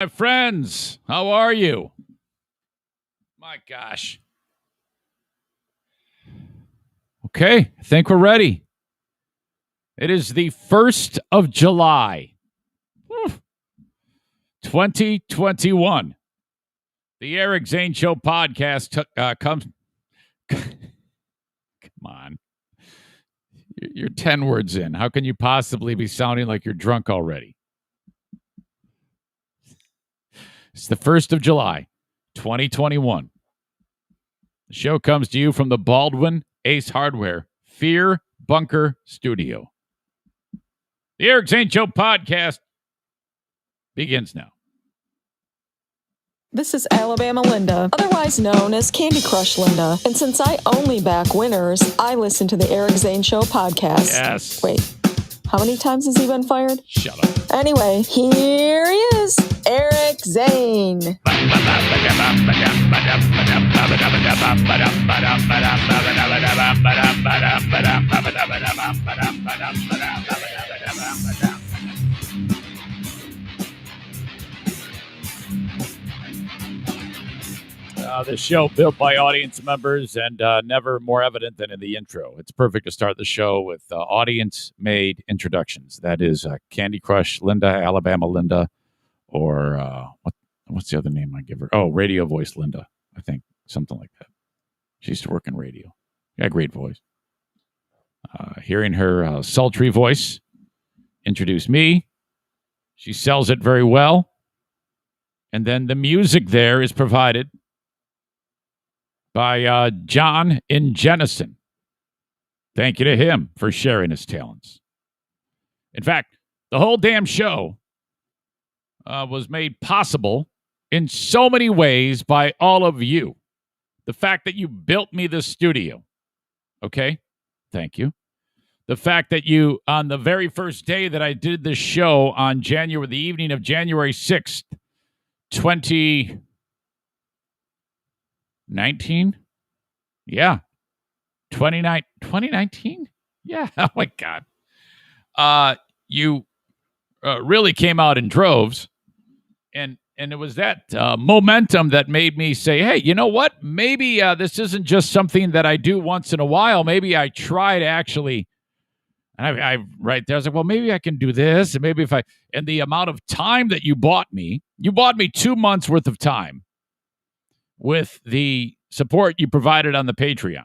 My friends, how are you? My gosh. Okay, I think we're ready. It is the 1st of July, 2021. The Eric Zane Show podcast comes. Come on. You're 10 words in. How can you possibly be sounding like you're drunk already? It's the 1st of July, 2021. The show comes to you from the Baldwin Ace Hardware Fear Bunker Studio. The Eric Zane Show podcast begins now. This is Alabama Linda, otherwise known as Candy Crush Linda. And since I only back winners, I listen to the Eric Zane Show podcast. Yes. Wait, how many times has he been fired? Shut up. Anyway, here he is, Eric Zane. The show built by audience members and never more evident than in the intro. It's perfect to start the show with audience-made introductions. That is Candy Crush Linda, Alabama Linda, or what's the other name I give her? Oh, Radio Voice Linda, I think. Something like that. She used to work in radio. Yeah, great voice. Hearing her sultry voice introduce me. She sells it very well. And then the music there is provided by John in Jennison. Thank you to him for sharing his talents. In fact, the whole damn show was made possible in so many ways by all of you. The fact that you built me this studio. Okay? Thank you. The fact that you, on the very first day that I did this show on the evening of January 6th, 2019? Yeah. 2019? Yeah. Oh, my God. You really came out in droves. And it was that momentum that made me say, hey, you know what? Maybe this isn't just something that I do once in a while. Maybe I try to actually, and I right there, I was like, well, maybe I can do this. And maybe and the amount of time that you bought me 2 months worth of time with the support you provided on the Patreon.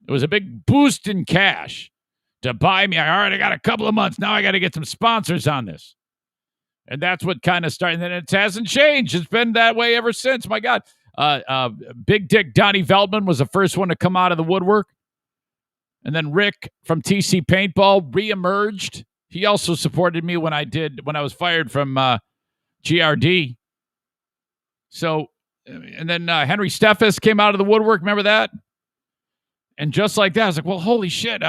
It was a big boost in cash to buy me. All right, I got a couple of months. Now I got to get some sponsors on this. And that's what kind of started. And it hasn't changed. It's been that way ever since. My God. Big Dick Donnie Veldman was the first one to come out of the woodwork. And then Rick from TC Paintball reemerged. He also supported me when I was fired from GRD. So, and then Henry Steffes came out of the woodwork. Remember that? And just like that, I was like, well, holy shit.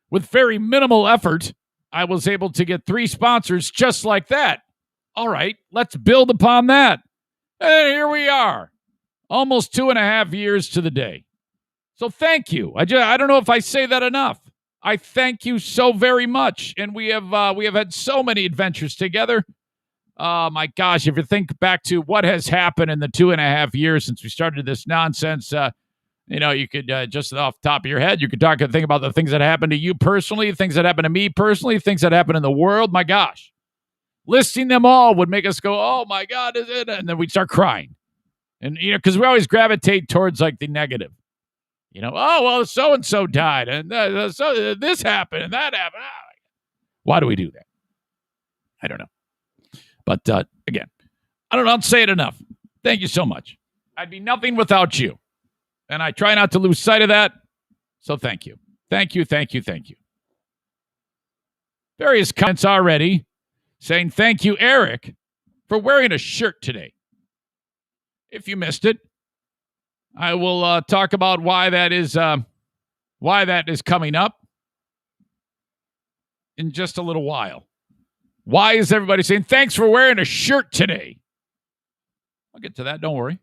With very minimal effort, I was able to get 3 sponsors just like that. All right, let's build upon that. And here we are. Almost 2.5 years to the day. So thank you. I don't know if I say that enough. I thank you so very much. And we have had so many adventures together. My gosh, if you think back to what has happened in the 2.5 years since we started this nonsense, you could just off the top of your head, you could think about the things that happened to you personally, things that happened to me personally, things that happened in the world. My gosh, listing them all would make us go, oh my God, is it? And then we'd start crying. And, because we always gravitate towards like the negative. Oh, well, so-and-so died, and so this happened, and that happened. Why do we do that? I don't know. But, again, I don't say it enough. Thank you so much. I'd be nothing without you. And I try not to lose sight of that. So thank you. Thank you, thank you, thank you. Various comments already saying, thank you, Eric, for wearing a shirt today. If you missed it, I will talk about why that is coming up in just a little while. Why is everybody saying, thanks for wearing a shirt today? I'll get to that. Don't worry.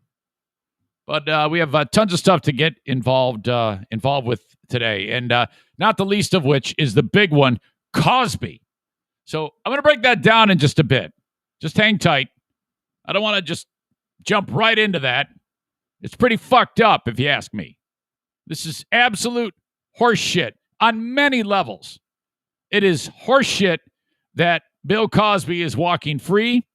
But we have tons of stuff to get involved with today. And not the least of which is the big one, Cosby. So I'm going to break that down in just a bit. Just hang tight. I don't want to just jump right into that. It's pretty fucked up, if you ask me. This is absolute horseshit on many levels. It is horseshit that Bill Cosby is walking free.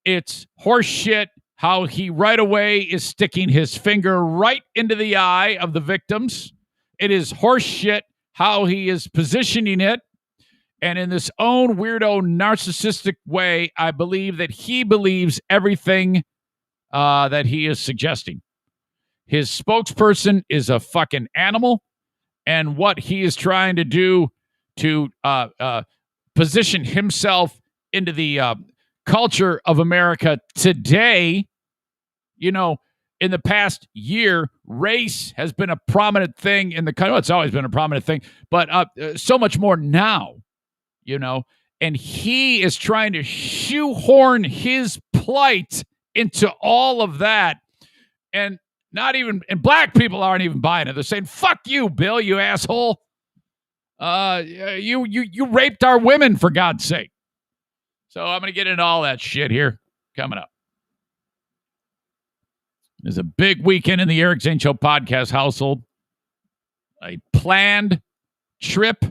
It's horseshit how he right away is sticking his finger right into the eye of the victims. It is horseshit how he is positioning it. And in this own weirdo narcissistic way, I believe that he believes everything that he is suggesting. His spokesperson is a fucking animal. And what he is trying to do to position himself into the culture of America today, you know, in the past year, race has been a prominent thing in the country. Well, it's always been a prominent thing, but so much more now, you know. And he is trying to shoehorn his plight into all of that. And black people aren't even buying it. They're saying, fuck you, Bill, you asshole. You raped our women, for God's sake. So I'm going to get into all that shit here coming up. There's a big weekend in the Eric Zane Show podcast household. A planned trip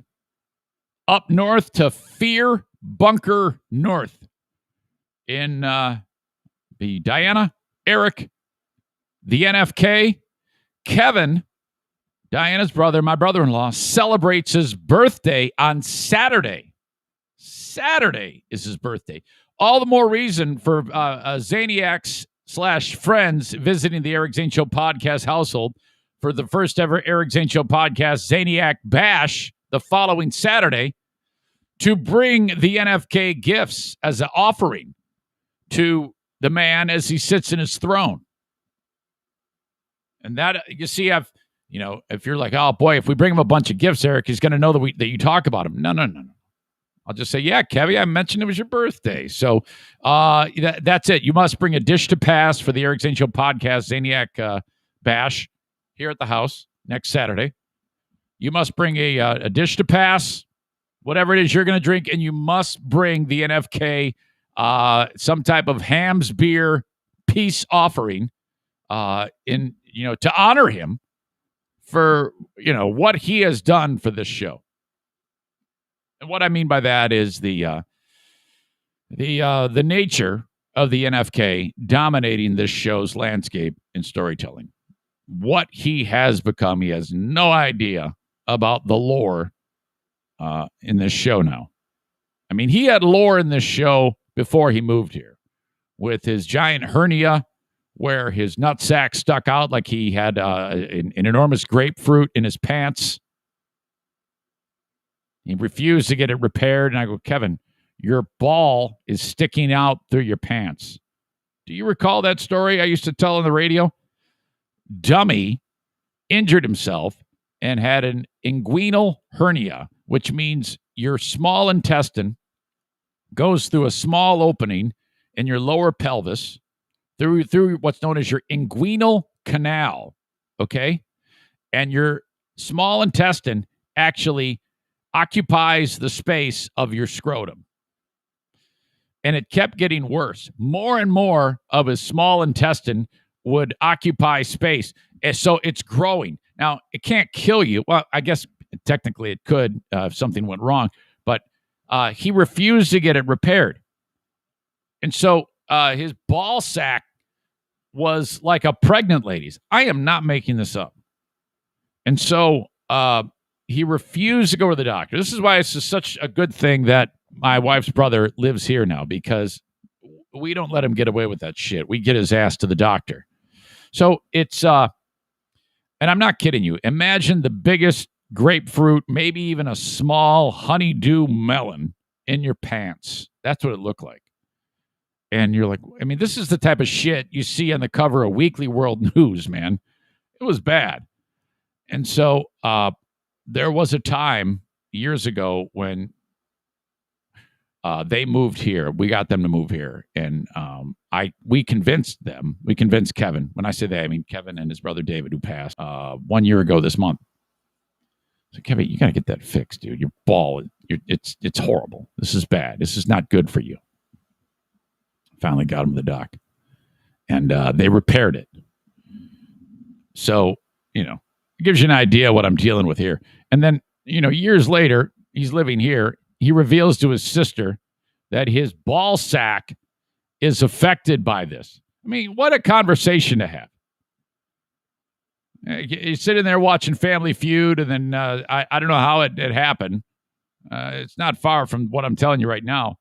up north to Fear Bunker North in the Diana, Eric, the NFK, Kevin, Diana's brother, my brother-in-law, celebrates his birthday on Saturday. Saturday is his birthday. All the more reason for Zaniacs / friends visiting the Eric Zane Show podcast household for the first ever Eric Zane Show podcast Zaniac Bash the following Saturday to bring the NFK gifts as an offering to the man as he sits in his throne. And that, you see, if you're like, oh boy, if we bring him a bunch of gifts, Eric, he's going to know that you talk about him. No. I'll just say, yeah, Kevy, I mentioned it was your birthday. So that's it. You must bring a dish to pass for the Eric Zane Show podcast, Zaniac Bash, here at the house next Saturday. You must bring a dish to pass, whatever it is you're going to drink, and you must bring the NFK some type of Hams beer peace offering to honor him for, what he has done for this show. And what I mean by that is the nature of the NFK dominating this show's landscape in storytelling. What he has become, he has no idea about the lore in this show now. I mean, he had lore in this show before he moved here with his giant hernia where his nutsack stuck out like he had an enormous grapefruit in his pants. He refused to get it repaired. And I go, Kevin, your ball is sticking out through your pants. Do you recall that story I used to tell on the radio? Dummy injured himself and had an inguinal hernia, which means your small intestine goes through a small opening in your lower pelvis through what's known as your inguinal canal, okay? And your small intestine actually occupies the space of your scrotum. And it kept getting worse. More and more of his small intestine would occupy space. And so it's growing. Now, it can't kill you. Well, I guess technically it could if something went wrong. But he refused to get it repaired. And so his ball sack was like a pregnant lady's. I am not making this up. And so he refused to go to the doctor. This is why it's just such a good thing that my wife's brother lives here now, because we don't let him get away with that shit. We get his ass to the doctor. So it's, and I'm not kidding you. Imagine the biggest grapefruit, maybe even a small honeydew melon in your pants. That's what it looked like. And you're like, I mean, this is the type of shit you see on the cover of Weekly World News, man. It was bad. And so there was a time years ago when they moved here. We got them to move here. And we convinced them. We convinced Kevin. When I say they, I mean Kevin and his brother David, who passed 1 year ago this month. So, Kevin, you got to get that fixed, dude. Your ball, it's horrible. This is bad. This is not good for you. Finally got him to the doc. and they repaired it. So, it gives you an idea of what I'm dealing with here. And then, years later, he's living here. He reveals to his sister that his ball sack is affected by this. I mean, what a conversation to have. He's sitting there watching Family Feud, and then I don't know how it happened. It's not far from what I'm telling you right now.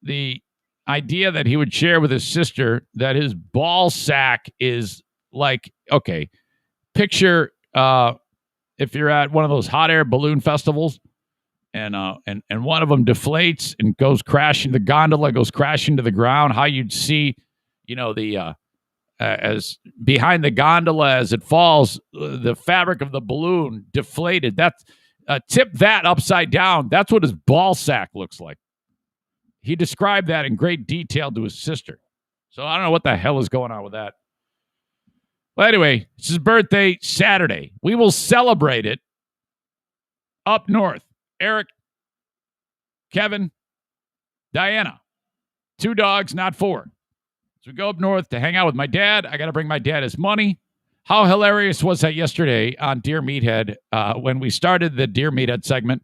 The idea that he would share with his sister that his ball sack is like, okay, picture if you're at one of those hot air balloon festivals, and one of them deflates and goes crashing, the gondola goes crashing to the ground, how you'd see, the as behind the gondola as it falls, the fabric of the balloon deflated. That's tip that upside down. That's what his ball sack looks like. He described that in great detail to his sister. So I don't know what the hell is going on with that. Well, anyway, it's his birthday Saturday. We will celebrate it up north. Eric, Kevin, Diana. 2 dogs, not 4. So we go up north to hang out with my dad. I got to bring my dad his money. How hilarious was that yesterday on Dear Meathead when we started the Dear Meathead segment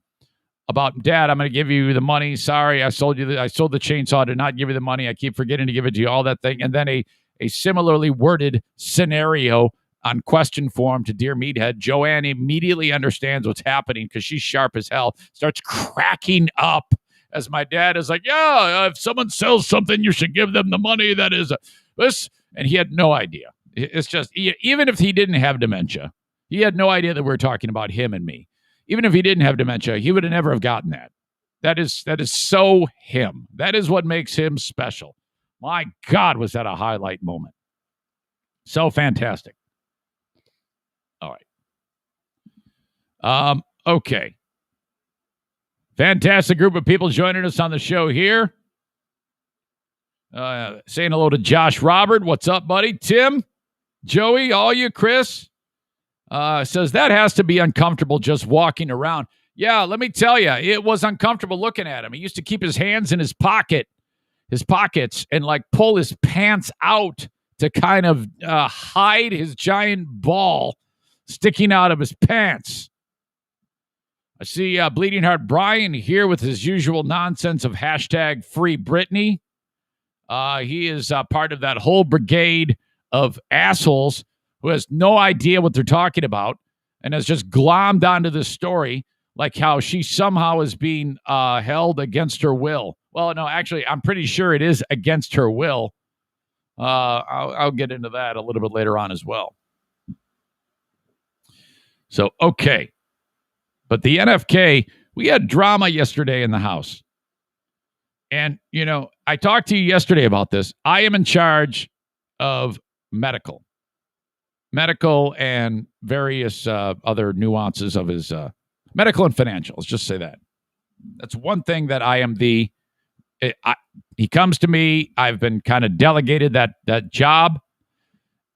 about, Dad, I'm going to give you the money. Sorry, I sold the chainsaw. I did not give you the money. I keep forgetting to give it to you, all that thing. And then a similarly worded scenario on question form to Dear Meathead. Joanne immediately understands what's happening because she's sharp as hell, starts cracking up as my dad is like, yeah, if someone sells something, you should give them the money that is this. And he had no idea. It's just, even if he didn't have dementia, he had no idea that we're talking about him and me. Even if he didn't have dementia, he would have never have gotten that. That is so him. That is what makes him special. My God, was that a highlight moment. So fantastic. All right. Okay. Fantastic group of people joining us on the show here. Saying hello to Josh Robert. What's up, buddy? Tim, Joey, all you, Chris. Says that has to be uncomfortable just walking around. Yeah, let me tell you, it was uncomfortable looking at him. He used to keep his hands in his pockets, and like pull his pants out to kind of hide his giant ball sticking out of his pants. I see Bleeding Heart Brian here with his usual nonsense of hashtag Free Britney. He is part of that whole brigade of assholes who has no idea what they're talking about and has just glommed onto this story like how she somehow is being held against her will. Well, no, actually, I'm pretty sure it is against her will. I'll get into that a little bit later on as well. So, okay. But the NFK, we had drama yesterday in the house. And, I talked to you yesterday about this. I am in charge of medical and various other nuances of his medical and financial. Let's just say that. That's one thing that I am he comes to me. I've been kind of delegated that job.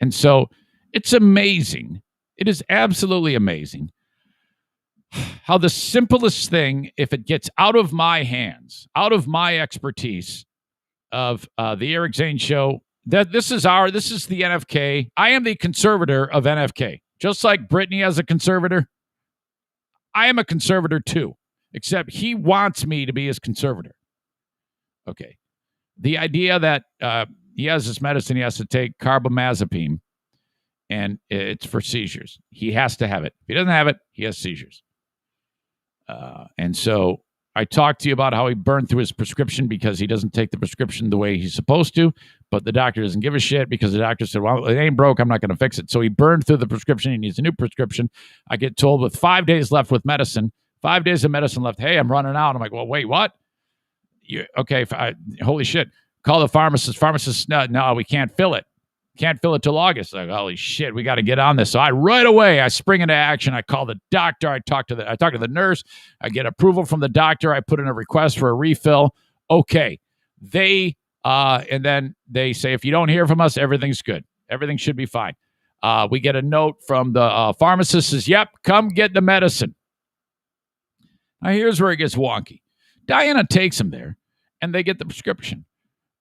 And so it's amazing. It is absolutely amazing how the simplest thing, if it gets out of my hands, out of my expertise of the Eric Zane Show, that this is the NFK. I am the conservator of NFK. Just like Brittany has a conservator, I am a conservator too, except he wants me to be his conservator. Okay. The idea that he has this medicine he has to take, carbamazepine, and it's for seizures. He has to have it. If he doesn't have it, he has seizures. And so I talked to you about how he burned through his prescription because he doesn't take the prescription the way he's supposed to, but the doctor doesn't give a shit because the doctor said, well, it ain't broke. I'm not going to fix it. So he burned through the prescription. He needs a new prescription. I get told with 5 days left with medicine, 5 days of medicine left. Hey, I'm running out. I'm like, well, wait, what? Okay. Holy shit. Call the pharmacist. Pharmacist, no, we can't fill it. Can't fill it till August. Like, holy shit, we got to get on this. So right away, I spring into action. I call the doctor. I talk to the nurse. I get approval from the doctor. I put in a request for a refill. Okay. And then they say, if you don't hear from us, everything's good. Everything should be fine. We get a note from the pharmacist says, yep, come get the medicine. Now, here's where it gets wonky. Diana takes him there, and they get the prescription.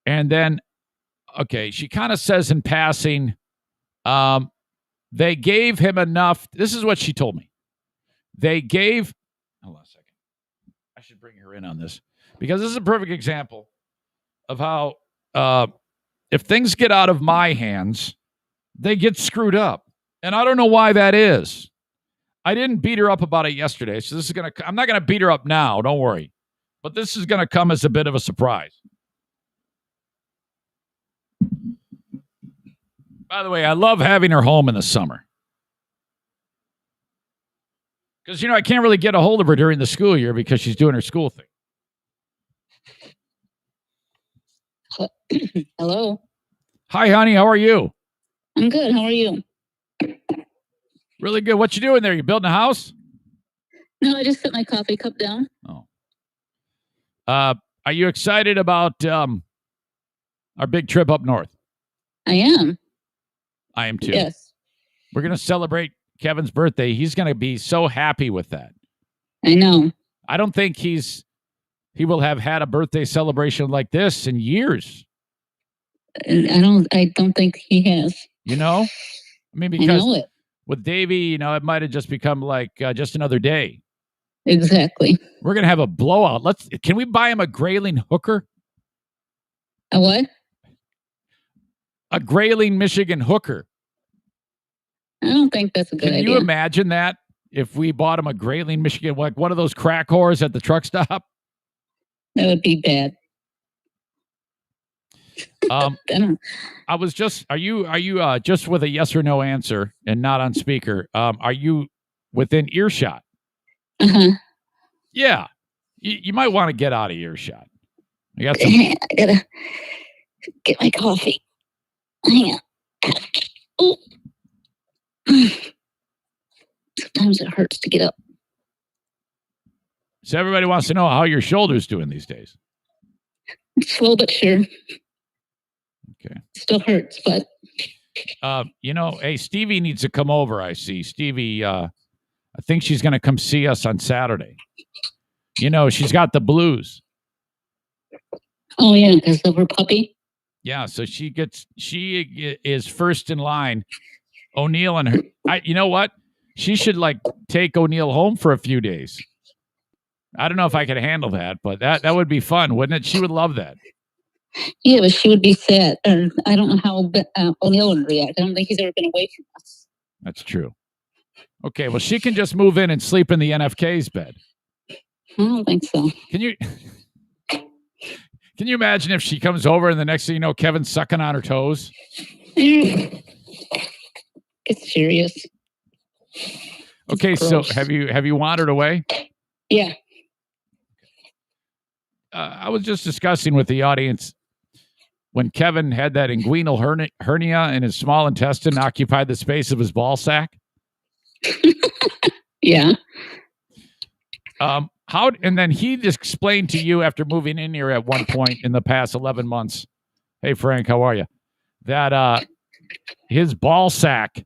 And then okay, she kind of says in passing, they gave him enough. This is what she told me. They gave, hold on a second. I should bring her in on this because this is a perfect example of how if things get out of my hands, they get screwed up. And I don't know why that is. I didn't beat her up about it yesterday, so I'm not going to beat her up now, don't worry. But this is going to come as a bit of a surprise. By the way, I love having her home in the summer. Because, I can't really get a hold of her during the school year because she's doing her school thing. Hello. Hi, honey. How are you? I'm good. How are you? Really good. What you doing there? You building a house? No, I just set my coffee cup down. Oh. Are you excited about our big trip up north? I am. I am too. Yes. We're going to celebrate Kevin's birthday. He's going to be so happy with that. I know. I don't think he will have had a birthday celebration like this in years. I don't think he has. I mean, because I know it. With Davey, it might have just become like just another day. Exactly. We're going to have a blowout. Can we buy him a Grayling hooker? A what? A Grayling, Michigan hooker. I don't think that's a good idea. Can you imagine that if we bought him a Grayling, Michigan, like one of those crack whores at the truck stop? That would be bad. I was just, are you just with a yes or no answer and not on speaker? Are you within earshot? Uh-huh. Yeah. You might want to get out of earshot. I gotta get my coffee. Hang on. Oh. Sometimes it hurts to get up. So everybody wants to know how your shoulder's doing these days. Slow but sure. Okay. Still hurts, but. Hey, Stevie needs to come over, I see. Stevie, I think she's going to come see us on Saturday. She's got the blues. Oh, yeah, because of her puppy? Yeah, so she is first in line. O'Neill and her. You know what? She should take O'Neill home for a few days. I don't know if I could handle that, but that would be fun, wouldn't it? She would love that. Yeah, but she would be sad. Or I don't know how O'Neill would react. I don't think he's ever been away from us. That's true. Okay, well, she can just move in and sleep in the NFK's bed. I don't think so. Can you imagine if she comes over and the next thing you know, Kevin's sucking on her toes? It's serious. Okay, so have you wandered away? Yeah. I was just discussing with the audience when Kevin had that inguinal hernia in his small intestine occupied the space of his ball sack. Yeah. And then he just explained to you after moving in here at one point in the past 11 months, hey, Frank, how are you? That his ball sack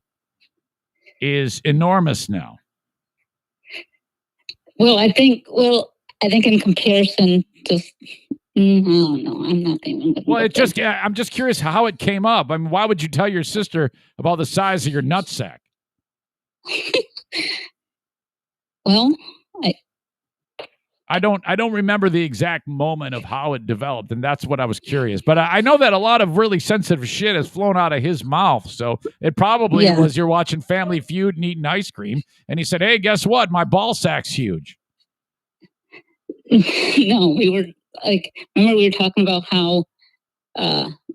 is enormous now. Well, I think in comparison, just I don't know. I'm not thinking. Well, I'm just curious how it came up. I mean, why would you tell your sister about the size of your nutsack? Well, I don't remember the exact moment of how it developed, and that's what I was curious. But I know that a lot of really sensitive shit has flown out of his mouth, so it probably was you're watching Family Feud and eating ice cream, and he said, "Hey, guess what? My ball sack's huge." No, remember we were talking about how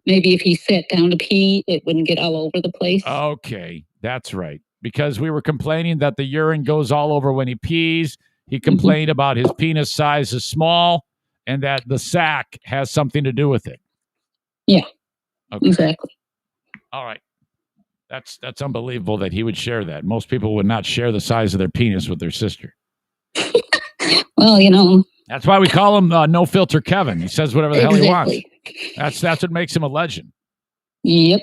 maybe if he sat down to pee, it wouldn't get all over the place. Okay, that's right. Because we were complaining that the urine goes all over when he pees. He complained about his penis size is small and that the sack has something to do with it. Yeah, okay. Exactly. All right. That's unbelievable that he would share that. Most people would not share the size of their penis with their sister. Well, that's why we call him No Filter Kevin. He says whatever the hell he wants. That's what makes him a legend. Yep.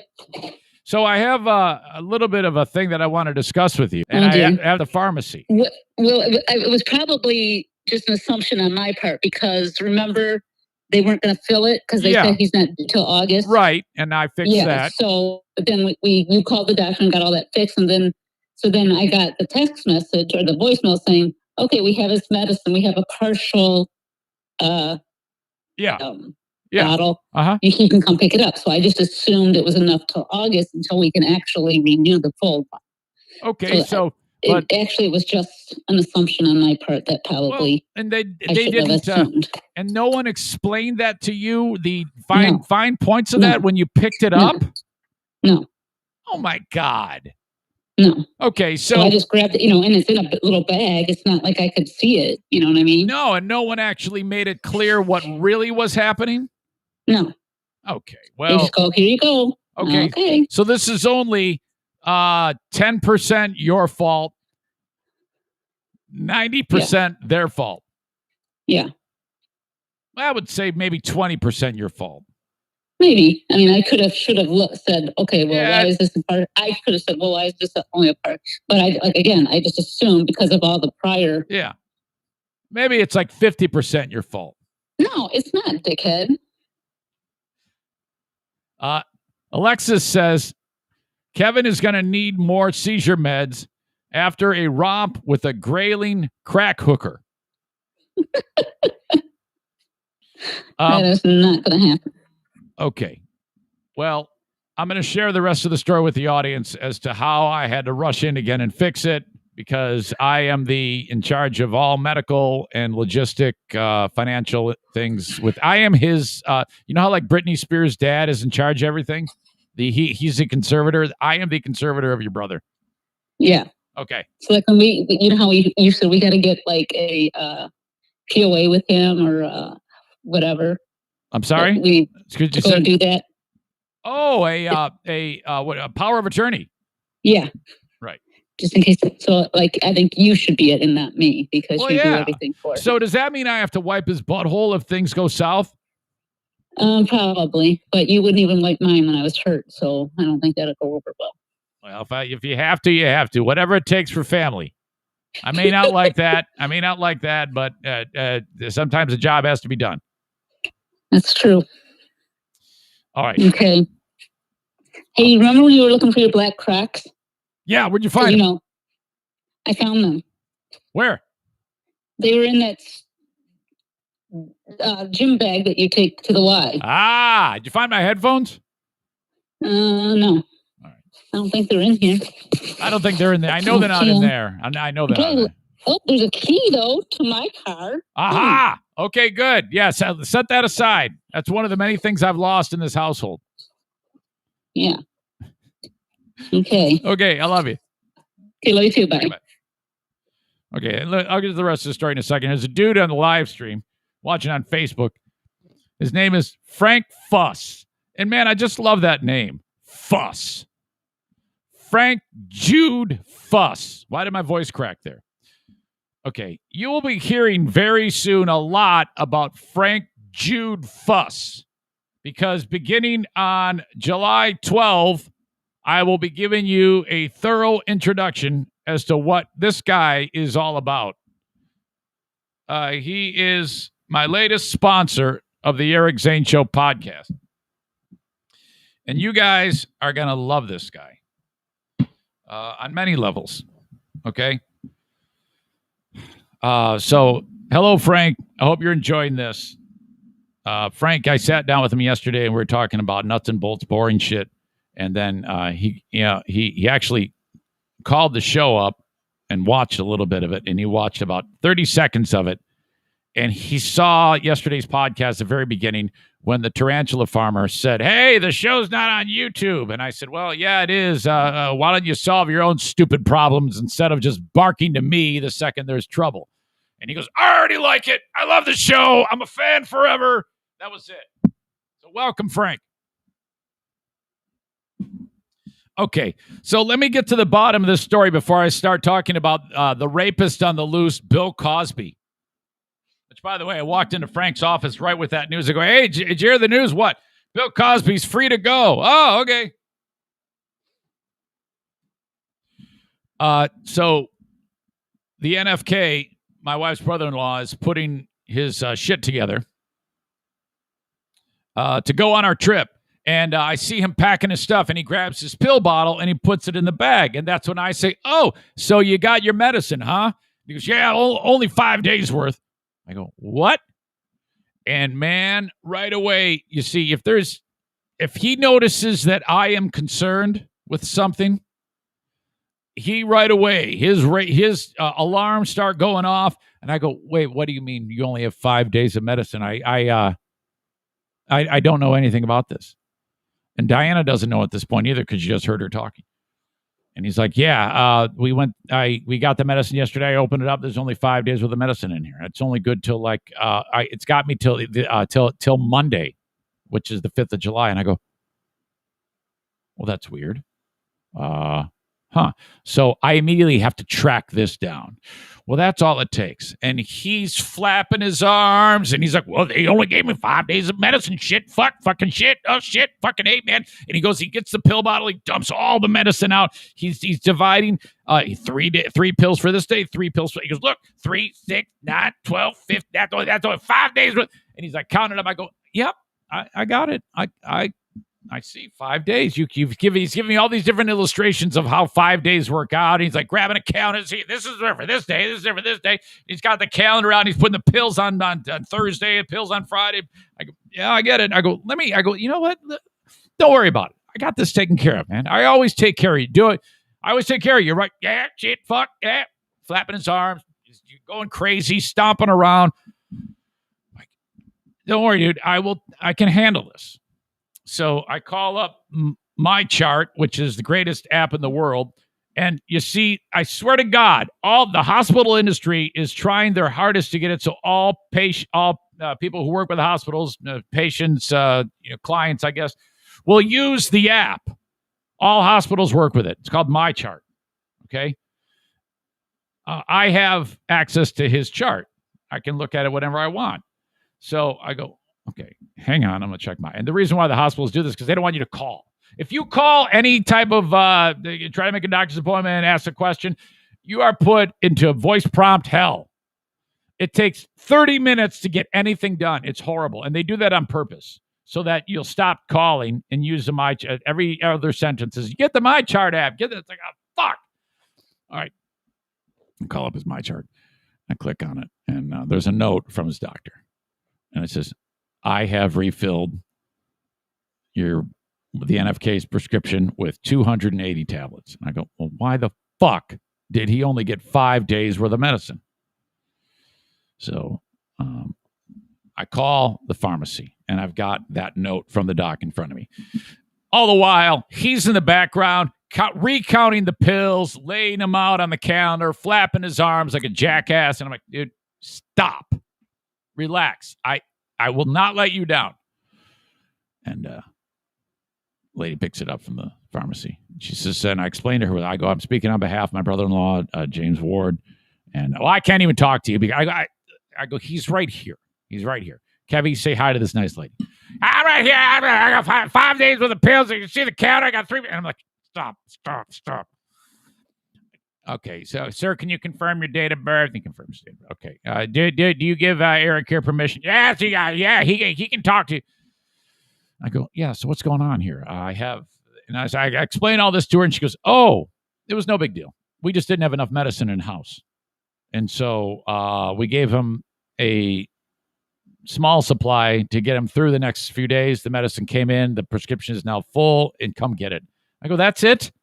So I have a little bit of a thing that I want to discuss with you. And I have the pharmacy. Well, it was probably just an assumption on my part because remember they weren't going to fill it because they said he's not until August. Right, and I fixed that. So then you called the doctor and got all that fixed, and then I got the text message or the voicemail saying, "Okay, we have his medicine. We have a partial bottle. He can come pick it up." So I just assumed it was enough till August until we can actually renew the full one. Okay, so it actually was just an assumption on my part that probably and they didn't and no one explained that to you, the fine points of that when you picked it up. No. Oh my God. No. Okay, so I just grabbed it, and it's in a little bag. It's not like I could see it. You know what I mean? No, and no one actually made it clear what really was happening. No. Okay, well, they just go, here you go. Okay. So this is only 10% your fault, 90% their fault. Yeah. I would say maybe 20% your fault. Maybe. I mean, I should have said, okay, well, why is this a part? I could have said, well, why is this only a part? But I just assumed because of all the prior. Yeah. Maybe it's like 50% your fault. No, it's not, dickhead. Alexis says, Kevin is going to need more seizure meds after a romp with a grayling crack hooker. That is not going to happen. Okay. Well, I'm going to share the rest of the story with the audience as to how I had to rush in again and fix it, because I am in charge of all medical and logistic financial things. I am his, you know how like Britney Spears' dad is in charge of everything? He's the conservator. I am the conservator of your brother. Yeah. Okay. So like when how you said we got to get like a POA with him or whatever. I'm sorry? We go do that. Oh, a power of attorney. Yeah. Right. Just in case. So, like, I think you should be it and not me because you do everything for him. So does that mean I have to wipe his butthole if things go south? Probably. But you wouldn't even wipe mine when I was hurt. So I don't think that'll go over well. Well, if you have to, you have to. Whatever it takes for family. I may not like that. But sometimes the job has to be done. That's true. All right. Okay. Hey, remember when you were looking for your black Crocs? Yeah, where'd you find them? I found them. Where? They were in that gym bag that you take to the Y. Ah, did you find my headphones? No. All right. I don't think they're in here. I don't think they're in there. I know they're not in there. I know they're not in there. Oh, there's a key, though, to my car. Aha! Okay, good. Yes, set that aside. That's one of the many things I've lost in this household. Yeah. Okay. Okay, I love you. Okay, love you too. Bye. Okay, I'll get to the rest of the story in a second. There's a dude on the live stream watching on Facebook. His name is Frank Fuss. And, man, I just love that name. Fuss. Frank Jude Fuss. Why did my voice crack there? Okay, you will be hearing very soon a lot about Frank Jude Fuss, because beginning on July 12th, I will be giving you a thorough introduction as to what this guy is all about. He is my latest sponsor of the Eric Zane Show podcast. And you guys are going to love this guy on many levels. Okay? So, hello, Frank. I hope you're enjoying this. Frank, I sat down with him yesterday and we were talking about nuts and bolts, boring shit. And then he actually called the show up and watched a little bit of it. And he watched about 30 seconds of it. And he saw yesterday's podcast, the very beginning, when the tarantula farmer said, "Hey, the show's not on YouTube." And I said, "Well, yeah, it is. Why don't you solve your own stupid problems instead of just barking to me the second there's trouble?" And he goes, "I already like it. I love the show. I'm a fan forever." That was it. So welcome, Frank. Okay, so let me get to the bottom of this story before I start talking about the rapist on the loose, Bill Cosby. Which, by the way, I walked into Frank's office right with that news. I go, "Hey, did you hear the news? What? Bill Cosby's free to go." "Oh, okay." So the NFK, my wife's brother-in-law, is putting his shit together. to go on our trip. And I see him packing his stuff, and he grabs his pill bottle and he puts it in the bag. And that's when I say, "Oh, so you got your medicine, huh?" He goes, "Yeah, only 5 days worth." I go, "What?" And man, right away, you see, if he notices that I am concerned with something, he right away, his alarms start going off. And I go, "Wait, what do you mean you only have 5 days of medicine? I don't know anything about this." And Diana doesn't know at this point either because you just heard her talking. And he's like, "Yeah, we got the medicine yesterday. I opened it up. There's only 5 days worth of medicine in here. It's only good till it's got me till Monday, which is the 5th of July." And I go, "Well, that's weird. So I immediately have to track this down. Well, that's all it takes." And he's flapping his arms and he's like, "Well, they only gave me 5 days of medicine. Shit, fucking shit. Oh, shit, fucking hate, man." And he gets the pill bottle. He dumps all the medicine out. He's dividing 3 pills for this day, 3 pills. He goes, "Look, 3, 6, 9, 12, 15. That's only 5 days." And he's like, counting up. I go, "Yep, I got it. I see 5 days. He's giving me all these different illustrations of how 5 days work out. And he's like grabbing a calendar. See, this is for this day. This is for this day. He's got the calendar out. He's putting the pills on Thursday, pills on Friday. I go, "Yeah, I get it." I go, "You know what? Don't worry about it. I got this taken care of, man. I always take care of you. Do it. I always take care of you. You're right. Yeah, shit, fuck, yeah." Flapping his arms. You're going crazy, stomping around. Like, "Don't worry, dude. I can handle this." So I call up My Chart, which is the greatest app in the world. And you see, I swear to God, all the hospital industry is trying their hardest to get it so all people who work with hospitals, patients, clients, I guess, will use the app. All hospitals work with it. It's called My Chart. Okay. I have access to his chart. I can look at it whenever I want. So I go, "Okay, hang on. I'm going to check and the reason why the hospitals do this is because they don't want you to call. If you call any type of, you try to make a doctor's appointment and ask a question, you are put into voice prompt hell. It takes 30 minutes to get anything done. It's horrible. And they do that on purpose so that you'll stop calling and use the My Chart. Every other sentence is, "Get the My Chart app. Get it." It's like, oh, fuck. All right. I call up his My Chart. I click on it. And there's a note from his doctor. And it says, "I have refilled the NFK's prescription with 280 tablets. And I go, "Well, why the fuck did he only get 5 days worth of medicine?" So I call the pharmacy, and I've got that note from the doc in front of me. All the while, he's in the background, recounting the pills, laying them out on the calendar, flapping his arms like a jackass. And I'm like, "Dude, stop. Relax. I will not let you down." And lady picks it up from the pharmacy. She says, and I explained to her, I go, "I'm speaking on behalf of my brother-in-law, James Ward. And I can't even talk to you because I go, "He's right here. He's right here. Kevy, say hi to this nice lady." "I'm right here. I got 5 days worth of pills. You can see the counter. I got 3. And I'm like, stop. "Okay, so, sir, can you confirm your date of birth?" He confirms date of birth. "Okay. Do you give Eric here permission?" "Yes, he can talk to you." I go, "Yeah, so what's going on here?" I explain all this to her, and she goes, "Oh, it was no big deal. We just didn't have enough medicine in-house. And so we gave him a small supply to get him through the next few days. The medicine came in. The prescription is now full, and come get it." I go, "That's it?"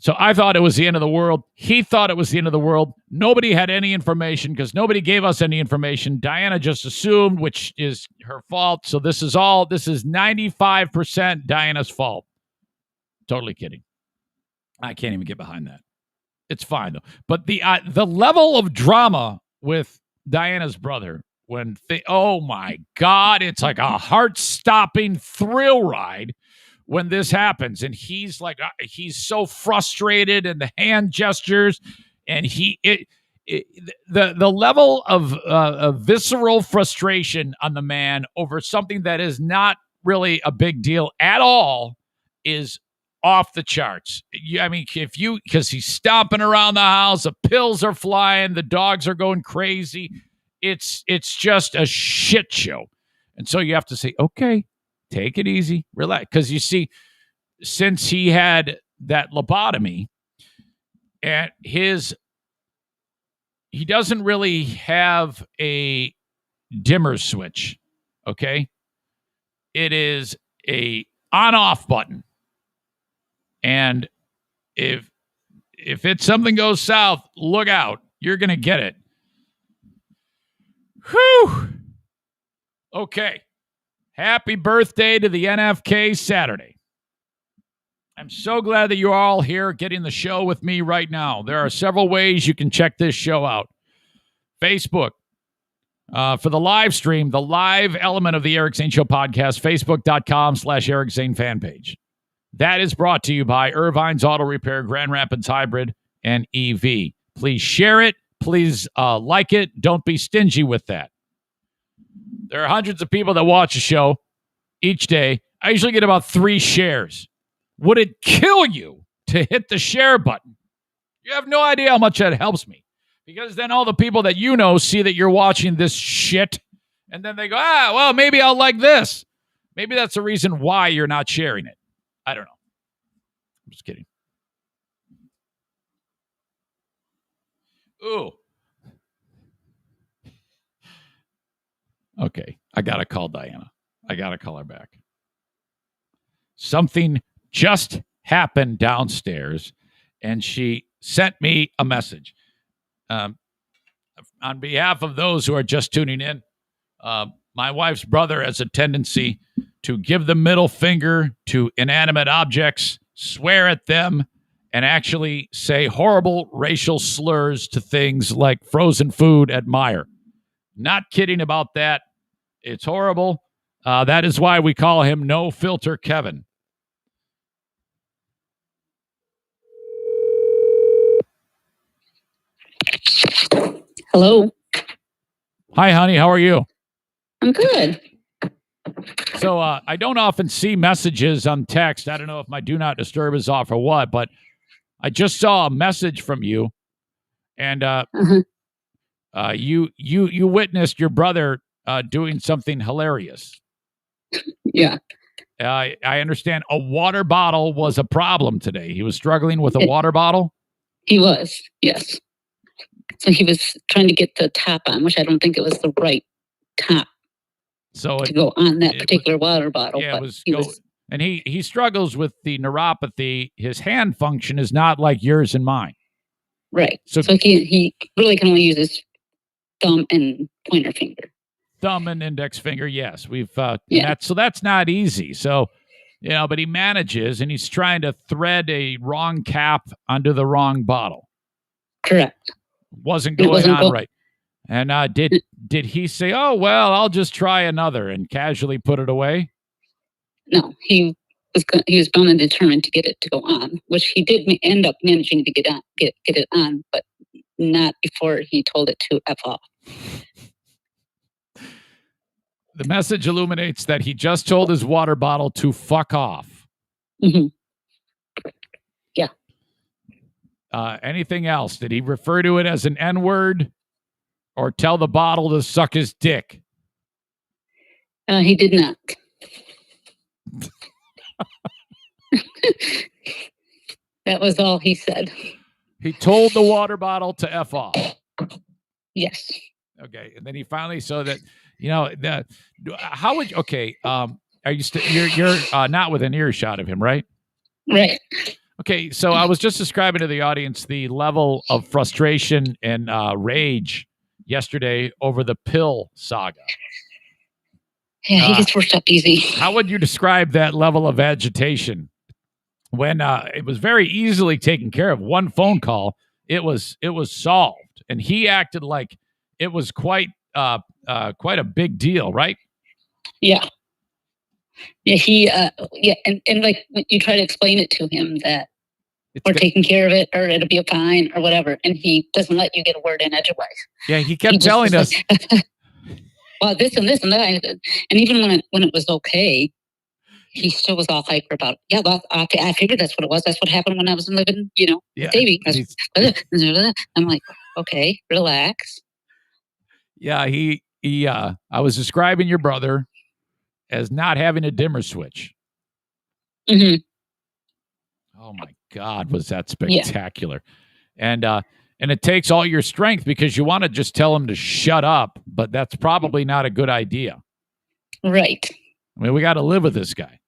So I thought it was the end of the world. He thought it was the end of the world. Nobody had any information because nobody gave us any information. Diana just assumed, which is her fault. So this is 95% Diana's fault. Totally kidding. I can't even get behind that. It's fine, though. But the level of drama with Diana's brother, oh, my God, it's like a heart-stopping thrill ride when this happens. And he's like, he's so frustrated, and the hand gestures, and the level of visceral frustration on the man over something that is not really a big deal at all is off the charts. I mean, because he's stomping around the house, the pills are flying, the dogs are going crazy. It's just a shit show. And so you have to say, okay, take it easy, relax. Because you see, since he had that lobotomy, and he doesn't really have a dimmer switch, okay? It is a on-off button. And if something goes south, look out. You're going to get it. Whew. Okay. Happy birthday to the NFK Saturday. I'm so glad that you're all here getting the show with me right now. There are several ways you can check this show out. Facebook, for the live stream, the live element of the Eric Zane Show podcast, facebook.com/Eric Zane fan page. That is brought to you by Irvine's Auto Repair, Grand Rapids Hybrid, and EV. Please share it. Please like it. Don't be stingy with that. There are hundreds of people that watch the show each day. I usually get about 3 shares. Would it kill you to hit the share button? You have no idea how much that helps me. Because then all the people that you know see that you're watching this shit, and then they go, well, maybe I'll like this. Maybe that's the reason why you're not sharing it. I don't know. I'm just kidding. Ooh. Okay, I got to call Diana. I got to call her back. Something just happened downstairs, and she sent me a message. On behalf of those who are just tuning in, my wife's brother has a tendency to give the middle finger to inanimate objects, swear at them, and actually say horrible racial slurs to things like frozen food at Meijer. Not kidding about that. It's horrible. That is why we call him No Filter Kevin. Hello. Hi, honey. How are you? I'm good. So I don't often see messages on text. I don't know if my do not disturb is off or what, but I just saw a message from you, and you witnessed your brother doing something hilarious. Yeah. I understand a water bottle was a problem today. He was struggling with a water bottle? He was, yes. So he was trying to get the top on, which I don't think it was the right top to go on that particular water bottle. Yeah, and he struggles with the neuropathy. His hand function is not like yours and mine. Right. So he really can only use his thumb and pointer finger. Thumb and index finger, yes. So that's not easy. So, but he manages, and he's trying to thread a wrong cap onto the wrong bottle. Correct. Wasn't going on right. And did he say, "Oh well, I'll just try another," and casually put it away? No, he was bound and determined to get it to go on, which he did end up managing to get it on, but not before he told it to F off. The message illuminates that he just told his water bottle to fuck off. Mm-hmm. Yeah. Anything else? Did he refer to it as an N-word or tell the bottle to suck his dick? He did not. That was all he said. He told the water bottle to F off. Yes. Okay. And then he finally, so that, how would you, okay. Are you you're not within earshot of him, right? Right. Okay. So I was just describing to the audience the level of frustration and rage yesterday over the pill saga. Yeah, he gets worked up easy. How would you describe that level of agitation when it was very easily taken care of? One phone call, it was solved, and he acted like it was quite a big deal, right? Yeah. Yeah, he and like you try to explain it to him that we're taking care of it, or it'll be fine, or whatever, and he doesn't let you get a word in edgewise. Yeah, he kept telling us. Well, this and this and that, and even when it was okay, he still was all hyper about it. Yeah, well, I figured that's what it was. That's what happened when I was living, with Davey. I'm like, okay, relax. Yeah, I was describing your brother, as not having a dimmer switch. Mm-hmm. Oh my God, was that spectacular. Yeah. And it takes all your strength because you want to just tell him to shut up, but that's probably not a good idea. Right. I mean, we got to live with this guy.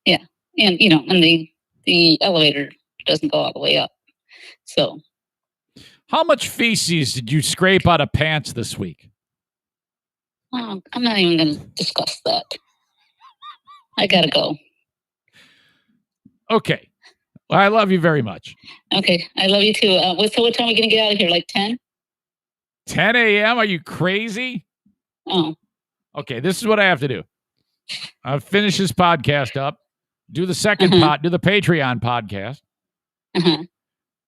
Yeah. And, and the elevator doesn't go all the way up. So. How much feces did you scrape out of pants this week? I'm not even going to discuss that. I got to go. Okay. Well, I love you very much. Okay. I love you too. So what time are we going to get out of here? Like 10? 10 a.m.? Are you crazy? Oh. Okay. This is what I have to do. I'll finish this podcast up, do the second do the Patreon podcast.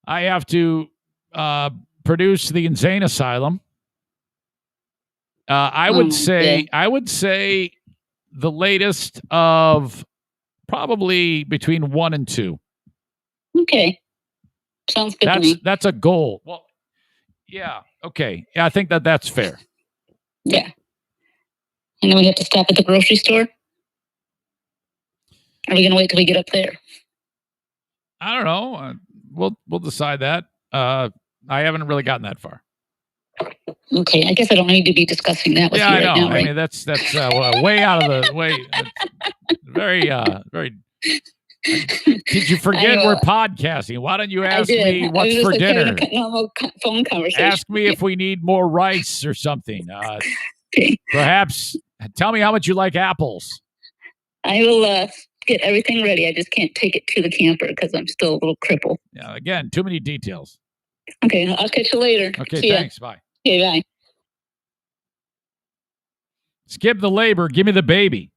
I have to produce the Zane Asylum. I would say the latest of probably between 1 and 2. Okay. Sounds good to me. That's a goal. Well, yeah. Okay. Yeah, I think that's fair. Yeah. And then we have to stop at the grocery store? Are we going to wait till we get up there? I don't know. We'll decide that. I haven't really gotten that far. Okay, I guess I don't need to be discussing that with you right now, right? I mean, that's way out of the way. Very. Did you forget we're podcasting? Why don't you ask me what's for dinner? Normal phone conversation. Ask me if we need more rice or something. Okay. Perhaps tell me how much you like apples. I will get everything ready. I just can't take it to the camper because I'm still a little crippled. Yeah, again, too many details. Okay, I'll catch you later. Okay, thanks. Bye. Okay, bye. Skip the labor, give me the baby.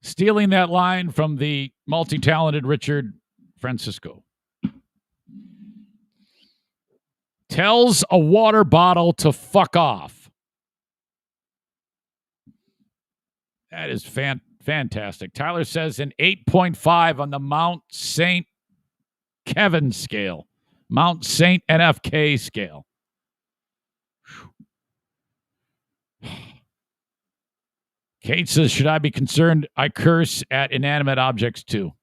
Stealing that line from the multi-talented Richard Francisco. Tells a water bottle to fuck off. That is fantastic. Tyler says an 8.5 on the Mount St. Kevin scale. Mount St. NFK scale. Kate says, should I be concerned? I curse at inanimate objects too.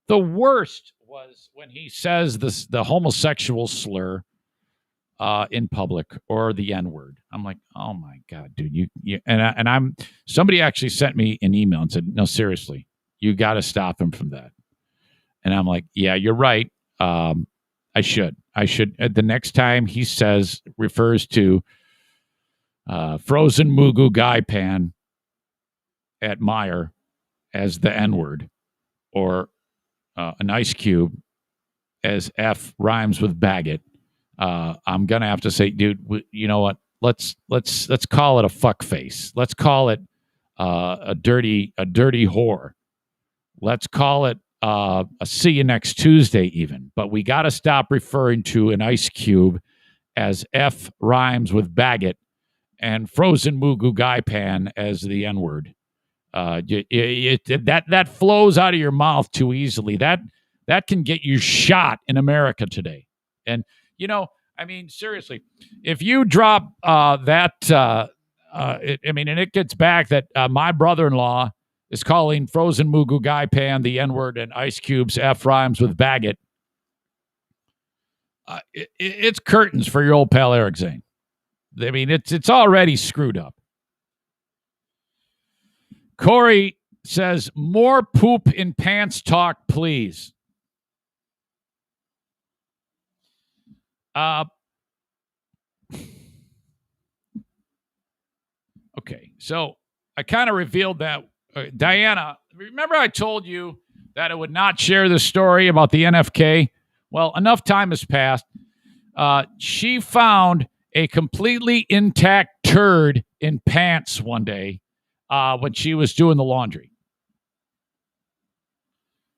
The worst was when he says the homosexual slur in public or the N-word. I'm like, oh my God, dude. You somebody actually sent me an email and said, no, seriously, you got to stop him from that. And I'm like, yeah, you're right. I should. The next time he refers to frozen Mugu Guy Pan at Meyer as the N-word or an ice cube as F rhymes with Baggett, I'm gonna have to say, dude, you know what? Let's call it a fuck face. Let's call it a dirty whore. Let's call it a see you next Tuesday even. But we got to stop referring to an ice cube as F rhymes with Baggett and frozen Mugu Guy Pan as the N-word. That flows out of your mouth too easily. That can get you shot in America today. And I mean, seriously, if you drop and it gets back that my brother-in-law is calling frozen Mugu Guy Pan the N-word and ice cubes F rhymes with Baggett. It's curtains for your old pal Eric Zane. I mean, it's already screwed up. Corey says, more poop in pants talk, please. Okay, so I kind of revealed that. Diana, remember I told you that I would not share the story about the NFK? Well, enough time has passed. She found a completely intact turd in pants one day when she was doing the laundry.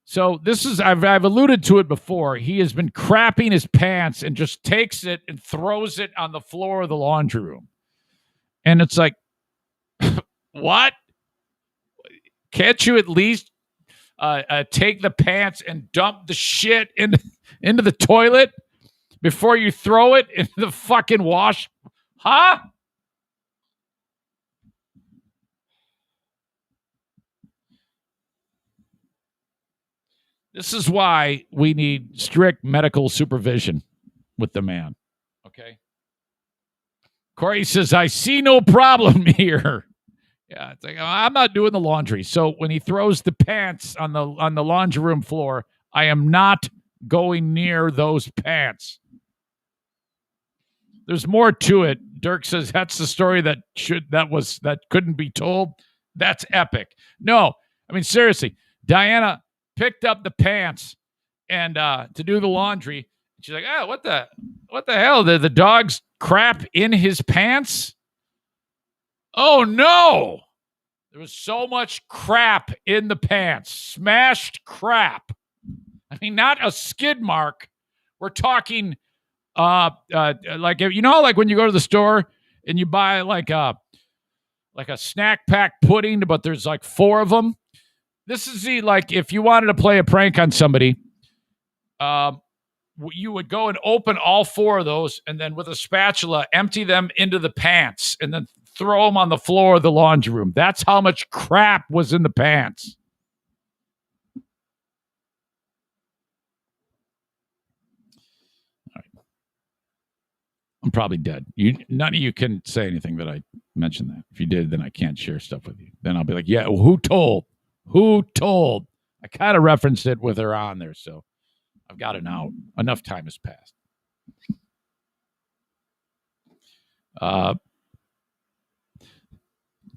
So this is, I've alluded to it before. He has been crapping his pants and just takes it and throws it on the floor of the laundry room. And it's like, what? Can't you at least take the pants and dump the shit into the toilet before you throw it into the fucking wash? Huh? This is why we need strict medical supervision with the man. Okay. Corey says, I see no problem here. Yeah, it's like, I'm not doing the laundry. So when he throws the pants on the laundry room floor, I am not going near those pants. There's more to it. Dirk says that's the story that couldn't be told. That's epic. No, I mean seriously, Diana picked up the pants and to do the laundry. She's like, oh, what the hell? The dog's crap in his pants? Oh no! There was so much crap in the pants. Smashed crap. I mean, not a skid mark. We're talking like like when you go to the store and you buy like a snack pack pudding, but there's like 4 of them. This is like if you wanted to play a prank on somebody, you would go and open all 4 of those and then with a spatula empty them into the pants and then throw them on the floor of the laundry room. That's how much crap was in the pants. All right. I'm probably dead. None of you can say anything that I mentioned that. If you did, then I can't share stuff with you. Then I'll be like, yeah, who told? Who told? I kind of referenced it with her on there, so I've got it out. Enough time has passed.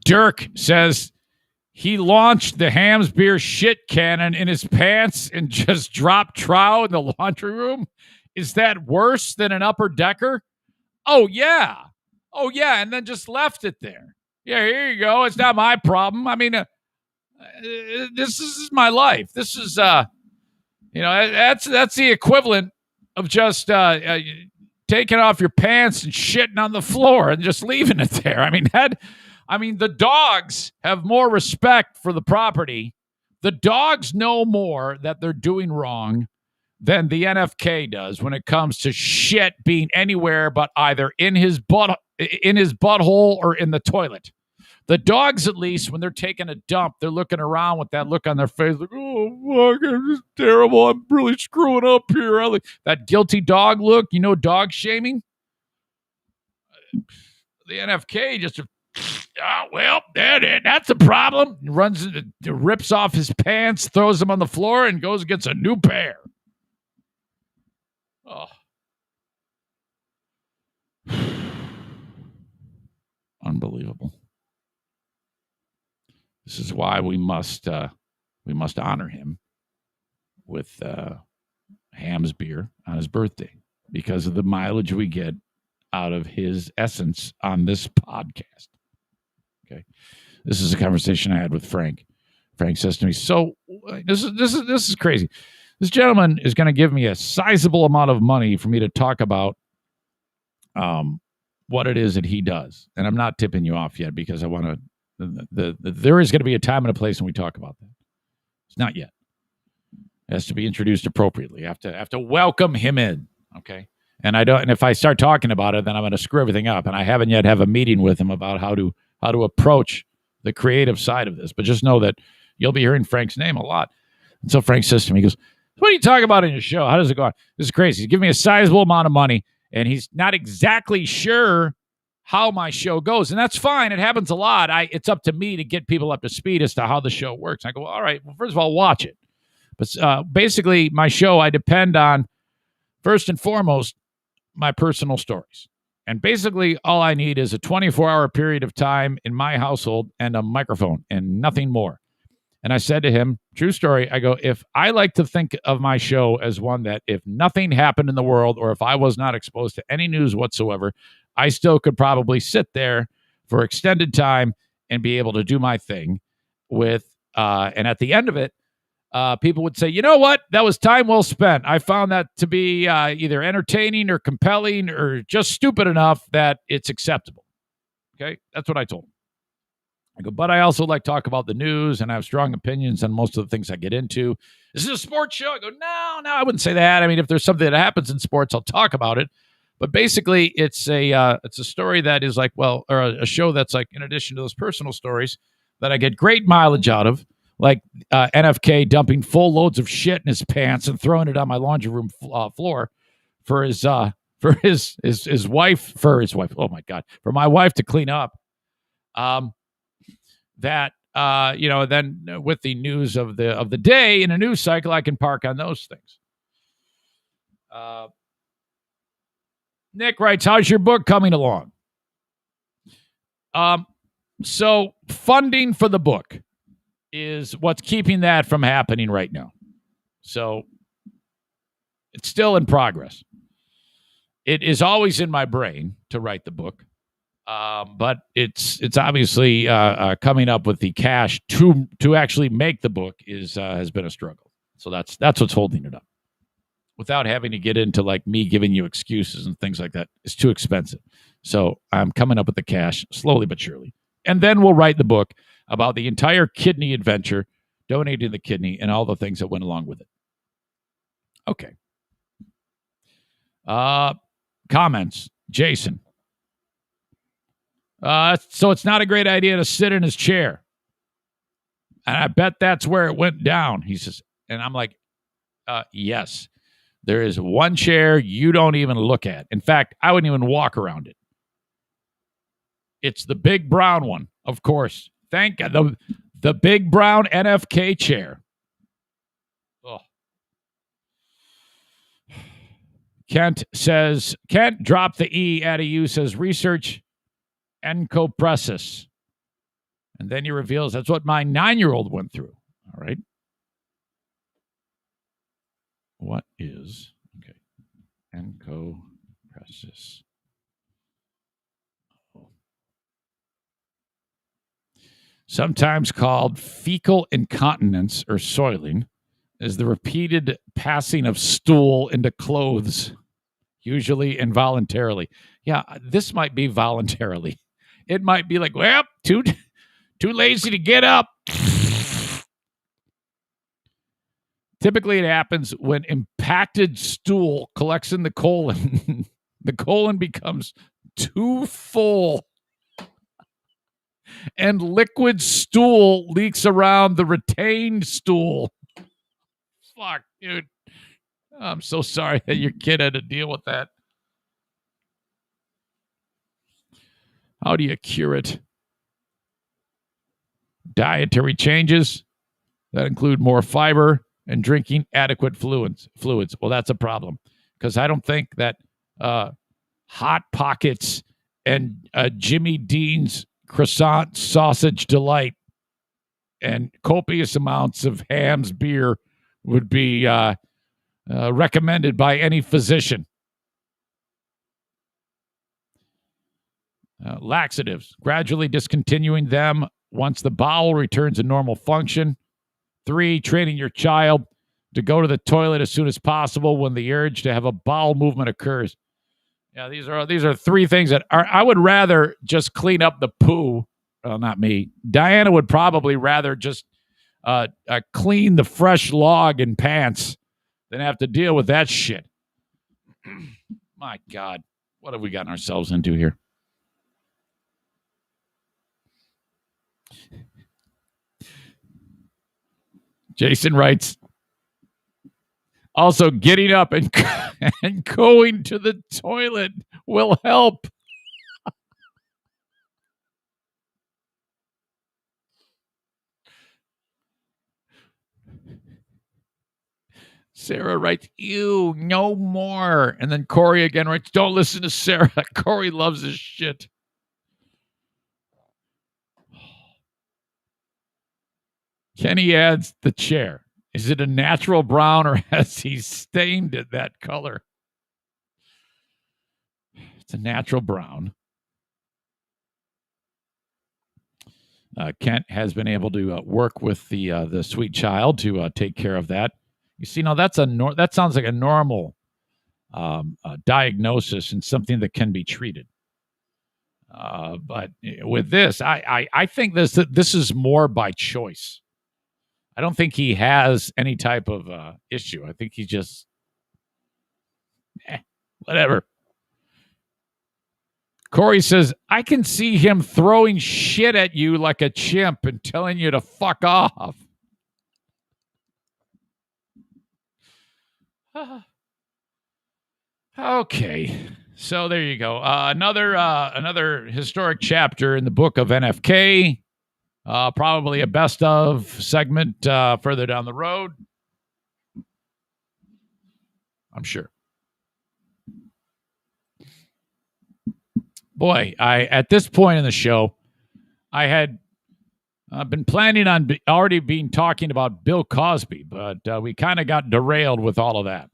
Dirk says he launched the Hams beer shit cannon in his pants and just dropped trow in the laundry room. Is that worse than an upper decker? Oh, yeah. Oh, yeah. And then just left it there. Yeah, here you go. It's not my problem. I mean, this is my life. This is, that's the equivalent of just taking off your pants and shitting on the floor and just leaving it there. I mean, the dogs have more respect for the property. The dogs know more that they're doing wrong than the NFK does when it comes to shit being anywhere but either in his butthole or in the toilet. The dogs, at least, when they're taking a dump, they're looking around with that look on their face, like, oh, fuck, it's terrible. I'm really screwing up here. That guilty dog look, dog shaming. The NFK just, well, that's a problem. Rips off his pants, throws them on the floor, and goes and gets a new pair. Oh. Unbelievable. This is why we must honor him with Ham's beer on his birthday, because of the mileage we get out of his essence on this podcast. Okay, this is a conversation I had with Frank. Frank says to me, "So this is crazy. This gentleman is going to give me a sizable amount of money for me to talk about what it is that he does, and I'm not tipping you off yet because I want to." There is going to be a time and a place when we talk about that. It's not yet. It has to be introduced appropriately. I have to welcome him in. Okay. And if I start talking about it, then I'm going to screw everything up. And I haven't yet have a meeting with him about how to approach the creative side of this. But just know that you'll be hearing Frank's name a lot. And so Frank says to me, he goes, what do you talk about in your show? How does it go on? This is crazy. He's giving me a sizable amount of money, and he's not exactly sure how my show goes. And that's fine. It happens a lot. It's up to me to get people up to speed as to how the show works. I go, all right, well, first of all, watch it. But basically, my show, I depend on, first and foremost, my personal stories. And basically, all I need is a 24-hour period of time in my household and a microphone and nothing more. And I said to him, true story, I go, if I like to think of my show as one that if nothing happened in the world or if I was not exposed to any news whatsoever, I still could probably sit there for extended time and be able to do my thing with, and at the end of it, people would say, you know what? That was time well spent. I found that to be either entertaining or compelling or just stupid enough that it's acceptable. Okay? That's what I told him. I go, but I also like talk about the news and I have strong opinions on most of the things I get into. This is a sports show. I go, no, I wouldn't say that. I mean, if there's something that happens in sports, I'll talk about it. But basically, it's a story that is like, well, or a show that's like, in addition to those personal stories, that I get great mileage out of, like NFK dumping full loads of shit in his pants and throwing it on my laundry room floor for his wife. Oh my God, for my wife to clean up. Then with the news of the day in a news cycle, I can park on those things. Nick writes, how's your book coming along? So funding for the book is what's keeping that from happening right now. So it's still in progress. It is always in my brain to write the book. But it's obviously coming up with the cash to actually make the book has been a struggle. So that's what's holding it up. Without having to get into like me giving you excuses and things like that, it's too expensive. So I'm coming up with the cash slowly but surely, and then we'll write the book about the entire kidney adventure, donating the kidney, and all the things that went along with it. Okay. Comments, Jason. So it's not a great idea to sit in his chair. And I bet that's where it went down, he says. And I'm like, yes. There is one chair you don't even look at. In fact, I wouldn't even walk around it. It's the big brown one, of course. Thank God. The big brown NFK chair. Oh. Kent drop the E at a U, says research encopresis. And then he reveals that's what my 9-year-old went through. All right. What is encopresis? Sometimes called fecal incontinence or soiling, is the repeated passing of stool into clothes, usually involuntarily. Yeah, this might be voluntarily. It might be like, well, too lazy to get up. Typically, it happens when impacted stool collects in the colon. The colon becomes too full, and liquid stool leaks around the retained stool. Fuck, dude. I'm so sorry that your kid had to deal with that. How do you cure it? Dietary changes that include more fiber and drinking adequate fluids. Well, that's a problem because I don't think that Hot Pockets and Jimmy Dean's croissant sausage delight and copious amounts of Ham's beer would be recommended by any physician. Laxatives, gradually discontinuing them once the bowel returns to normal function. 3, training your child to go to the toilet as soon as possible when the urge to have a bowel movement occurs. Yeah, these are 3 things that I would rather just clean up the poo. Well, not me. Diana would probably rather just clean the fresh log in pants than have to deal with that shit. My God, what have we gotten ourselves into here? Jason writes, also getting up and going to the toilet will help. Sarah writes, ew, no more. And then Corey again writes, don't listen to Sarah. Corey loves this shit. Kenny adds the chair. Is it a natural brown or has he stained it that color? It's a natural brown. Kent has been able to work with the sweet child to take care of that. You see, now that sounds like a normal diagnosis and something that can be treated. But with this, I think this is more by choice. I don't think he has any type of issue. I think he just, whatever. Corey says, I can see him throwing shit at you like a chimp and telling you to fuck off. Okay. So there you go. Another historic chapter in the book of NFK. Probably a best of segment further down the road. I'm sure. Boy, at this point in the show, I had been planning on already being talking about Bill Cosby, but we kind of got derailed with all of that.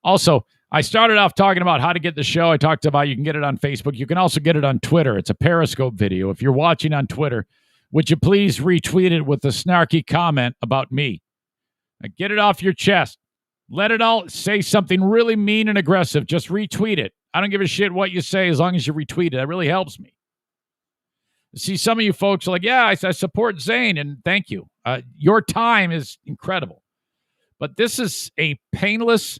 Also, I started off talking about how to get the show. I talked about you can get it on Facebook. You can also get it on Twitter. It's a Periscope video. If you're watching on Twitter, would you please retweet it with a snarky comment about me? Now, get it off your chest. Let it all say something really mean and aggressive. Just retweet it. I don't give a shit what you say as long as you retweet it. That really helps me. See, some of you folks are like, yeah, I support Zane, and thank you. Your time is incredible. But this is a painless,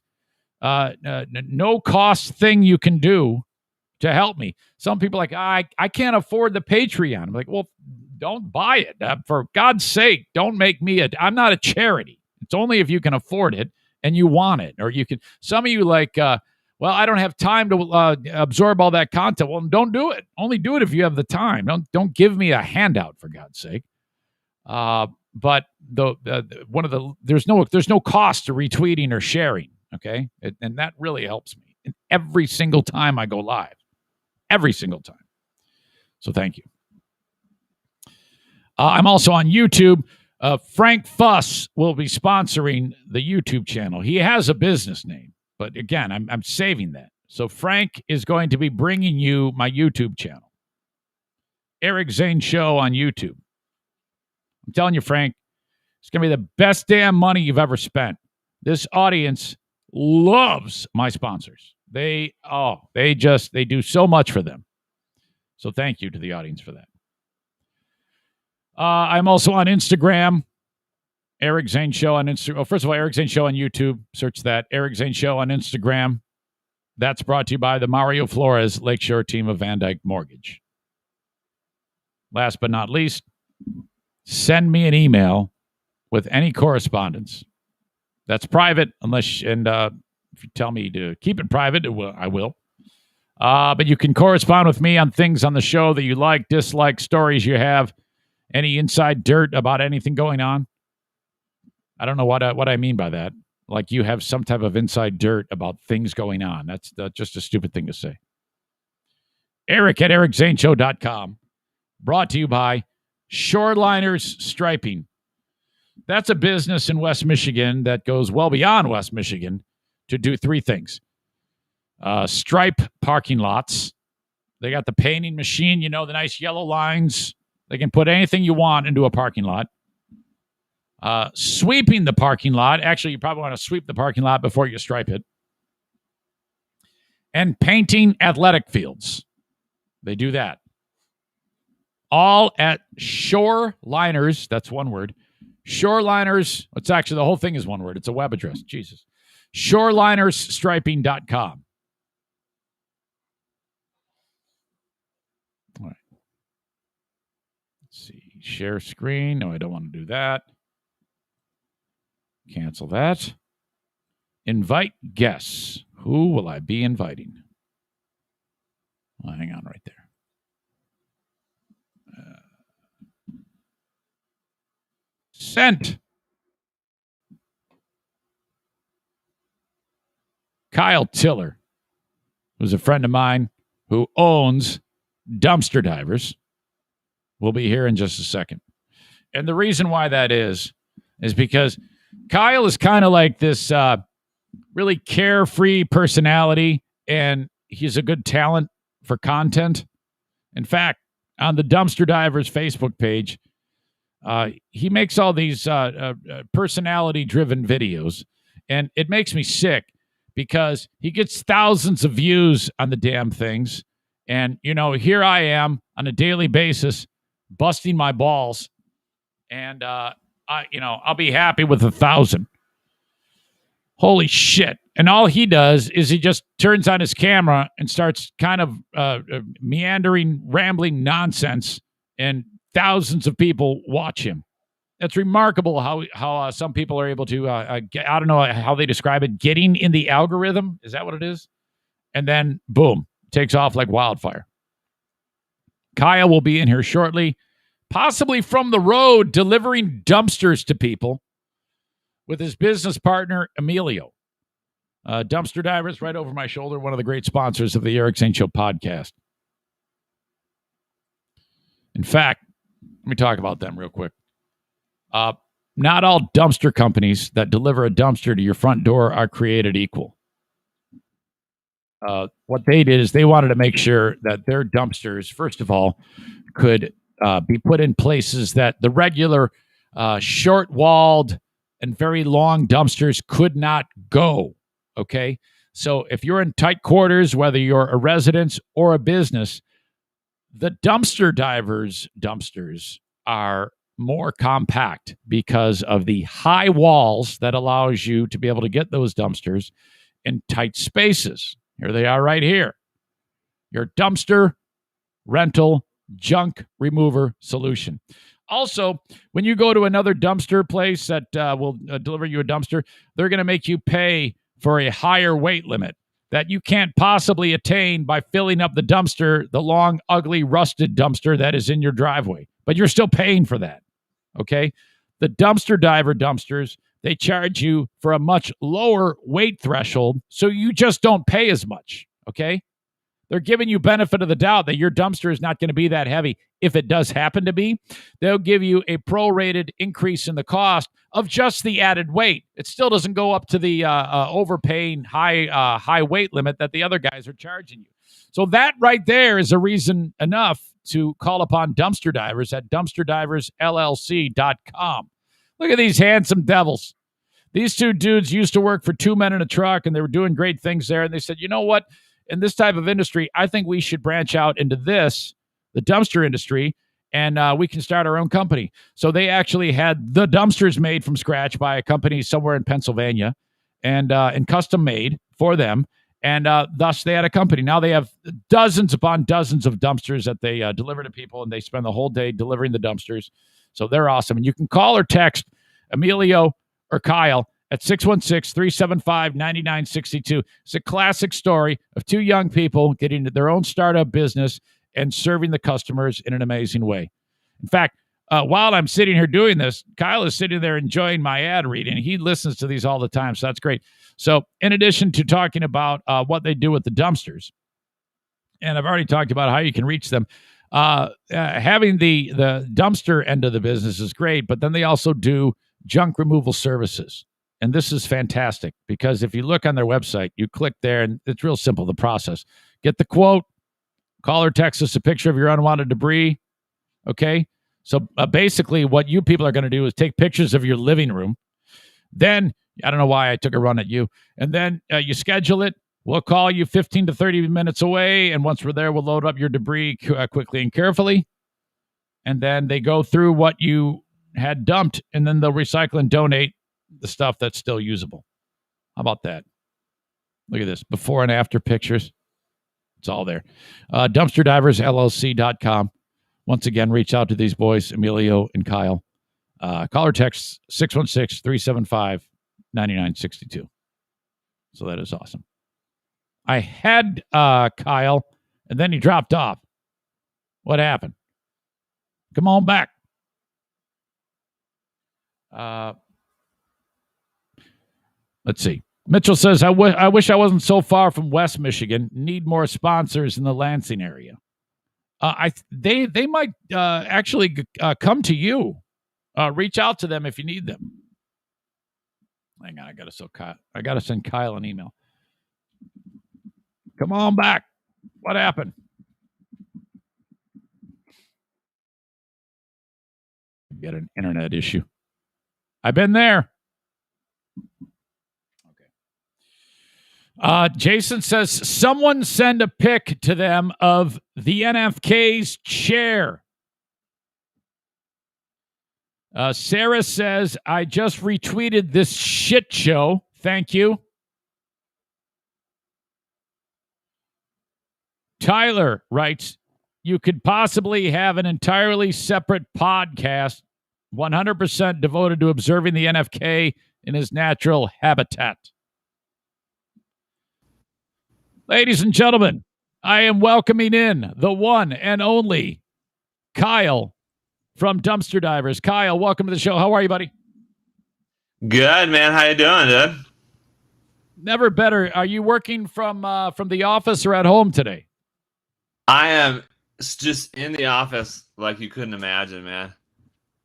no-cost thing you can do to help me. Some people are like, I can't afford the Patreon. I'm like, well, don't buy it. For God's sake, don't make me I'm not a charity. It's only if you can afford it and you want it. Or you can, some of you like, well, I don't have time to absorb all that content. Well, don't do it. Only do it if you have the time. Don't give me a handout, for God's sake. But there's no cost to retweeting or sharing. Okay, and that really helps me. And every single time I go live, every single time. So thank you. I'm also on YouTube. Frank Fuss will be sponsoring the YouTube channel. He has a business name. But again, I'm saving that. So Frank is going to be bringing you my YouTube channel. Eric Zane Show on YouTube. I'm telling you, Frank, it's going to be the best damn money you've ever spent. This audience loves my sponsors. They do so much for them. So thank you to the audience for that. I'm also on Instagram. Eric Zane Show on Instagram. Oh, first of all, Eric Zane Show on YouTube. Search that. Eric Zane Show on Instagram. That's brought to you by the Mario Flores Lakeshore team of Van Dyke Mortgage. Last but not least, send me an email with any correspondence. That's private, if you tell me to keep it private, I will. But you can correspond with me on things on the show that you like, dislike, stories you have, any inside dirt about anything going on. I don't know what I mean by that. Like you have some type of inside dirt about things going on. That's just a stupid thing to say. Eric at ericzaneshow.com. Brought to you by Shoreliners Striping. That's a business in West Michigan that goes well beyond West Michigan to do three things. Stripe parking lots. They got the painting machine, the nice yellow lines. They can put anything you want into a parking lot. Sweeping the parking lot. Actually, you probably want to sweep the parking lot before you stripe it. And painting athletic fields. They do that. All at Shoreliners. That's one word. Shoreliners. It's actually, the whole thing is one word. It's a web address. Jesus. Shorelinersstriping.com. All right. Let's see. Share screen. No, I don't want to do that. Cancel that. Invite guests. Who will I be inviting? Well, hang on right there. Sent. Kyle Tiller, who's a friend of mine who owns Dumpster Divers, will be here in just a second. And the reason why that is because Kyle is kind of like this really carefree personality, and he's a good talent for content. In fact, on the Dumpster Divers Facebook page, he makes all these personality-driven videos, and it makes me sick because he gets thousands of views on the damn things, and, here I am on a daily basis busting my balls, and, I'll be happy with 1,000. Holy shit. And all he does is he just turns on his camera and starts kind of meandering, rambling nonsense, and thousands of people watch him. It's remarkable how some people are able to get, I don't know how they describe it, getting in the algorithm. Is that what it is? And then boom, takes off like wildfire. Kyle will be in here shortly, possibly from the road, delivering dumpsters to people with his business partner, Emilio. Dumpster Divers, right over my shoulder, one of the great sponsors of the Eric Zane Show podcast. In fact, let me talk about them real quick. Not all dumpster companies that deliver a dumpster to your front door are created equal. What they did is they wanted to make sure that their dumpsters, first of all, could be put in places that the regular short-walled and very long dumpsters could not go, okay? So if you're in tight quarters, whether you're a residence or a business, the dumpster divers dumpsters are more compact because of the high walls that allows you to be able to get those dumpsters in tight spaces. Here they are right here. Your dumpster rental junk remover solution. Also, when you go to another dumpster place that will deliver you a dumpster, they're going to make you pay for a higher weight limit that you can't possibly attain by filling up the dumpster, the long, ugly, rusted dumpster that is in your driveway. But you're still paying for that, okay? The dumpster diver dumpsters, they charge you for a much lower weight threshold, so you just don't pay as much, okay? They're giving you benefit of the doubt that your dumpster is not going to be that heavy. If it does happen to be, they'll give you a prorated increase in the cost of just the added weight. It still doesn't go up to the overpaying high weight limit that the other guys are charging you. So that right there is a reason enough to call upon dumpster divers at dumpsterdiversllc.com. Look at these handsome devils. These two dudes used to work for two men in a truck, and they were doing great things there. And they said, you know what? In this type of industry, I think we should branch out into this, the dumpster industry, and we can start our own company. So they actually had the dumpsters made from scratch by a company somewhere in Pennsylvania and custom made for them. And thus they had a company. Now they have dozens upon dozens of dumpsters that they deliver to people, and they spend the whole day delivering the dumpsters. So they're awesome. And you can call or text Emilio or Kyle at 616-375-9962. It's a classic story of two young people getting their own startup business and serving the customers in an amazing way. In fact, while I'm sitting here doing this, Kyle is sitting there enjoying my ad reading. He listens to these all the time, so that's great. So in addition to talking about what they do with the dumpsters, and I've already talked about how you can reach them, having the dumpster end of the business is great, but then they also do junk removal services. And this is fantastic because if you look on their website, you click there and it's real simple, the process. Get the quote, call or text us a picture of your unwanted debris. Okay. So basically what you people are going to do is take pictures of your living room. Then, I don't know why I took a run at you. And then you schedule it. We'll call you 15 to 30 minutes away. And once we're there, we'll load up your debris quickly and carefully. And then they go through what you had dumped, and then they'll recycle and donate the stuff that's still usable. How about that? Look at this. Before and after pictures. It's all there. DumpsterDiversLLC.com. Once again, reach out to these boys, Emilio and Kyle. Call or text 616-375-9962. So that is awesome. I had Kyle, and then he dropped off. What happened? Come on back. Let's see. Mitchell says, I wish I wasn't so far from West Michigan. Need more sponsors in the Lansing area. They might actually come to you. Reach out to them if you need them. Hang on, I gotta send Kyle an email. Come on back. What happened? Get an internet issue. I've been there. Jason says, someone send a pic to them of the NFK's chair. Sarah says, I just retweeted this shit show. Thank you. Tyler writes, you could possibly have an entirely separate podcast 100% devoted to observing the NFK in his natural habitat. Ladies and gentlemen, I am welcoming in the one and only Kyle from Dumpster Divers. Kyle, welcome to the show. How are you, buddy? Good, man. How you doing, dude? Never better. Are you working from the office or at home today? I am just in the office like you couldn't imagine, man.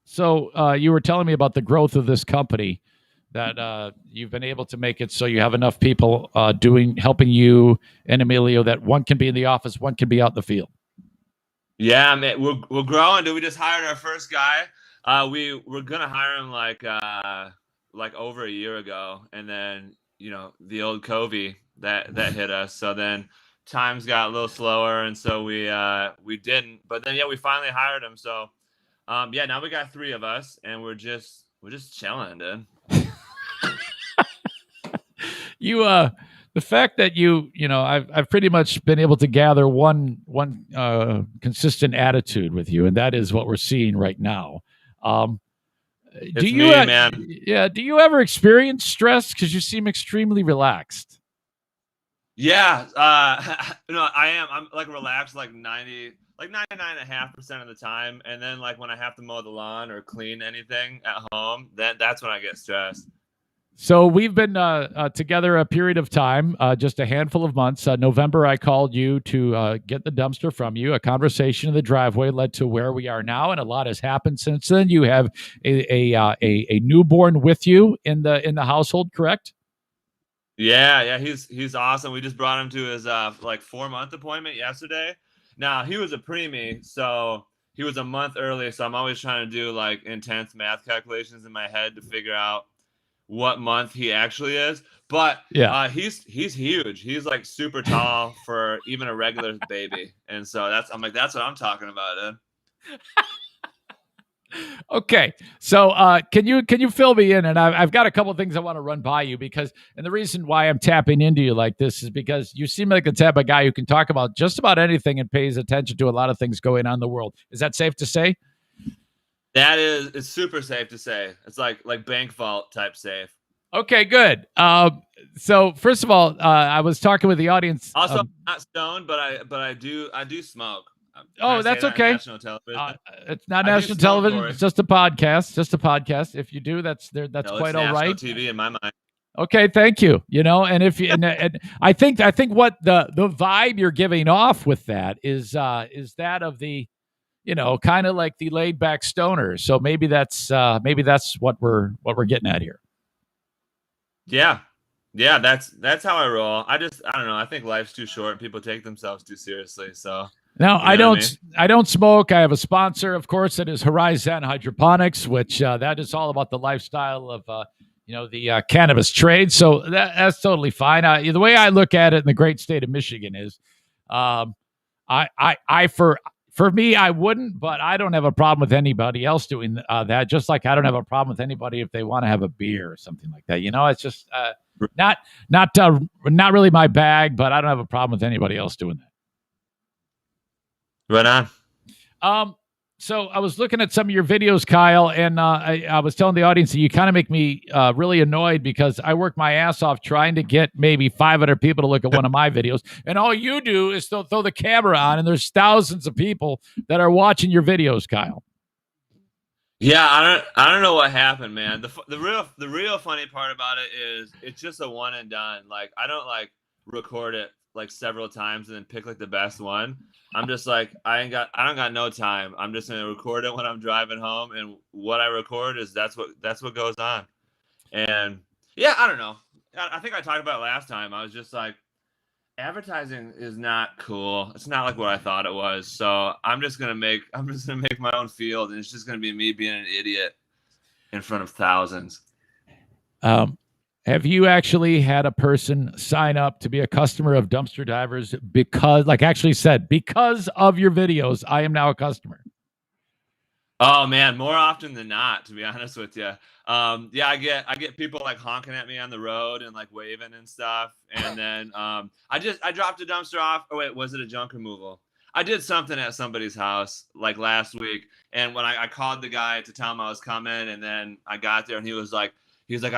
So you were telling me about the growth of this company, that you've been able to make it so you have enough people helping you and Emilio that one can be in the office, one can be out in the field. Yeah, man, we're growing, dude. We just hired our first guy. We're gonna hire him like over a year ago, and then the old Cosby that hit us. So then times got a little slower, and so we didn't. But then we finally hired him. So now we got 3 of us, and we're just chilling, dude. The fact that I've pretty much been able to gather one consistent attitude with you, and that is what we're seeing right now. It's me, man. Yeah. Do you ever experience stress? Because you seem extremely relaxed. Yeah. I am. I'm like relaxed, like 99.5% of the time, and then like when I have to mow the lawn or clean anything at home, that's when I get stressed. So we've been together a period of time, just a handful of months. November, I called you to get the dumpster from you. A conversation in the driveway led to where we are now, and a lot has happened since then. You have a newborn with you in the household, correct? Yeah, he's awesome. We just brought him to his 4-month appointment yesterday. Now he was a preemie, so he was a month early. So I'm always trying to do like intense math calculations in my head to figure out what month he actually is. But he's huge. He's like super tall for even a regular baby, and so that's what I'm talking about, dude. Okay, so can you fill me in? And I've got a couple of things I want to run by you, and the reason why I'm tapping into you like this is because you seem like the type of guy who can talk about just about anything and pays attention to a lot of things going on in the world. Is that safe to say? It's super safe to say. It's like bank vault type safe. Okay, good. So first of all, I was talking with the audience. Also, I'm not stoned, but I do smoke. Oh, that's okay. National television. It's not national television. It's just a podcast. Just a podcast. If you do, that's quite all right. TV in my mind. Okay, thank you. And if you and I think what the vibe you're giving off with that is that of the kind of like the laid back stoner. So maybe that's what we're getting at here. Yeah, that's how I roll. I don't know. I think life's too short. People take themselves too seriously. So. No, I don't smoke. I have a sponsor, of course, that is Horizon Hydroponics, which that is all about the lifestyle of the cannabis trade. So that's totally fine. The way I look at it in the great state of Michigan is, for me, I wouldn't, but I don't have a problem with anybody else doing that. Just like I don't have a problem with anybody if they want to have a beer or something like that. It's just not really my bag, but I don't have a problem with anybody else doing that. Right on. So I was looking at some of your videos, Kyle, and I was telling the audience that you kind of make me really annoyed because I work my ass off trying to get maybe 500 people to look at one of my videos, and all you do is throw the camera on, and there's thousands of people that are watching your videos, Kyle. Yeah, I don't know what happened, man. The real funny part about it is it's just a one and done. Like I don't record it like several times and then pick like the best one. I'm just like I don't got no time. I'm just gonna record it when I'm driving home, and what I record is that's what goes on. And yeah, I don't know. I think I talked about it last time. I was just like, advertising is not cool. It's not like what I thought it was. So I'm just gonna make my own field, and it's just gonna be me being an idiot in front of thousands. Have you actually had a person sign up to be a customer of Dumpster Divers because of your videos, I am now a customer? Oh man, more often than not, to be honest with you. Yeah, I get people like honking at me on the road and like waving and stuff. And then I dropped a dumpster off. Oh wait, was it a junk removal? I did something at somebody's house like last week, and when I called the guy to tell him I was coming, and then I got there, and he's like, he's like,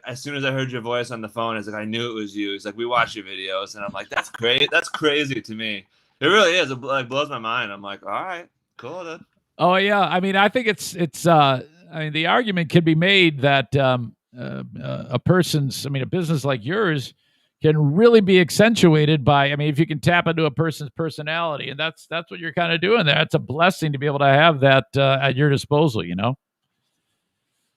as soon as I heard your voice on the phone, he's like, I knew it was you. He's like, we watch your videos, and I'm like, that's great. That's crazy to me. It really is. It like blows my mind. I'm like, all right, cool, dude. Oh yeah, I mean, I think it's. I mean, the argument can be made that a business like yours can really be accentuated by. I mean, if you can tap into a person's personality, and that's what you're kind of doing there. It's a blessing to be able to have that at your disposal. You know.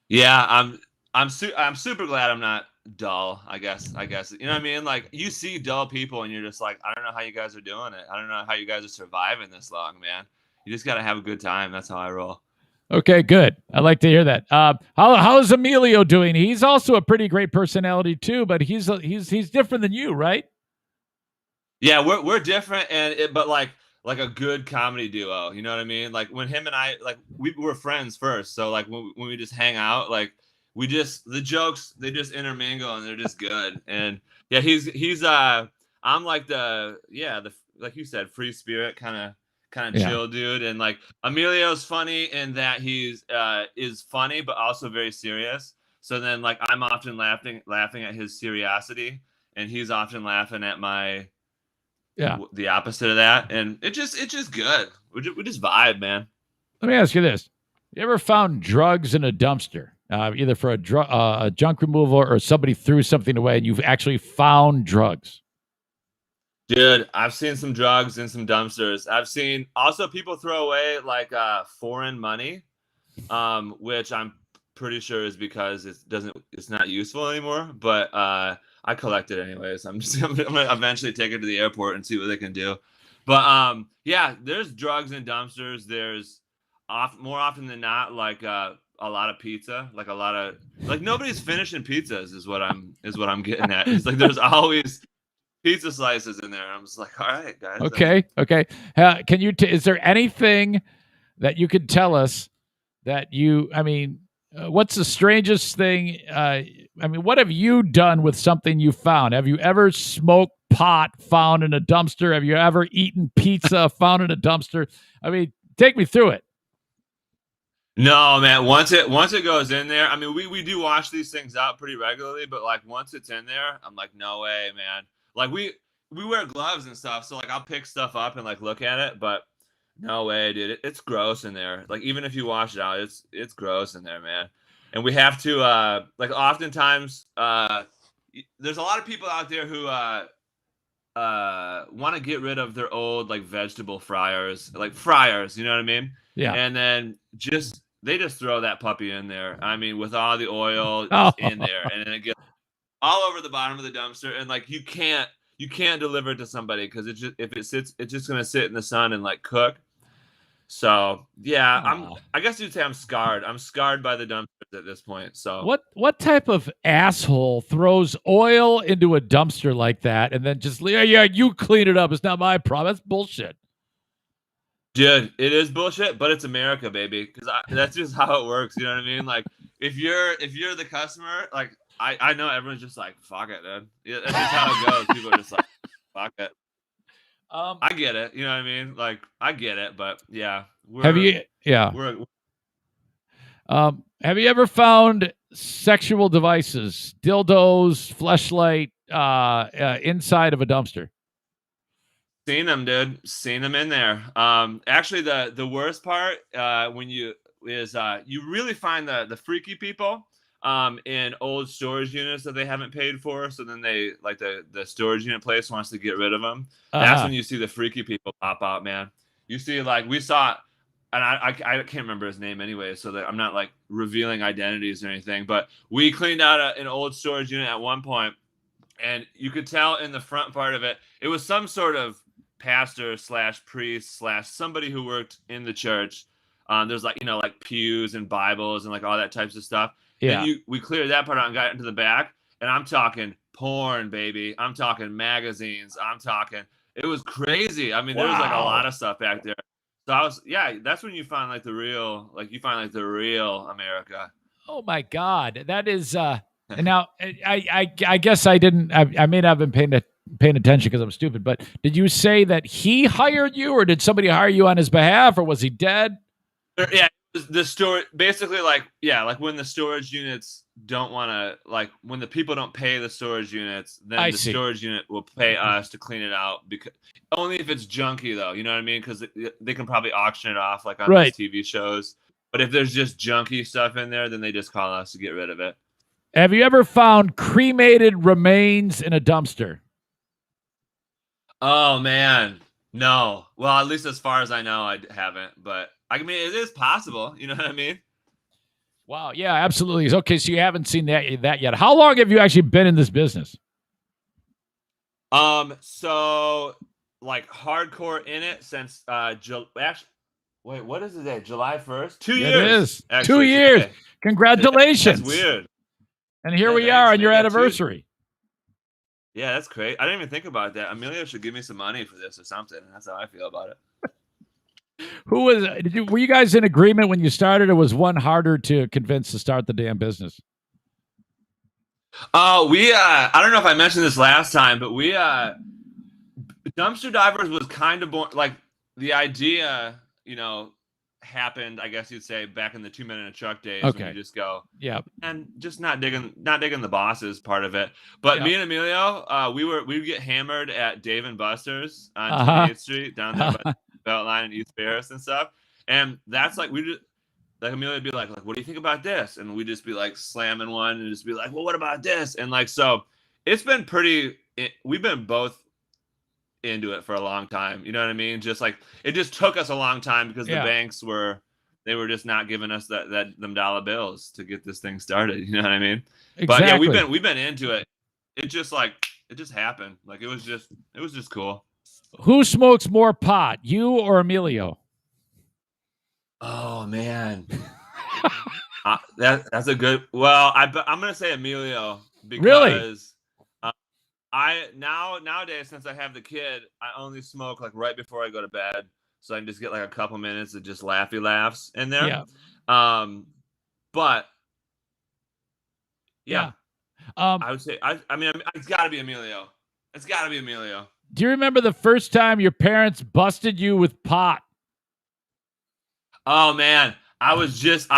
Yeah, I'm super glad I'm not dull. I guess you know what I mean. Like you see dull people, and you're just like, I don't know how you guys are doing it. I don't know how you guys are surviving this long, man. You just got to have a good time. That's how I roll. Okay, good. I like to hear that. How's Emilio doing? He's also a pretty great personality too, but he's different than you, right? Yeah, we're different, but like a good comedy duo. You know what I mean? Like when him and I, like we were friends first, so like when we just hang out, like the jokes, they just intermingle and they're just good. And yeah, I'm like the like you said, free spirit kind of chill dude. And like Emilio's funny in that he's is funny but also very serious. So then like I'm often laughing at his seriosity, and he's often laughing at my the opposite of that. And it's just good. We just vibe, man. Let me ask you this: you ever found drugs in a dumpster, either for a junk removal or somebody threw something away, and you've actually found drugs? Dude, I've seen some drugs in some dumpsters. I've seen also people throw away like foreign money, which I'm pretty sure is because it's not useful anymore. But I collect it anyways. I'm gonna eventually take it to the airport and see what they can do. But yeah, there's drugs in dumpsters. There's more often than not like a lot of pizza, like nobody's finishing pizzas is what I'm getting at. It's like there's always pizza slices in there. I'm just like, all right, guys. Okay. Can you? Is there anything that you could tell us that you? I mean, what's the strangest thing? What have you done with something you found? Have you ever smoked pot found in a dumpster? Have you ever eaten pizza found in a dumpster? I mean, take me through it. No, man. Once it goes in there, I mean, we do wash these things out pretty regularly, but like once it's in there, I'm like, no way, man. Like we wear gloves and stuff, so like I'll pick stuff up and like look at it, but no way, dude. It's gross in there. Like even if you wash it out, it's gross in there, man. And we have to like oftentimes there's a lot of people out there who want to get rid of their old like vegetable fryers, you know what I mean? Yeah. And then they just throw that puppy in there. I mean, with all the oil in there, and then it gets all over the bottom of the dumpster, and like you can't deliver it to somebody because it's just gonna sit in the sun and like cook. So yeah, I guess you'd say I'm scarred. I'm scarred by the dumpsters at this point. So what type of asshole throws oil into a dumpster like that and then just you clean it up? It's not my problem. That's bullshit. Dude, it is bullshit, but it's America, baby. Because that's just how it works. You know what I mean? Like if you're the customer, like. I know everyone's just like, fuck it, dude. Yeah, that's just how it goes. People are just like, fuck it. I get it. You know what I mean? Like, I get it, but yeah. Have you ever found sexual devices, dildos, fleshlight, inside of a dumpster? Seen them, dude. Seen them in there. Actually, the worst part you really find the freaky people in old storage units that they haven't paid for. So then they like the storage unit place wants to get rid of them. That's when you see the freaky people pop out, man. You see, like we saw, and I can't remember his name anyway, so that I'm not like revealing identities or anything. But we cleaned out an old storage unit at one point, and you could tell in the front part of it, it was some sort of pastor / priest / somebody who worked in the church. There's like like pews and Bibles and like all that types of stuff. Yeah. And we cleared that part out and got into the back, and I'm talking porn, baby. I'm talking magazines. It was crazy. I mean, There was like a lot of stuff back there. So that's when you find like the real America. Oh my God. That is, now I guess I didn't, I may not have been paying attention because I'm stupid. But did you say that he hired you, or did somebody hire you on his behalf, or was he dead? Yeah, the store basically like when the storage units don't want to, like when the people don't pay the storage units, then storage unit will pay us to clean it out, because only if it's junky though, you know what I mean? Because they can probably auction it off like on these TV shows. But if there's just junky stuff in there, then they just call us to get rid of it. Have you ever found cremated remains in a dumpster? Oh man, no. Well, at least as far as I know, I haven't. But I mean, it is possible. You know what I mean? Wow. Yeah, absolutely. Okay, so you haven't seen that yet. How long have you actually been in this business? So like hardcore in it since actually, wait, what is it today? July 1st? 2 years. It is. Actually, 2 years. today. Congratulations. That's weird. And here we are on your anniversary. Yeah, that's great. I didn't even think about that. Emilio should give me some money for this or something. That's how I feel about it. Were you guys in agreement when you started, or was one harder to convince to start the damn business? I don't know if I mentioned this last time, but Dumpster Divers was kind of born, like the idea, happened, I guess you'd say, back in the 2 Men in a Truck days. Okay. When you just go, yeah, and just not digging the bosses part of it. But me and Emilio, we would get hammered at Dave and Buster's on 28th Street down there by the Beltline in East Paris and stuff. And that's like, we just, like Emilio would be like, what do you think about this? And we'd just be like slamming one and just be like, well, what about this? And like, so it's been we've been both into it for a long time. You know what I mean? Just like, it just took us a long time because the banks were just not giving us them dollar bills to get this thing started. You know what I mean? Exactly. But yeah, we've been into it. It just happened. Like it was just cool. Who smokes more pot, you or Emilio? Oh man, that's a good. Well, I'm gonna say Emilio because really? Nowadays, since I have the kid, I only smoke like right before I go to bed, so I can just get like a couple minutes of just laughy laughs in there. Yeah. But yeah. I would say I mean it's got to be Emilio. It's got to be Emilio. Do you remember the first time your parents busted you with pot? Oh man, I was just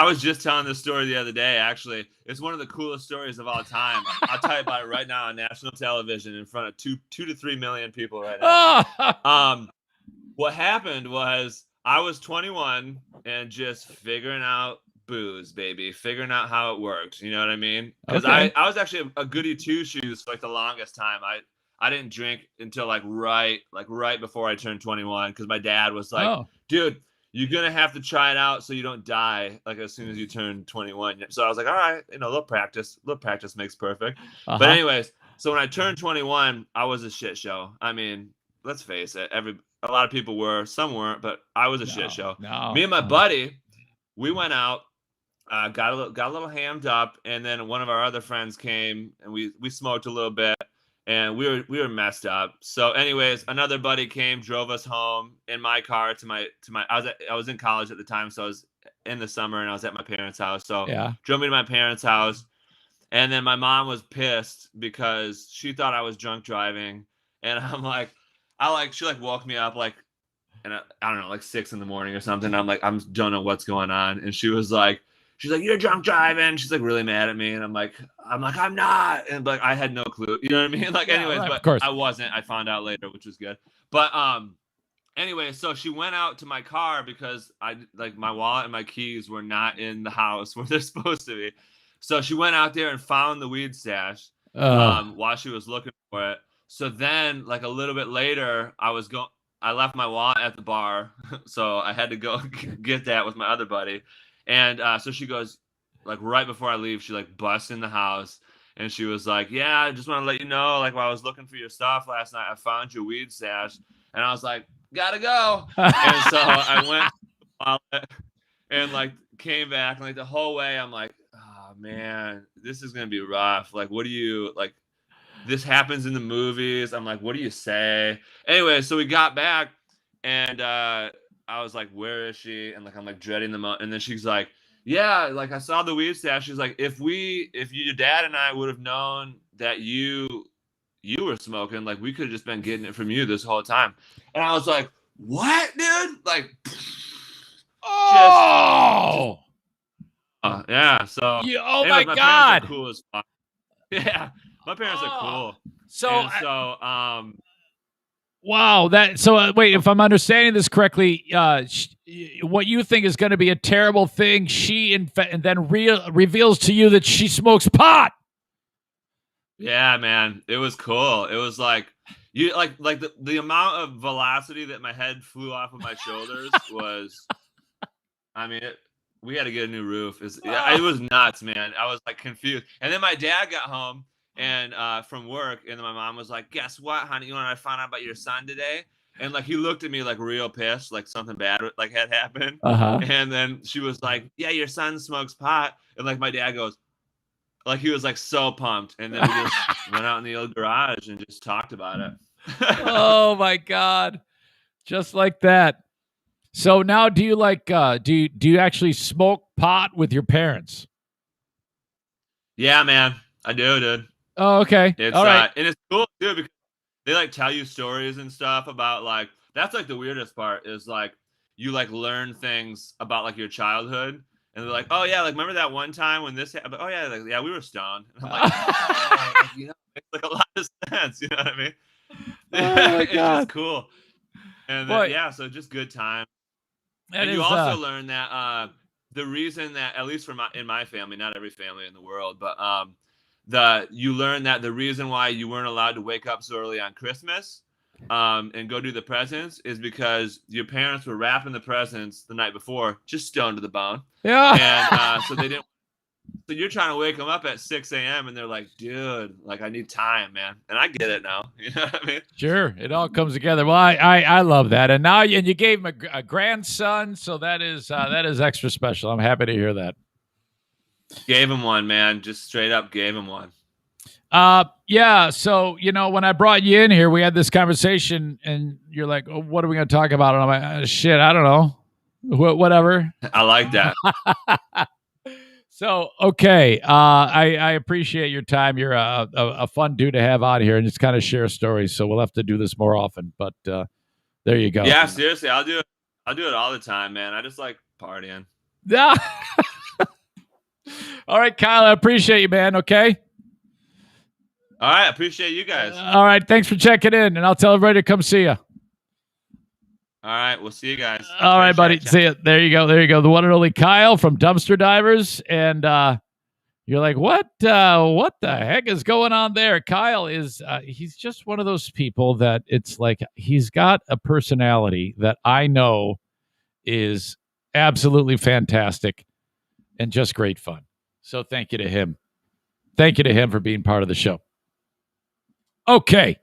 telling this story the other day. Actually, it's one of the coolest stories of all time. I'll tell you about it right now on national television in front of 2 to 3 million people right now. What happened was I was 21 and just figuring out booze, baby, figuring out how it works. You know what I mean? Because I was actually a goody two shoes for like the longest time. I didn't drink until like right before I turned 21 because my dad was like, dude, you're going to have to try it out so you don't die like as soon as you turn 21. So I was like, all right, a little practice makes perfect. But anyways, so when I turned 21, I was a shit show. I mean, let's face it, a lot of people were, some weren't, but I was a shit show. Me and my buddy, we went out, got a little hammed up, and then one of our other friends came and we smoked a little bit. And we were messed up. So, anyways, another buddy came, drove us home in my car to my. I was in college at the time, so I was in the summer, and I was at my parents' house. So, drove me to my parents' house, and then my mom was pissed because she thought I was drunk driving, and I'm like, she woke me up like, and I don't know, like 6 a.m. or something. I'm like, I don't know what's going on, and she's like, you're drunk driving. She's like really mad at me. And I'm like, I'm not. And like, I had no clue. You know what I mean? Like, anyways, right, but of course. I wasn't. I found out later, which was good. But anyway, so she went out to my car because my wallet and my keys were not in the house where they're supposed to be. So she went out there and found the weed stash while she was looking for it. So then like a little bit later, I left my wallet at the bar. So I had to go get that with my other buddy. And so she goes, like right before I leave, she like busts in the house and she was like, yeah, I just want to let you know, like while I was looking for your stuff last night, I found your weed stash. And I was like, gotta go. And so I went and like came back and like the whole way I'm like, oh man, this is gonna be rough. Like, what do you like? This happens in the movies. I'm like, what do you say? Anyway, so we got back and I was like, where is she? And like, I'm like dreading the moment. And then she's like, yeah, like I saw the weed stash. She's like, if your dad and I would have known that you you were smoking. Like, we could have just been getting it from you this whole time. And I was like, what, dude? Like, oh, yeah. So, oh anyways, my my God. parents are cool as fuck. Yeah, my parents are cool. So, wow. Wait, if I'm understanding this correctly, what you think is going to be a terrible thing, and then reveals to you that she smokes pot. Yeah, man, it was cool. It was like the amount of velocity that my head flew off of my shoulders was. I mean, we had to get a new roof. It was nuts, man. I was like confused. And then my dad got home and from work, and then my mom was like, "Guess what, honey? You know what I found out about your son today?" And like he looked at me like real pissed, like something bad like had happened. And then she was like, "Yeah, your son smokes pot." And like my dad goes, like he was like so pumped. And then we just went out in the old garage and just talked about it. Oh my God, just like that. So now, do you like do you actually smoke pot with your parents? Yeah, man, I do, dude. Oh, okay. It's all right, and it's cool too because they like tell you stories and stuff about like that's like the weirdest part is like you like learn things about like your childhood and they're like, oh yeah, like remember that one time when this happened? Oh yeah, like yeah, we were stoned. And I'm like, oh, like, you know, it makes like a lot of sense. You know what I mean? Oh it's just cool. And then, yeah, so just good time. And you also learn that the reason that at least in my family, not every family in the world, but you learn that the reason why you weren't allowed to wake up so early on Christmas and go do the presents is because your parents were wrapping the presents the night before, just stoned to the bone. Yeah. And so they didn't. So you're trying to wake them up at 6 a.m. and they're like, dude, like I need time, man. And I get it now. You know what I mean? Sure. It all comes together. Well, I love that. And now you gave him a grandson. So that is extra special. I'm happy to hear that. Gave him one, man. Just straight up gave him one. Yeah. So, when I brought you in here, we had this conversation and you're like, oh, what are we going to talk about? And I'm like, shit, I don't know. Whatever. I like that. So, okay. I appreciate your time. You're a fun dude to have out here and just kind of share stories. So we'll have to do this more often, but, there you go. Yeah, seriously. I'll do it all the time, man. I just like partying. Yeah. All right, Kyle, I appreciate you, man. Okay. All right. I appreciate you guys. All right. Thanks for checking in, and I'll tell everybody to come see you. All right. We'll see you guys. All right, buddy. See you. There you go. The one and only Kyle from Dumpster Divers. And you're like, what the heck is going on there? Kyle is he's just one of those people that it's like he's got a personality that I know is absolutely fantastic and just great fun. So thank you to him. Thank you to him for being part of the show. Okay.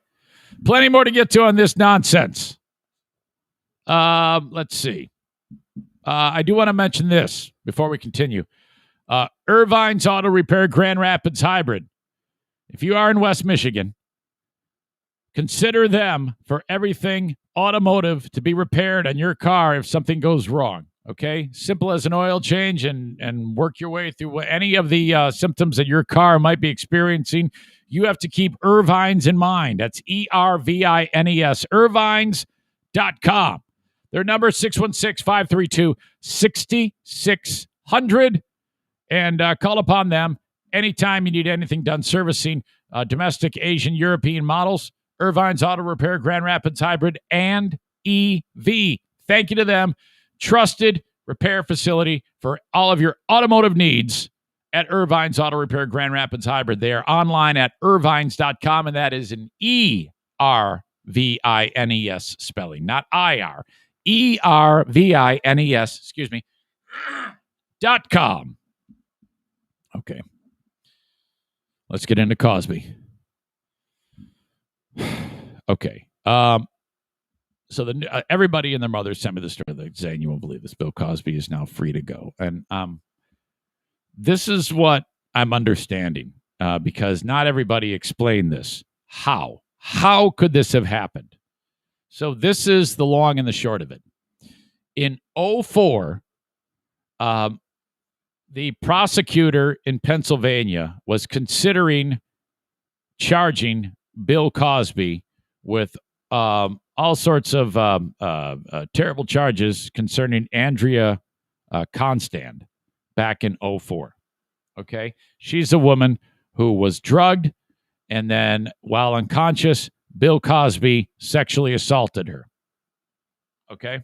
Plenty more to get to on this nonsense. Let's see. I do want to mention this before we continue. Irvine's Auto Repair Grand Rapids Hybrid. If you are in West Michigan, consider them for everything automotive to be repaired on your car if something goes wrong. Okay? Simple as an oil change and work your way through any of the symptoms that your car might be experiencing. You have to keep Irvine's in mind. That's ERVINES. Irvines.com. Their number is 616-532-6600. And call upon them anytime you need anything done servicing domestic, Asian, European models, Irvine's Auto Repair, Grand Rapids Hybrid, and EV. Thank you to them. Trusted repair facility for all of your automotive needs at Irvine's Auto Repair, Grand Rapids Hybrid. They are online at irvines.com, and that is an ERVINES spelling, not IR. ERVINES, excuse me, .com. Okay. Let's get into Cosby. Okay. So everybody and their mother sent me the story. Like, Zane, you won't believe this. Bill Cosby is now free to go. And this is what I'm understanding because not everybody explained this. How? How could this have happened? So this is the long and the short of it. In 2004, the prosecutor in Pennsylvania was considering charging Bill Cosby with all sorts of terrible charges concerning Andrea Constand back in 2004. Okay. She's a woman who was drugged, and then while unconscious, Bill Cosby sexually assaulted her. Okay.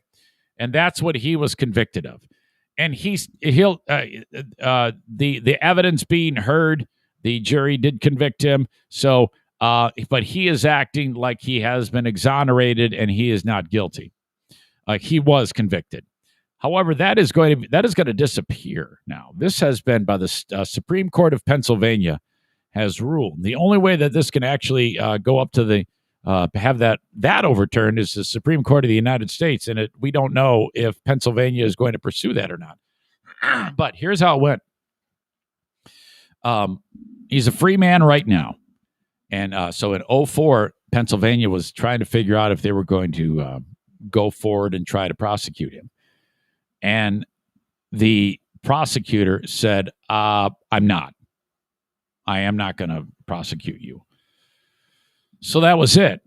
And that's what he was convicted of. And the evidence being heard, the jury did convict him. So, but he is acting like he has been exonerated and he is not guilty. He was convicted. However, that is going to disappear now. This has been by the Supreme Court of Pennsylvania has ruled. The only way that this can actually go up to the have that overturned is the Supreme Court of the United States, and we don't know if Pennsylvania is going to pursue that or not. But here's how it went. He's a free man right now, and so in 2004, Pennsylvania was trying to figure out if they were going to go forward and try to prosecute him, and the prosecutor said, "I'm not. I am not going to prosecute you." So that was it.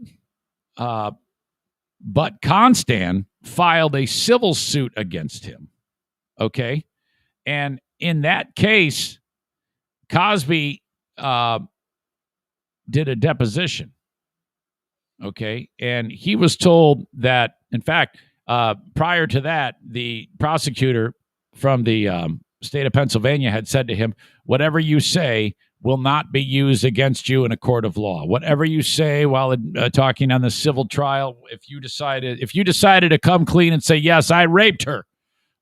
But Constand filed a civil suit against him. Okay. And in that case, Cosby did a deposition. Okay. And he was told that, in fact, prior to that, the prosecutor from the state of Pennsylvania had said to him, "Whatever you say will not be used against you in a court of law. Whatever you say while talking on the civil trial, if you decided to come clean and say, 'Yes, I raped her,'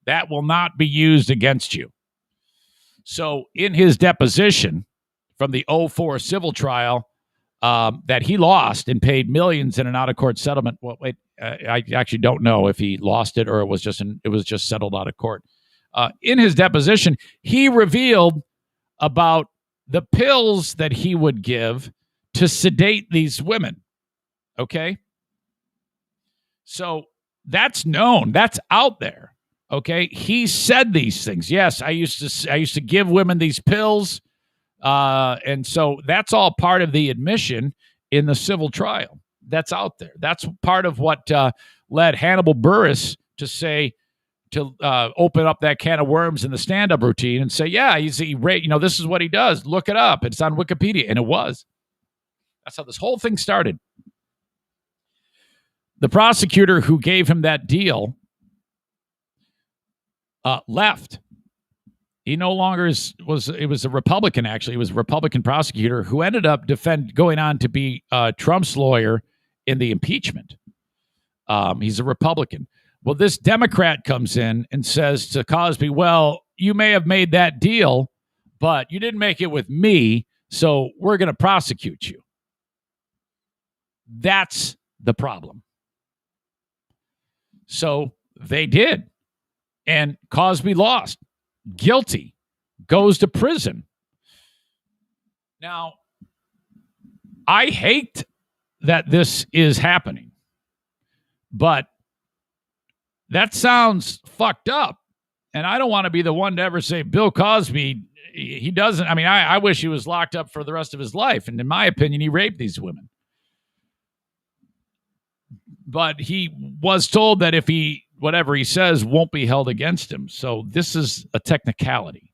that will not be used against you." So in his deposition from the 2004 civil trial that he lost and paid millions in an out-of-court settlement. Well, wait, I actually don't know if he lost it or it was just settled out of court. In his deposition, he revealed about the pills that he would give to sedate these women. Okay. So that's known. That's out there. Okay. He said these things. Yes, I used to give women these pills. And so that's all part of the admission in the civil trial. That's out there. That's part of what led Hannibal Buress to open up that can of worms in the stand-up routine and say, "Yeah, this is what he does. Look it up. It's on Wikipedia." And it was. That's how this whole thing started. The prosecutor who gave him that deal left. He no longer was a Republican, actually. He was a Republican prosecutor who ended up going on to be Trump's lawyer in the impeachment. He's a Republican. Well, this Democrat comes in and says to Cosby, "Well, you may have made that deal, but you didn't make it with me, so we're going to prosecute you." That's the problem. So they did. And Cosby lost. Guilty. Goes to prison. Now, I hate that this is happening, but that sounds fucked up. And I don't want to be the one to ever say Bill Cosby, he doesn't. I mean, I wish he was locked up for the rest of his life. And in my opinion, he raped these women. But he was told that if whatever he says won't be held against him. So this is a technicality.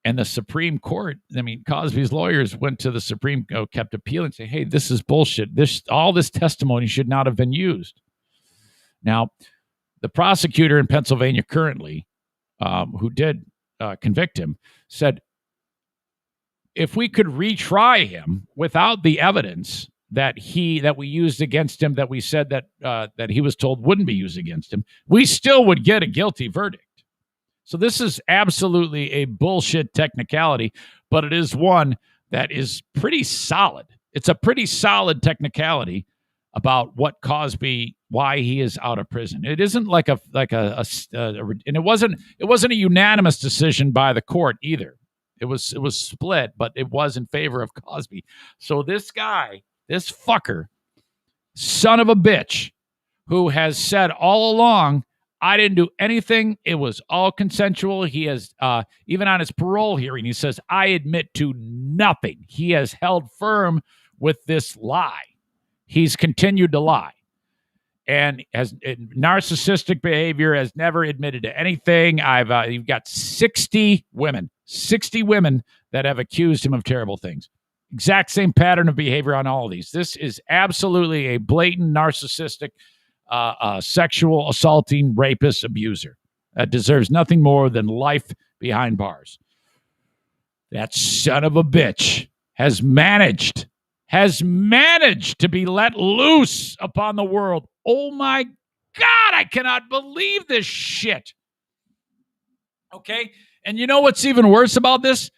And the Supreme Court, I mean, Cosby's lawyers went to the Supreme Court, kept appealing, saying, "Hey, this is bullshit. All this testimony should not have been used." Now, the prosecutor in Pennsylvania currently, who did convict him, said, if we could retry him without the evidence that we used against him, that we said that he was told wouldn't be used against him, we still would get a guilty verdict. So this is absolutely a bullshit technicality, but it is one that is pretty solid. It's a pretty solid technicality about what Cosby, why he is out of prison. It isn't and it wasn't a unanimous decision by the court either. It was split, but it was in favor of Cosby. So this guy, this fucker, son of a bitch, who has said all along, "I didn't do anything. It was all consensual." He has, even on his parole hearing, he says, "I admit to nothing." He has held firm with this lie. He's continued to lie. And has narcissistic behavior, has never admitted to anything. You've got 60 women that have accused him of terrible things. Exact same pattern of behavior on all of these. This is absolutely a blatant narcissistic, sexual assaulting, rapist, abuser that deserves nothing more than life behind bars. That son of a bitch has managed to be let loose upon the world. Oh my God, I cannot believe this shit. Okay? And you know what's even worse about this?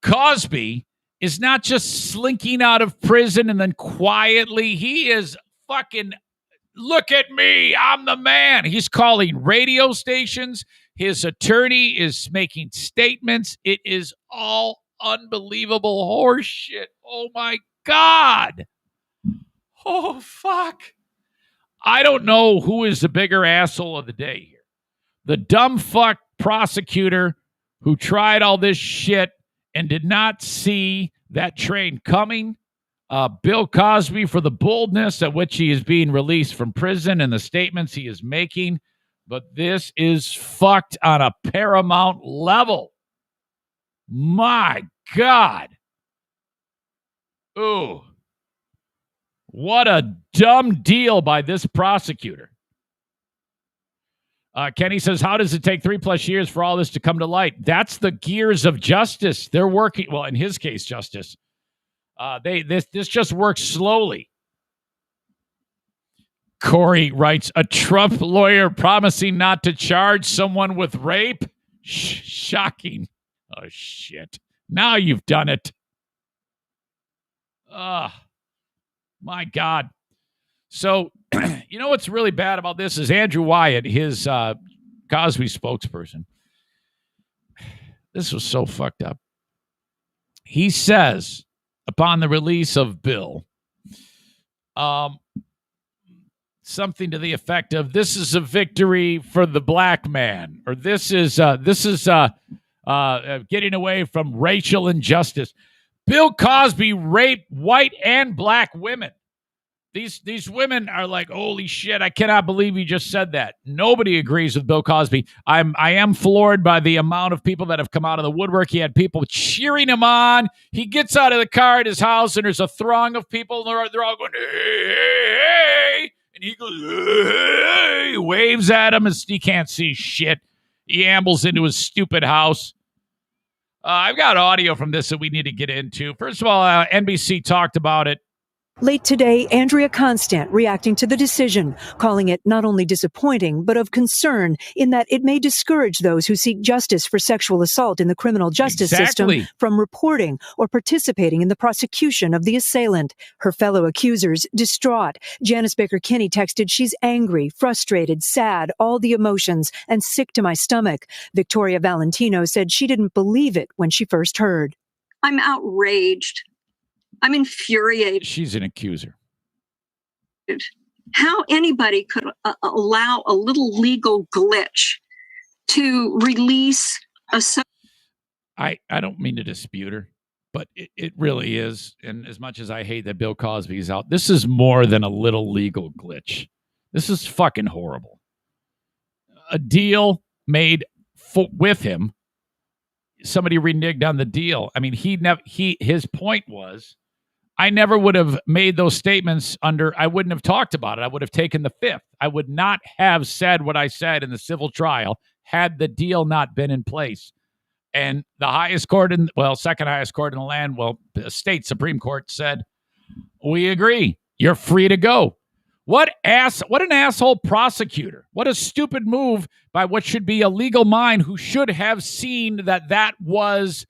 Cosby is not just slinking out of prison and then quietly. He is fucking, look at me, I'm the man. He's calling radio stations. His attorney is making statements. It is all unbelievable horse shit. Oh my God. Oh, fuck. I don't know who is the bigger asshole of the day here. The dumb fuck prosecutor who tried all this shit and did not see that train coming. Bill Cosby for the boldness at which he is being released from prison and the statements he is making. But this is fucked on a paramount level. My God. Ooh. What a dumb deal by this prosecutor. Kenny says, how does it take 3+ years for all this to come to light? That's the gears of justice. They're working, well, in his case, justice. This just works slowly. Corey writes, a Trump lawyer promising not to charge someone with rape? Shocking. Oh, shit. Now you've done it. My God. So, you know what's really bad about this is Andrew Wyatt, his Cosby spokesperson. This was so fucked up. He says, upon the release of Bill, something to the effect of, this is a victory for the black man, or this is getting away from racial injustice. Bill Cosby raped white and black women. These women are like, holy shit, I cannot believe you just said that. Nobody agrees with Bill Cosby. I am floored by the amount of people that have come out of the woodwork. He had people cheering him on. He gets out of the car at his house, and there's a throng of people, and they're all going, hey, hey, hey. And he goes, hey, waves at him, and he can't see shit. He ambles into his stupid house. I've got audio from this that we need to get into. First of all, NBC talked about it. Late today, Andrea Constant reacting to the decision, calling it not only disappointing, but of concern in that it may discourage those who seek justice for sexual assault in the criminal justice system from reporting or participating in the prosecution of the assailant. Her fellow accusers distraught. Janice Baker Kinney texted, she's angry, frustrated, sad, all the emotions, and sick to my stomach. Victoria Valentino said she didn't believe it when she first heard. I'm outraged. I'm infuriated. She's an accuser. How anybody could allow a little legal glitch to release a... I don't mean to dispute her, but it really is. And as much as I hate that Bill Cosby is out, this is more than a little legal glitch. This is fucking horrible. A deal made with him. Somebody reneged on the deal. I mean, his point was, I never would have made those statements I wouldn't have talked about it. I would have taken the fifth. I would not have said what I said in the civil trial had the deal not been in place. And the highest court second highest court in the land, the state Supreme Court said, we agree. You're free to go. What an asshole prosecutor. What a stupid move by what should be a legal mind who should have seen that was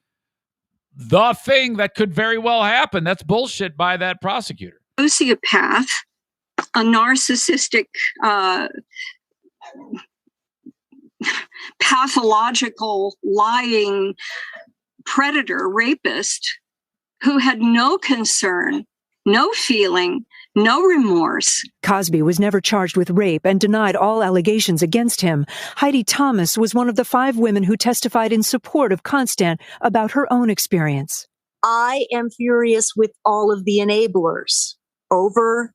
the thing that could very well happen. That's bullshit by that prosecutor. Sociopath, a narcissistic, pathological, lying predator, rapist, who had no concern, no feeling, no remorse. Cosby was never charged with rape and denied all allegations against him. Heidi Thomas was one of the 5 women who testified in support of Constant about her own experience. I am furious with all of the enablers, over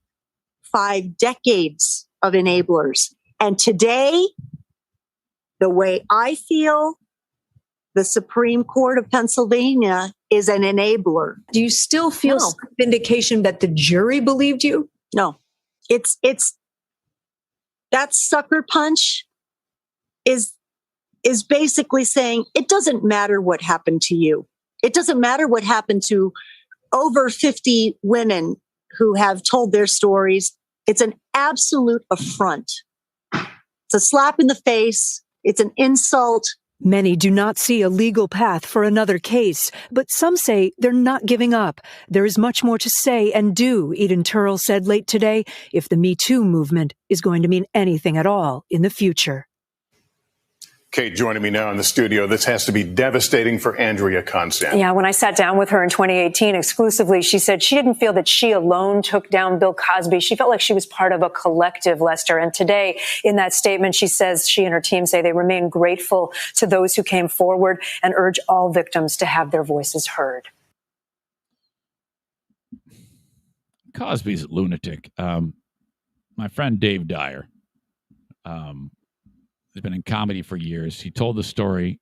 5 decades of enablers. And today, the way I feel, the Supreme Court of Pennsylvania is an enabler. Do you still feel some vindication that the jury believed you? No. It's that sucker punch is basically saying it doesn't matter what happened to you. It doesn't matter what happened to over 50 women who have told their stories. It's an absolute affront. It's a slap in the face. It's an insult. Many do not see a legal path for another case, but some say they're not giving up. There is much more to say and do, Eden Turrell said late today, if the Me Too movement is going to mean anything at all in the future. Kate joining me now in the studio. This has to be devastating for Andrea Constant. Yeah, when I sat down with her in 2018 exclusively, she said she didn't feel that she alone took down Bill Cosby. She felt like she was part of a collective, Lester. And today, in that statement, she says she and her team say they remain grateful to those who came forward and urge all victims to have their voices heard. Cosby's a lunatic. My friend Dave Dyer, has been in comedy for years. He told the story.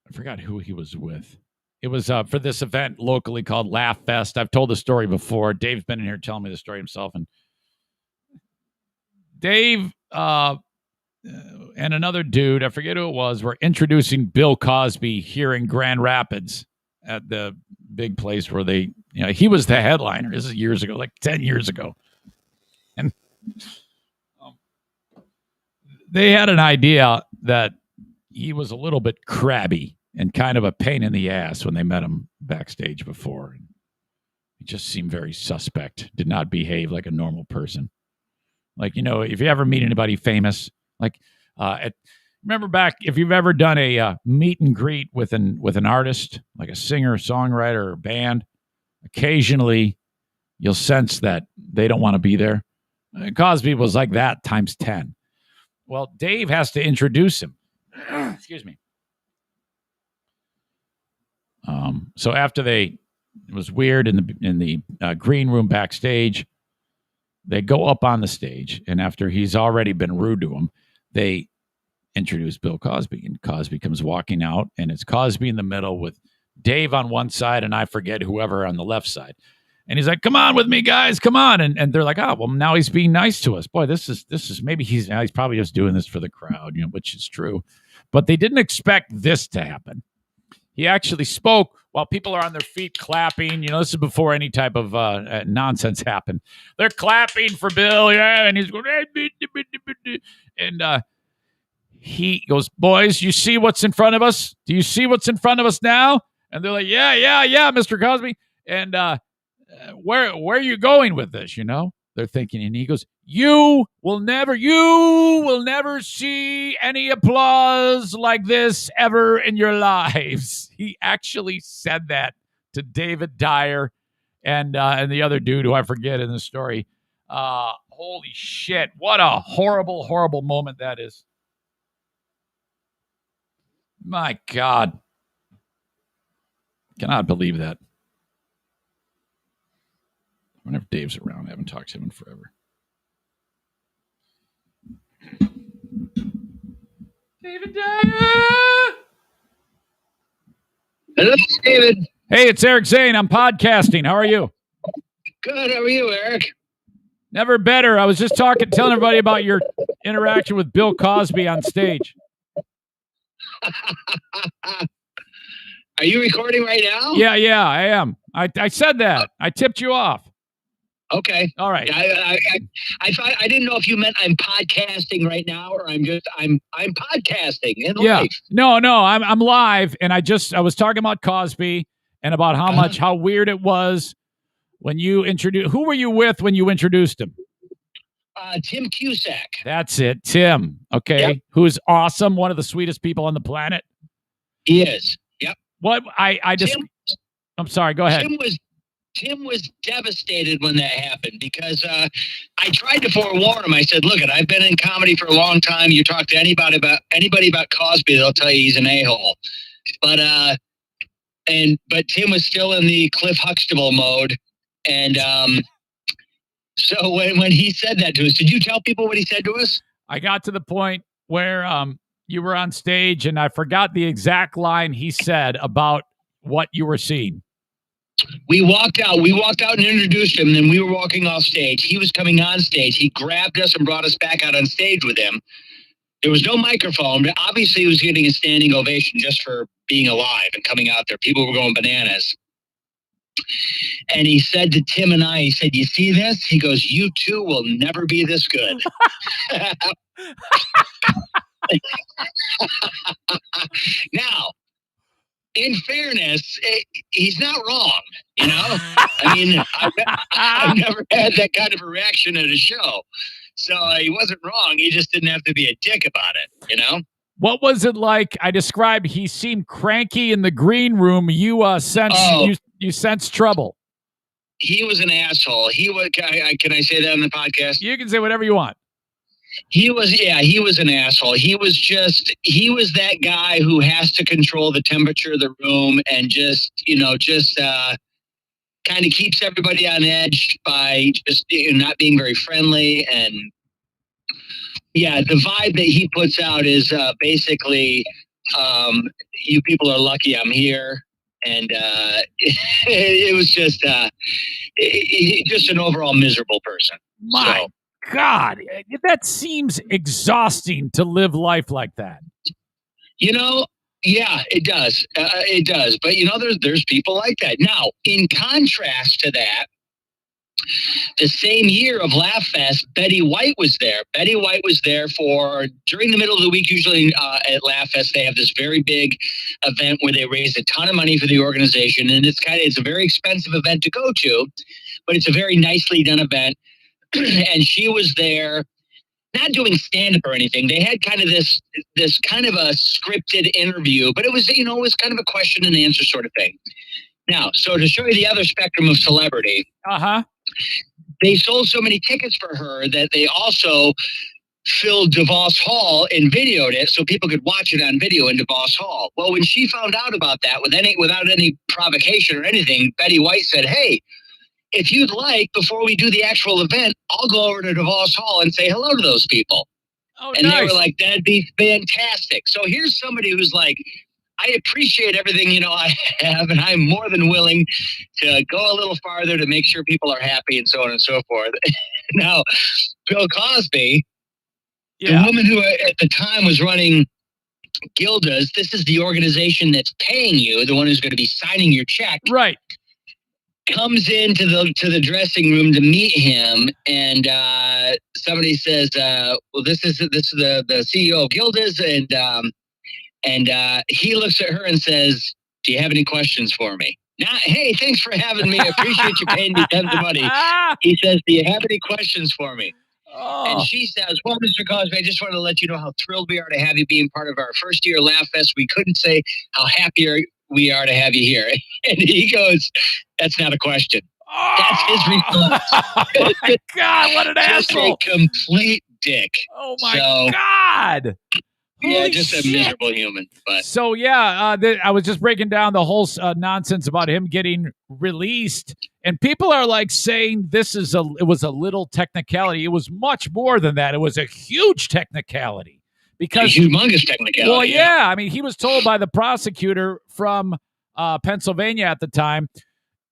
I forgot who he was with. It was for this event locally called Laugh Fest. I've told the story before. Dave's been in here telling me the story himself. And Dave and another dude, I forget who it was, were introducing Bill Cosby here in Grand Rapids at the big place where they, he was the headliner. This is years ago, like 10 years ago. And they had an idea that he was a little bit crabby and kind of a pain in the ass when they met him backstage before. He just seemed very suspect, did not behave like a normal person. Like, if you ever meet anybody famous, like, remember back, if you've ever done a meet and greet with an artist, like a singer, songwriter, or band, occasionally you'll sense that they don't want to be there. Cosby was like that times 10. Well, Dave has to introduce him. Excuse me. So after it was weird in the green room backstage, they go up on the stage, and after he's already been rude to him, they introduce Bill Cosby, and Cosby comes walking out, and it's Cosby in the middle with Dave on one side, and I forget whoever on the left side. And he's like, "Come on with me, guys, come on." And they're like, "Oh, well, now he's being nice to us. Boy, this is maybe he's probably just doing this for the crowd, which is true." But they didn't expect this to happen. He actually spoke while people are on their feet clapping. This is before any type of nonsense happened. They're clapping for Bill, yeah, and he's going, and he goes, "Boys, you see what's in front of us? Do you see what's in front of us now?" And they're like, "Yeah, Mr. Cosby." And where are you going with this? They're thinking, and he goes, you will never see any applause like this ever in your lives. He actually said that to David Dyer and the other dude who I forget in the story. Holy shit. What a horrible, horrible moment that is. My God. Cannot believe that. I wonder if Dave's around. I haven't talked to him in forever. David Dyer! Hello, David. Hey, it's Eric Zane. I'm podcasting. How are you? Good. How are you, Eric? Never better. I was just telling everybody about your interaction with Bill Cosby on stage. Are you recording right now? Yeah, I am. I said that. I tipped you off. Okay. All right. I thought I didn't know if you meant I'm podcasting right now or I'm podcasting in life. No, I'm live, and I was talking about Cosby and about how weird it was when you introduced. Who were you with when you introduced him? Tim Cusack. That's it, Tim. Okay, yep. Who's awesome, one of the sweetest people on the planet. He is. Yep. What I just. I'm sorry. Go ahead. Tim was devastated when that happened because I tried to forewarn him. I said, "Look, I've been in comedy for a long time. You talk to anybody about Cosby, they'll tell you he's an a-hole." But but Tim was still in the Cliff Huxtable mode. And so when he said that to us, did you tell people what he said to us? I got to the point where you were on stage, and I forgot the exact line he said about what you were seeing. We walked out and introduced him, and then we were walking off stage. He was coming on stage. He grabbed us and brought us back out on stage with him. There was no microphone, but obviously he was getting a standing ovation just for being alive and coming out there. People were going bananas. And he said to Tim and I, he said, "You see this?" He goes, "You two will never be this good." Now, in fairness, he's not wrong, you know? I mean, I've never had that kind of a reaction at a show. So he wasn't wrong. He just didn't have to be a dick about it, you know? What was it like? I described he seemed cranky in the green room. You you sensed trouble. He was an asshole. He was. Can I say that on the podcast? You can say whatever you want. He was an asshole. He was that guy who has to control the temperature of the room and just kind of keeps everybody on edge by just not being very friendly. And yeah, the vibe that he puts out is basically, you people are lucky I'm here. And it was just an overall miserable person. My God, that seems exhausting to live life like that. Yeah, it does. It does. But there's people like that. Now, in contrast to that, the same year of Laugh Fest, Betty White was there. Betty White was there during the middle of the week. Usually at Laugh Fest, they have this very big event where they raise a ton of money for the organization, and it's a very expensive event to go to, but it's a very nicely done event. And she was there, not doing stand-up or anything. They had kind of this kind of a scripted interview, but it was kind of a question and answer sort of thing. Now, so to show you the other spectrum of celebrity, they sold so many tickets for her that they also filled DeVos Hall and videoed it so people could watch it on video in DeVos Hall. Well, when she found out about that, without any provocation or anything, Betty White said, "Hey, if you'd like, before we do the actual event, I'll go over to DeVos Hall and say hello to those people." Oh, and nice. They were like, "That'd be fantastic." So here's somebody who's like, "I appreciate everything, I have, and I'm more than willing to go a little farther to make sure people are happy," and so on and so forth. Now, Bill Cosby, the woman who at the time was running Gilda's, this is the organization that's paying you, the one who's going to be signing your check. Right. Comes into the dressing room to meet him, and somebody says, "Well, this is the CEO of Gilda's," and he looks at her and says, "Do you have any questions for me?" Not, "Hey, thanks for having me. I appreciate you paying me tons of money." He says, "Do you have any questions for me?" And she says, "Well, Mr. Cosby, I just wanted to let you know how thrilled we are to have you being part of our first year Laugh Fest. We couldn't say how happy we are to have you here." And he goes, "That's not a question." That's his response. Oh my God, what an just asshole. A complete dick. Oh my God. Yeah, just a miserable human. But so I was just breaking down the whole nonsense about him getting released, and people are like saying it was a little technicality. It was much more than that. It was a huge technicality. Because a humongous technicality. Well, yeah. I mean, he was told by the prosecutor from Pennsylvania at the time,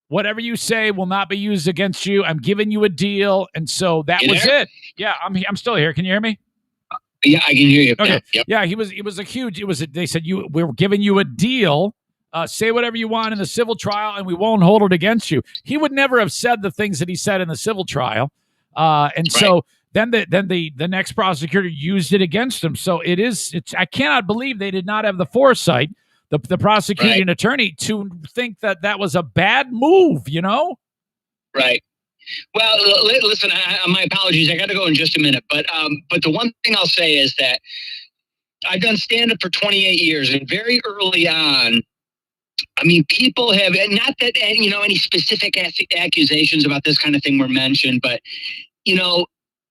whatever you say will not be used against you. I'm giving you a deal. And so that was it. Yeah, I'm still here. Can you hear me? Yeah, I can hear you. Okay. Yep. Yeah, they said we're giving you a deal. Say whatever you want in the civil trial and we won't hold it against you. He would never have said the things that he said in the civil trial. So then the next prosecutor used it against him. So I cannot believe they did not have the foresight, the prosecuting attorney, to think that was a bad move, Right. Well, listen, my apologies. I got to go in just a minute. But the one thing I'll say is that I've done stand-up for 28 years, and very early on, I mean, people have, not that, any specific accusations about this kind of thing were mentioned, but,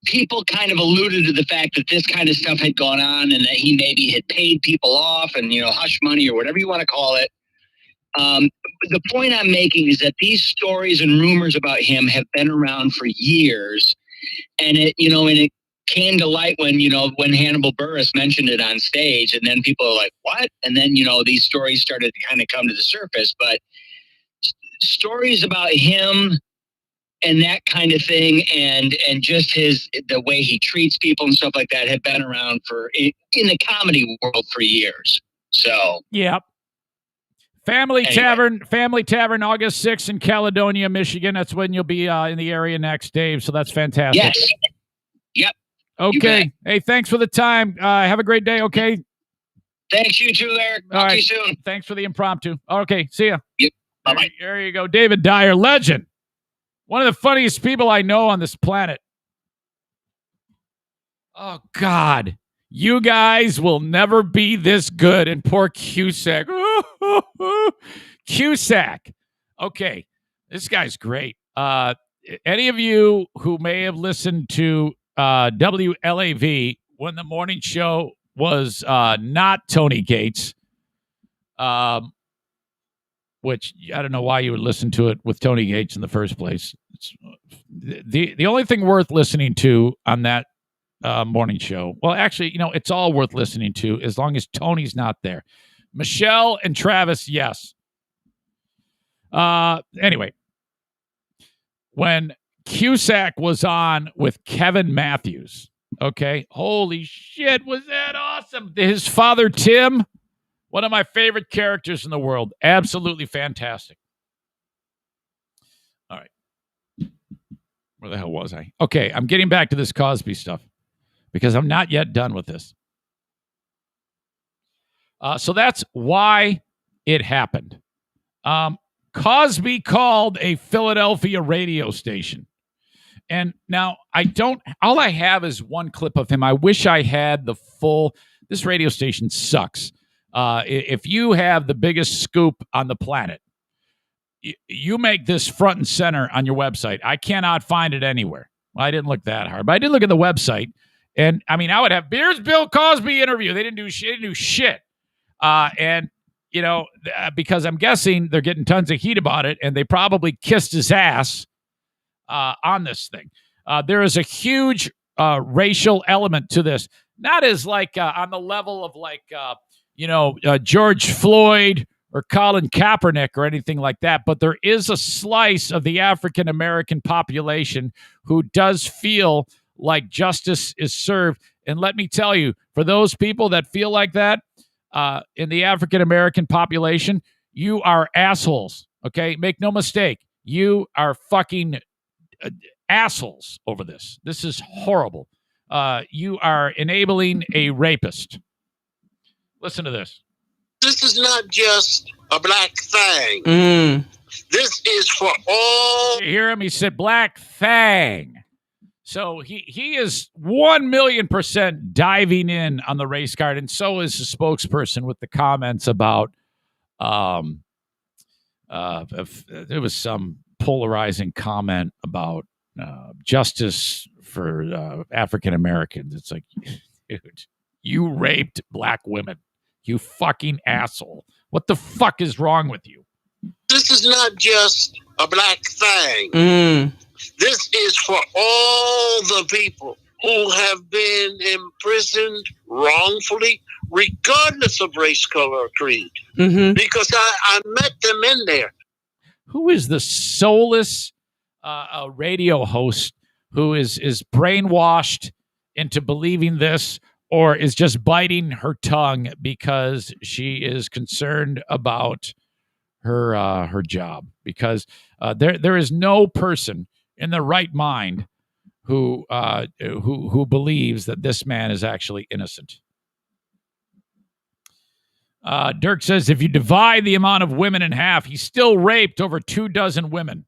people kind of alluded to the fact that this kind of stuff had gone on and that he maybe had paid people off and, hush money or whatever you want to call it. The point I'm making is that these stories and rumors about him have been around for years, and it came to light when Hannibal Buress mentioned it on stage, and then people are like, "What?" And then these stories started to kind of come to the surface. But stories about him and that kind of thing, and just the way he treats people and stuff like that have been around in the comedy world for years. So yeah. Family Tavern, August 6th in Caledonia, Michigan. That's when you'll be in the area next, Dave. So that's fantastic. Yes. Yep. Okay. Hey, thanks for the time. Have a great day. Okay. Thanks, you too, Eric. Talk to you soon. Thanks for the impromptu. Okay. See ya. Yep. Bye-bye. There you go. David Dyer, legend. One of the funniest people I know on this planet. Oh, God. You guys will never be this good. And poor Cusack. Cusack. Okay. This guy's great. Any of you who may have listened to WLAV when the morning show was not Tony Gates, which I don't know why you would listen to it with Tony Gates in the first place. It's the only thing worth listening to on that morning show. Well, actually, it's all worth listening to as long as Tony's not there. Michelle and Travis, yes. Anyway, when Cusack was on with Kevin Matthews, okay, holy shit, was that awesome. His father, Tim, one of my favorite characters in the world. Absolutely fantastic. All right. Where the hell was I? Okay, I'm getting back to this Cosby stuff because I'm not yet done with this. So that's why it happened. Cosby called a Philadelphia radio station. And now all I have is one clip of him. I wish I had the full. This radio station sucks. If you have the biggest scoop on the planet, you make this front and center on your website. I cannot find it anywhere. Well, I didn't look that hard, but I did look at the website. And I mean, I would have Beers Bill Cosby interview. They didn't do shit. Because I'm guessing they're getting tons of heat about it, and they probably kissed his ass on this thing. There is a huge racial element to this. Not as like on the level of like, George Floyd or Colin Kaepernick or anything like that, but there is a slice of the African-American population who does feel like justice is served. And let me tell you, for those people that feel like that in the African-American population, you are assholes, okay? Make no mistake. You are fucking assholes over this. This is horrible. You are enabling a rapist. Listen to this. This is not just a black thing. This is for all. You hear him? He said black thing. So he is 1,000,000% diving in on the race card, and so is the spokesperson with the comments about if there was some polarizing comment about justice for African Americans. It's like, dude, you raped black women. You fucking asshole. What the fuck is wrong with you? This is not just a black thing. This is for all the people who have been imprisoned wrongfully, regardless of race, color, or creed. Because I met them in there. Who is the soulless radio host who is brainwashed into believing this, or is just biting her tongue because she is concerned about her job? Because there is no person in the right mind who believes that this man is actually innocent. Dirk says if you divide the amount of women in half, he still raped over 24 women.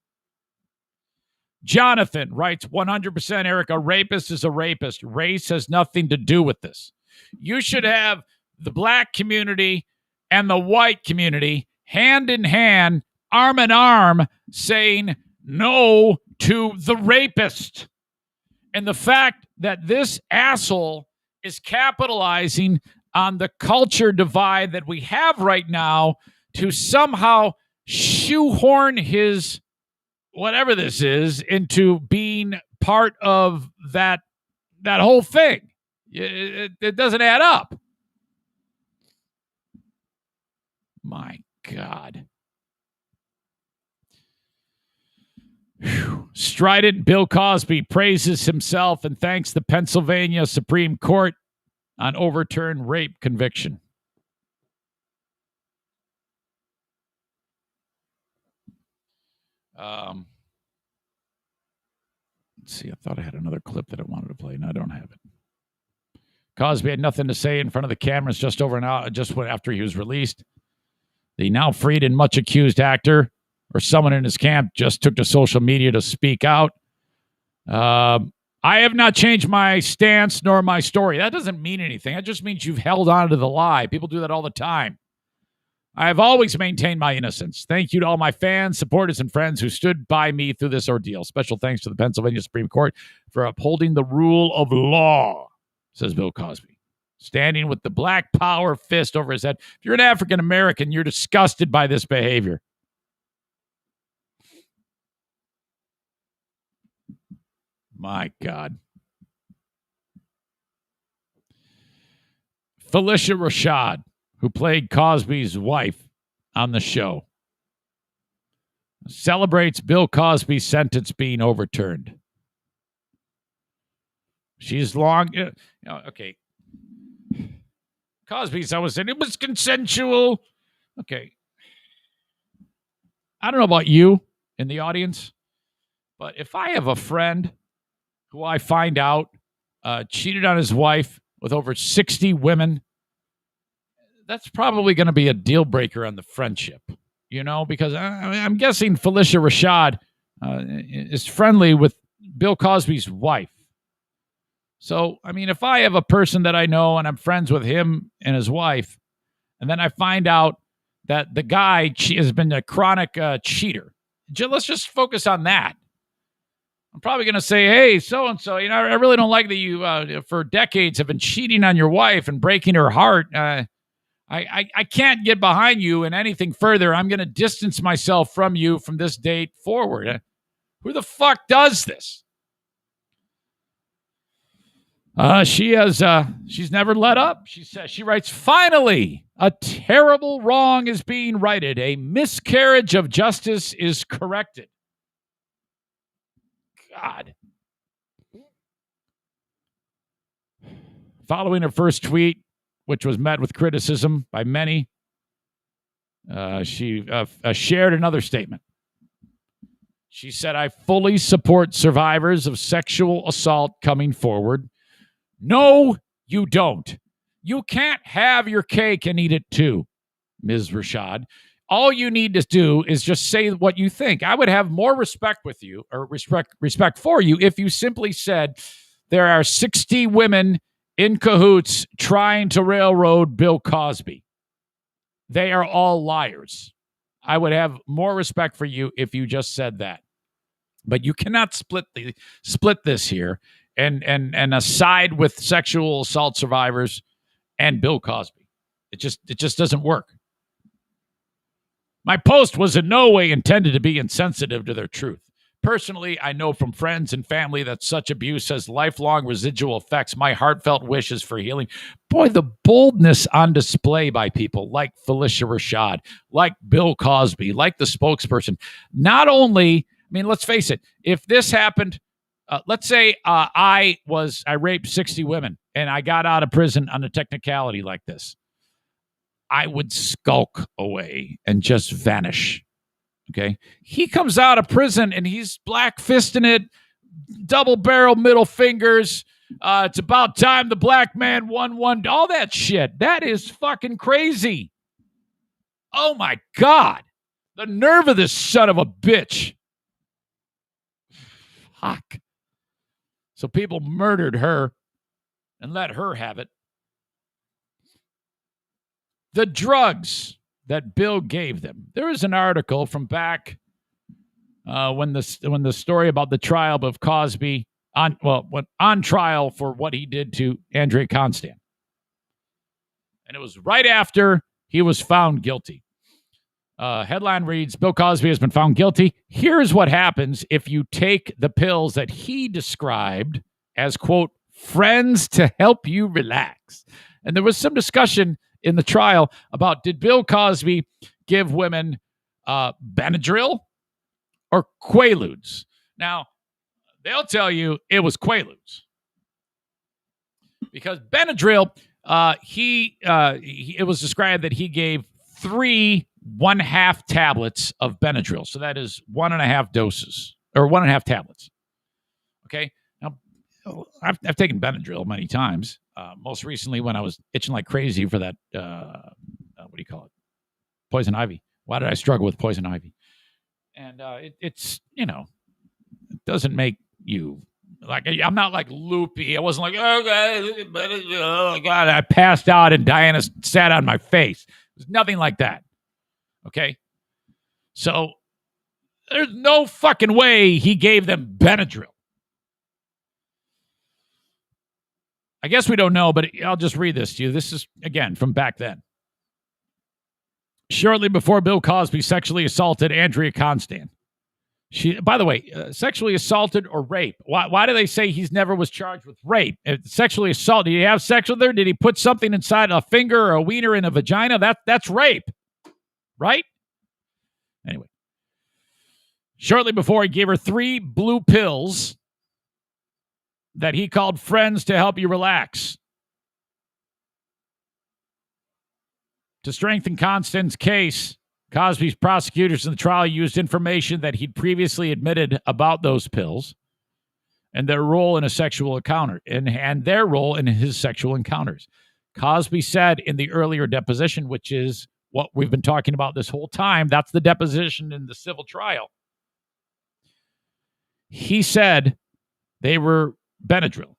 Jonathan writes 100%, Eric, a rapist is a rapist. Race has nothing to do with this. You should have the black community and the white community hand in hand, arm in arm, saying no to the rapist. And the fact that this asshole is capitalizing on the culture divide that we have right now to somehow shoehorn his whatever this is into being part of that whole thing. It doesn't add up. My God. Whew. Strident Bill Cosby praises himself and thanks the Pennsylvania Supreme Court on overturned rape conviction. Let's see. I thought I had another clip that I wanted to play, and I don't have it. Cosby had nothing to say in front of the cameras just after he was released. The now freed and much accused actor or someone in his camp just took to social media to speak out. I have not changed my stance nor my story. That doesn't mean anything. That just means you've held on to the lie. People do that all the time. I have always maintained my innocence. Thank you to all my fans, supporters, and friends who stood by me through this ordeal. Special thanks to the Pennsylvania Supreme Court for upholding the rule of law, says Bill Cosby, standing with the black power fist over his head. If you're an African American, you're disgusted by this behavior. My God. Felicia Rashad, who played Cosby's wife on the show, celebrates Bill Cosby's sentence being overturned. She's long... okay. Cosby's always said it was consensual. Okay. I don't know about you in the audience, but if I have a friend who I find out cheated on his wife with over 60 women, that's probably going to be a deal breaker on the friendship, because I'm guessing Felicia Rashad is friendly with Bill Cosby's wife. So, if I have a person that I know and I'm friends with him and his wife, and then I find out that the guy has been a chronic cheater, let's just focus on that. I'm probably going to say, hey, so-and-so, I really don't like that you, for decades, have been cheating on your wife and breaking her heart. I can't get behind you in anything further. I'm going to distance myself from you from this date forward. Who the fuck does this? She's never let up. She writes, finally, a terrible wrong is being righted. A miscarriage of justice is corrected. God. Following her first tweet, which was met with criticism by many, she shared another statement. She said, I fully support survivors of sexual assault coming forward. No, you don't. You can't have your cake and eat it too, Ms. Rashad. All you need to do is just say what you think. I would have more respect with you, or respect for you, if you simply said there are 60 women in cahoots trying to railroad Bill Cosby. They are all liars. I would have more respect for you if you just said that. But you cannot split this here and aside with sexual assault survivors and Bill Cosby. It just doesn't work. My post was in no way intended to be insensitive to their truth. Personally, I know from friends and family that such abuse has lifelong residual effects. My heartfelt wishes for healing. Boy, the boldness on display by people like Felicia Rashad, like Bill Cosby, like the spokesperson. Not only, let's face it, if this happened, let's say I raped 60 women and I got out of prison on a technicality like this, I would skulk away and just vanish. Okay. He comes out of prison and he's black fisting it, double barrel middle fingers. It's about time the black man won one. All that shit. That is fucking crazy. Oh my God. The nerve of this son of a bitch. Fuck. So people murdered her and let her have it. The drugs that Bill gave them. There is an article from back when the story about the trial of Cosby on trial for what he did to Andrea Constant. And it was right after he was found guilty. Headline reads, Bill Cosby has been found guilty. Here's what happens if you take the pills that he described as, quote, friends to help you relax. And there was some discussion in the trial about, did Bill Cosby give women Benadryl or Quaaludes? Now, they'll tell you it was Quaaludes. Because Benadryl, it was described that he gave 3 1/2 tablets of Benadryl. So that is 1.5 doses or 1.5 tablets. Okay. Now, I've taken Benadryl many times. Most recently when I was itching like crazy for that, what do you call it? Poison ivy. Why did I struggle with poison ivy? And it's, it doesn't make you like, I'm not like loopy. I wasn't like, oh God, I passed out and Diana sat on my face. There's nothing like that. Okay. So there's no fucking way he gave them Benadryl. I guess we don't know, but I'll just read this to you. This is, again, from back then. Shortly before Bill Cosby sexually assaulted Andrea Constant. She, by the way, sexually assaulted or rape. Why do they say he's never was charged with rape? Sexually assaulted. Did he have sex with her? Did he put something inside a finger or a wiener in a vagina? That's rape. Right? Anyway. Shortly before, he gave her 3 blue pills that he called friends to help you relax. To strengthen Constant's case, Cosby's prosecutors in the trial used information that he'd previously admitted about those pills and their role in a sexual encounter and their role in his sexual encounters. Cosby said in the earlier deposition, which is what we've been talking about this whole time, that's the deposition in the civil trial. He said they were Benadryl,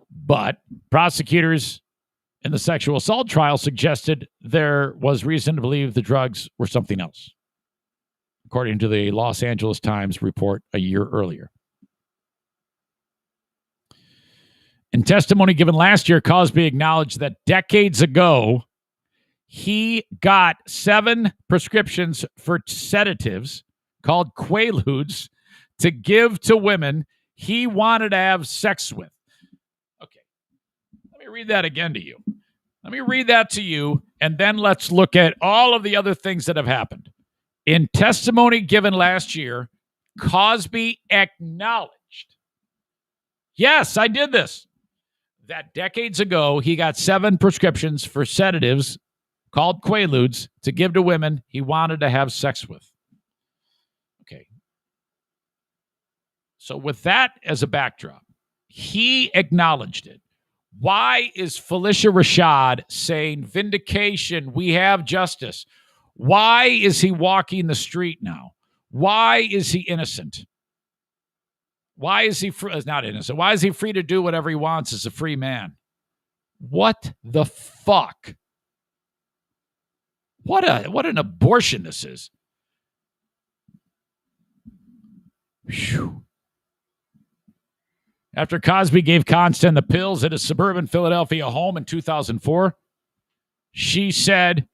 but prosecutors in the sexual assault trial suggested there was reason to believe the drugs were something else, according to the Los Angeles Times report a year earlier. In testimony given last year, Cosby acknowledged that decades ago, he got 7 prescriptions for sedatives called Quaaludes to give to women he wanted to have sex with. Okay. Let me read that again to you. Let me read that to you, and then let's look at all of the other things that have happened. In testimony given last year, Cosby acknowledged, yes, I did this, that decades ago he got 7 prescriptions for sedatives called Quaaludes to give to women he wanted to have sex with. Okay. So with that as a backdrop, he acknowledged it. Why is Felicia Rashad saying vindication, we have justice? Why is he walking the street now? Why is he innocent? Why is he not innocent? Why is he free to do whatever he wants as a free man? What the fuck? What an abortion this is. Whew. After Cosby gave Constant the pills at a suburban Philadelphia home in 2004, she said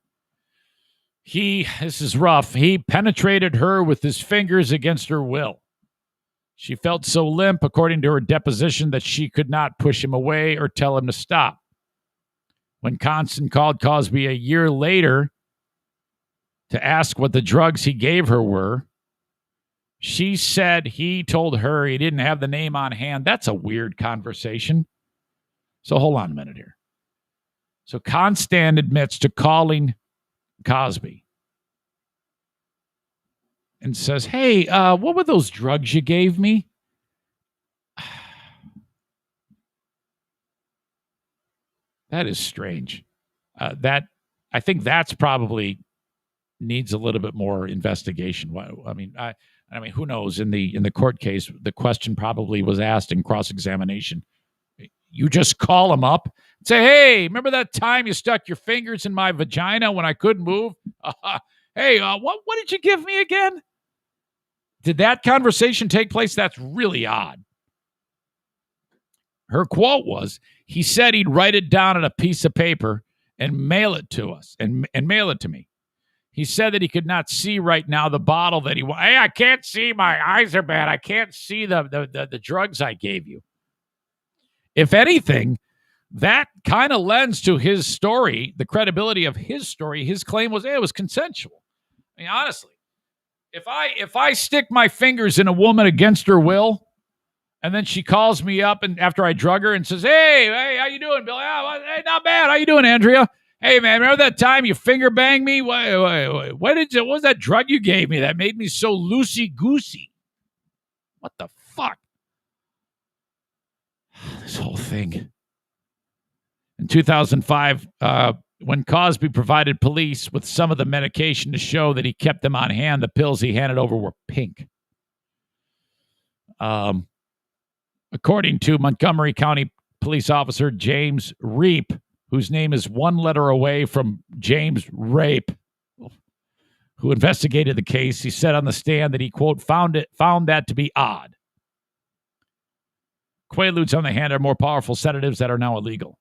this is rough, he penetrated her with his fingers against her will. She felt so limp, according to her deposition, that she could not push him away or tell him to stop. When Constant called Cosby a year later to ask what the drugs he gave her were, she said he told her he didn't have the name on hand. That's a weird conversation. So hold on a minute here. So Constant admits to calling Cosby and says, hey, what were those drugs you gave me? That is strange. I think that's probably needs a little bit more investigation. I mean, who knows? In the court case, the question probably was asked in cross-examination. You just call him up and say, hey, remember that time you stuck your fingers in my vagina when I couldn't move? Hey, what did you give me again? Did that conversation take place? That's really odd. Her quote was, he said he'd write it down on a piece of paper and mail it to us and mail it to me. He said that he could not see right now the bottle that hey, I can't see. My eyes are bad. I can't see the drugs I gave you. If anything, that kind of lends to his story, the credibility of his story. His claim was, hey, it was consensual. I mean, honestly, if I stick my fingers in a woman against her will, and then she calls me up and after I drug her and says, hey, how you doing, Bill? Hey, not bad. How you doing, Andrea? Hey, man, remember that time you finger banged me? What was that drug you gave me that made me so loosey-goosey? What the fuck? This whole thing. In 2005, when Cosby provided police with some of the medication to show that he kept them on hand, the pills he handed over were pink. According to Montgomery County Police Officer James Reap, whose name is one letter away from James Rape, who investigated the case, he said on the stand that he, quote, found that to be odd. Quaaludes, on the hand, are more powerful sedatives that are now illegal.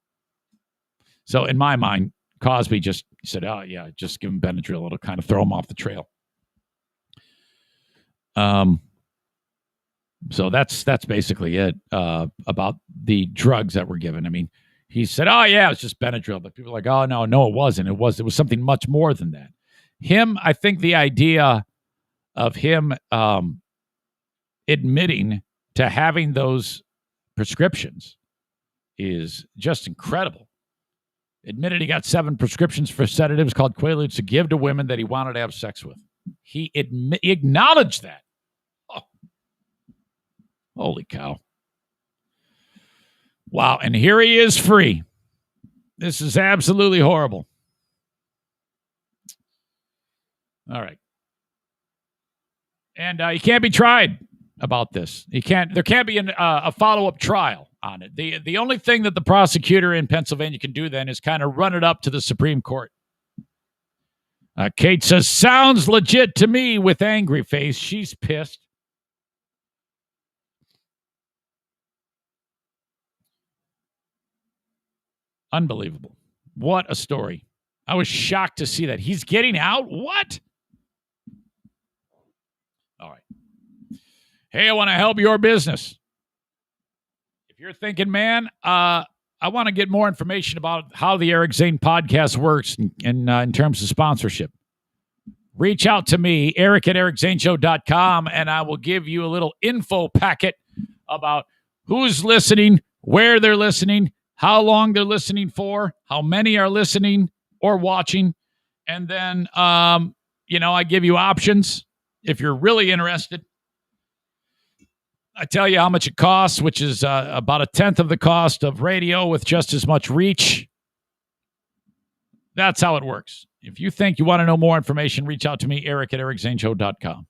So in my mind, Cosby just said, oh, yeah, just give him Benadryl. It'll kind of throw him off the trail. So that's basically it about the drugs that were given. I mean, he said, oh, yeah, it's just Benadryl. But people are like, oh, no, it wasn't. It was something much more than that. I think the idea of him admitting to having those prescriptions is just incredible. Admitted he got 7 prescriptions for sedatives called Quaaludes to give to women that he wanted to have sex with. He acknowledged that. Oh. Holy cow. Wow, and here he is free. This is absolutely horrible. All right. And he can't be tried about this. There can't be a follow-up trial on it. The only thing that the prosecutor in Pennsylvania can do then is kind of run it up to the Supreme Court. Kate says, sounds legit to me with angry face. She's pissed. Unbelievable. What a story. I was shocked to see that. He's getting out? What? All right. Hey, I want to help your business. If you're thinking, man, I want to get more information about how the Eric Zane podcast works in terms of sponsorship, reach out to me, Eric at ericzaneshow.com, and I will give you a little info packet about who's listening, where they're listening, how long they're listening for, how many are listening or watching. And then, I give you options if you're really interested. I tell you how much it costs, which is about 1/10 of the cost of radio with just as much reach. That's how it works. If you think you want to know more information, reach out to me, Eric at ericzaneshow.com.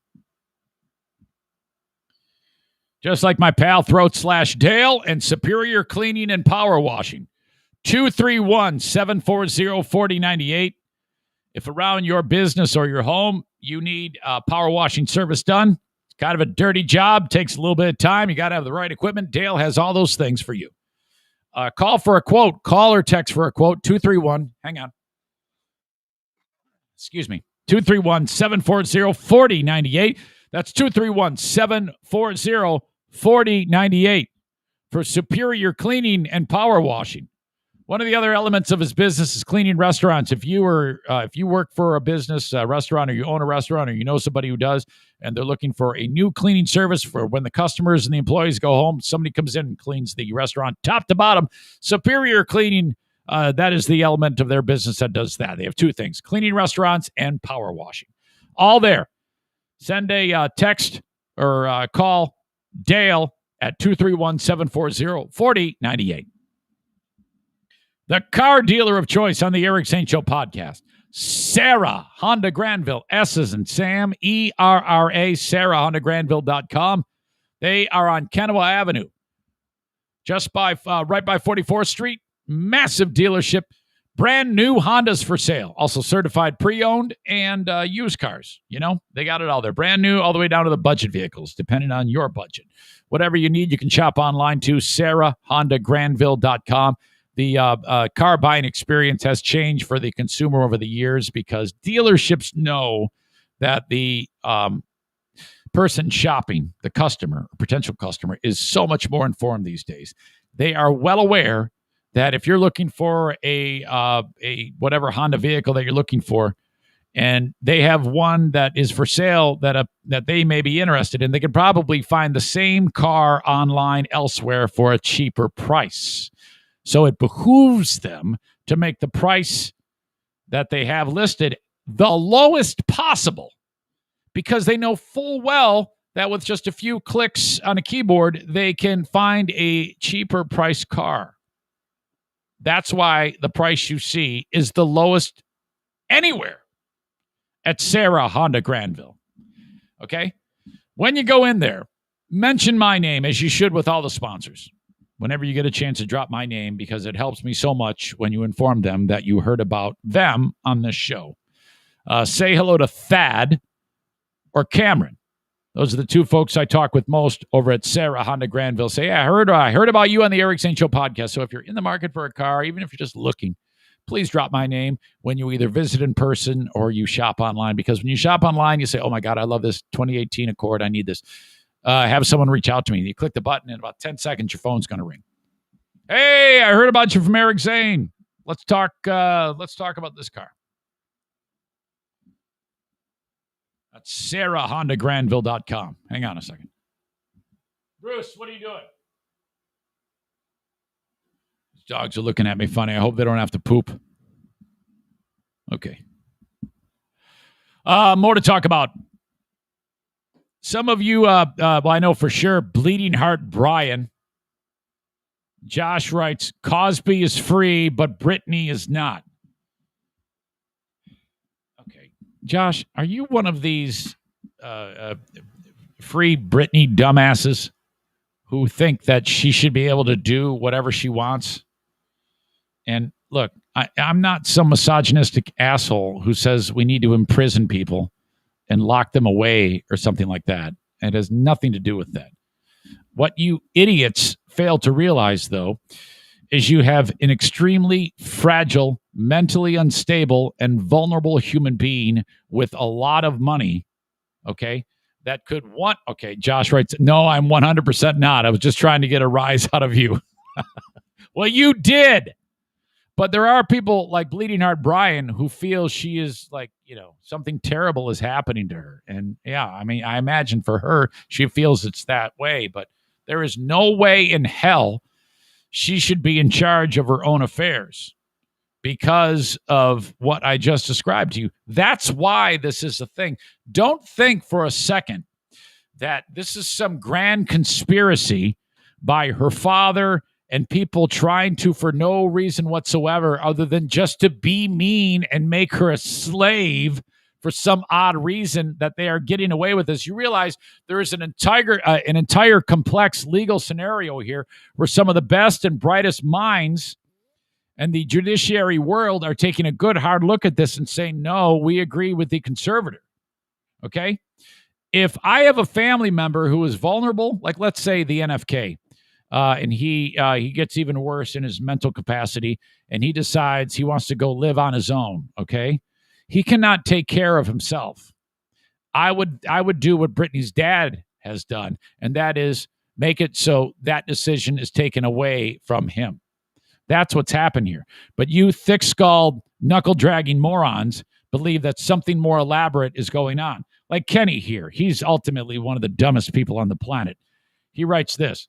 Just like my pal Throat/Dale and Superior Cleaning and Power Washing. 231-740-4098. If around your business or your home, you need power washing service done, it's kind of a dirty job, takes a little bit of time, you got to have the right equipment, Dale has all those things for you. Call for a quote. Call or text for a quote. 231-740-4098. That's 231-740-4098 for Superior Cleaning and Power Washing. One of the other elements of his business is cleaning restaurants. If you work for a business, a restaurant, or you own a restaurant, or you know somebody who does, and they're looking for a new cleaning service for when the customers and the employees go home, somebody comes in and cleans the restaurant top to bottom. Superior Cleaning, that is the element of their business that does that. They have 2 things, cleaning restaurants and power washing. All there. Send a text or call Dale at 231-740-4098. The car dealer of choice on the Eric Zane Show podcast. Sarah Honda Granville. S as in Sam. ERRA. SarahHondaGranville.com. They are on Kennewa Avenue. Just right by 44th Street. Massive dealership. Brand new Hondas for sale. Also certified pre-owned and used cars. They got it all there. Brand new all the way down to the budget vehicles, depending on your budget. Whatever you need, you can shop online too. SarahHondaGranville.com. the car buying experience has changed for the consumer over the years because dealerships know that the person shopping, the customer, potential customer, is so much more informed these days. They are well aware that if you're looking for a whatever Honda vehicle that you're looking for, and they have one that is for sale that they may be interested in, they could probably find the same car online elsewhere for a cheaper price. So it behooves them to make the price that they have listed the lowest possible, because they know full well that with just a few clicks on a keyboard, they can find a cheaper price car. That's why the price you see is the lowest anywhere at Sarah Honda Granville. Okay? When you go in there, mention my name, as you should with all the sponsors. Whenever you get a chance to drop my name, because it helps me so much when you inform them that you heard about them on this show. Say hello to Thad or Cameron. Those are the two folks I talk with most over at Sarah Honda Granville. Say, yeah, I heard about you on the Eric Zane Show podcast. So if you're in the market for a car, even if you're just looking, please drop my name when you either visit in person or you shop online. Because when you shop online, you say, oh my God, I love this 2018 Accord. I need this. Have someone reach out to me. You click the button, in about 10 seconds, your phone's going to ring. Hey, I heard about you from Eric Zane. Let's talk about this car. That's SarahHondaGranville.com. Hang on a second. Bruce, what are you doing? These dogs are looking at me funny. I hope they don't have to poop. Okay. More to talk about. Some of you, well, I know for sure, Bleeding Heart Brian. Josh writes, Cosby is free, but Britney is not. Josh, are you one of these free Britney dumbasses who think that she should be able to do whatever she wants? And look, I'm not some misogynistic asshole who says we need to imprison people and lock them away or something like that. It has nothing to do with that. What you idiots fail to realize, though, is you have an extremely fragile, mentally unstable, and vulnerable human being with a lot of money, okay, that could want... Okay, Josh writes, no, I'm 100% not. I was just trying to get a rise out of you. Well, you did. But there are people like Bleeding Heart Brian who feel she is like, something terrible is happening to her. And yeah, I mean, I imagine for her, she feels it's that way. But there is no way in hell she should be in charge of her own affairs because of what I just described to you. That's why this is a thing. Don't think for a second that this is some grand conspiracy by her father and people trying to, for no reason whatsoever, other than just to be mean and make her a slave for some odd reason, that they are getting away with this. You realize there is an entire complex legal scenario here where some of the best and brightest minds and the judiciary world are taking a good hard look at this and saying, no, we agree with the conservator. Okay? If I have a family member who is vulnerable, like let's say the NFK, and he gets even worse in his mental capacity, and he decides he wants to go live on his own, okay? He cannot take care of himself. I would do what Britney's dad has done, and that is make it so that decision is taken away from him. That's what's happened here. But you thick-skulled, knuckle-dragging morons believe that something more elaborate is going on. Like Kenny here. He's ultimately one of the dumbest people on the planet. He writes this.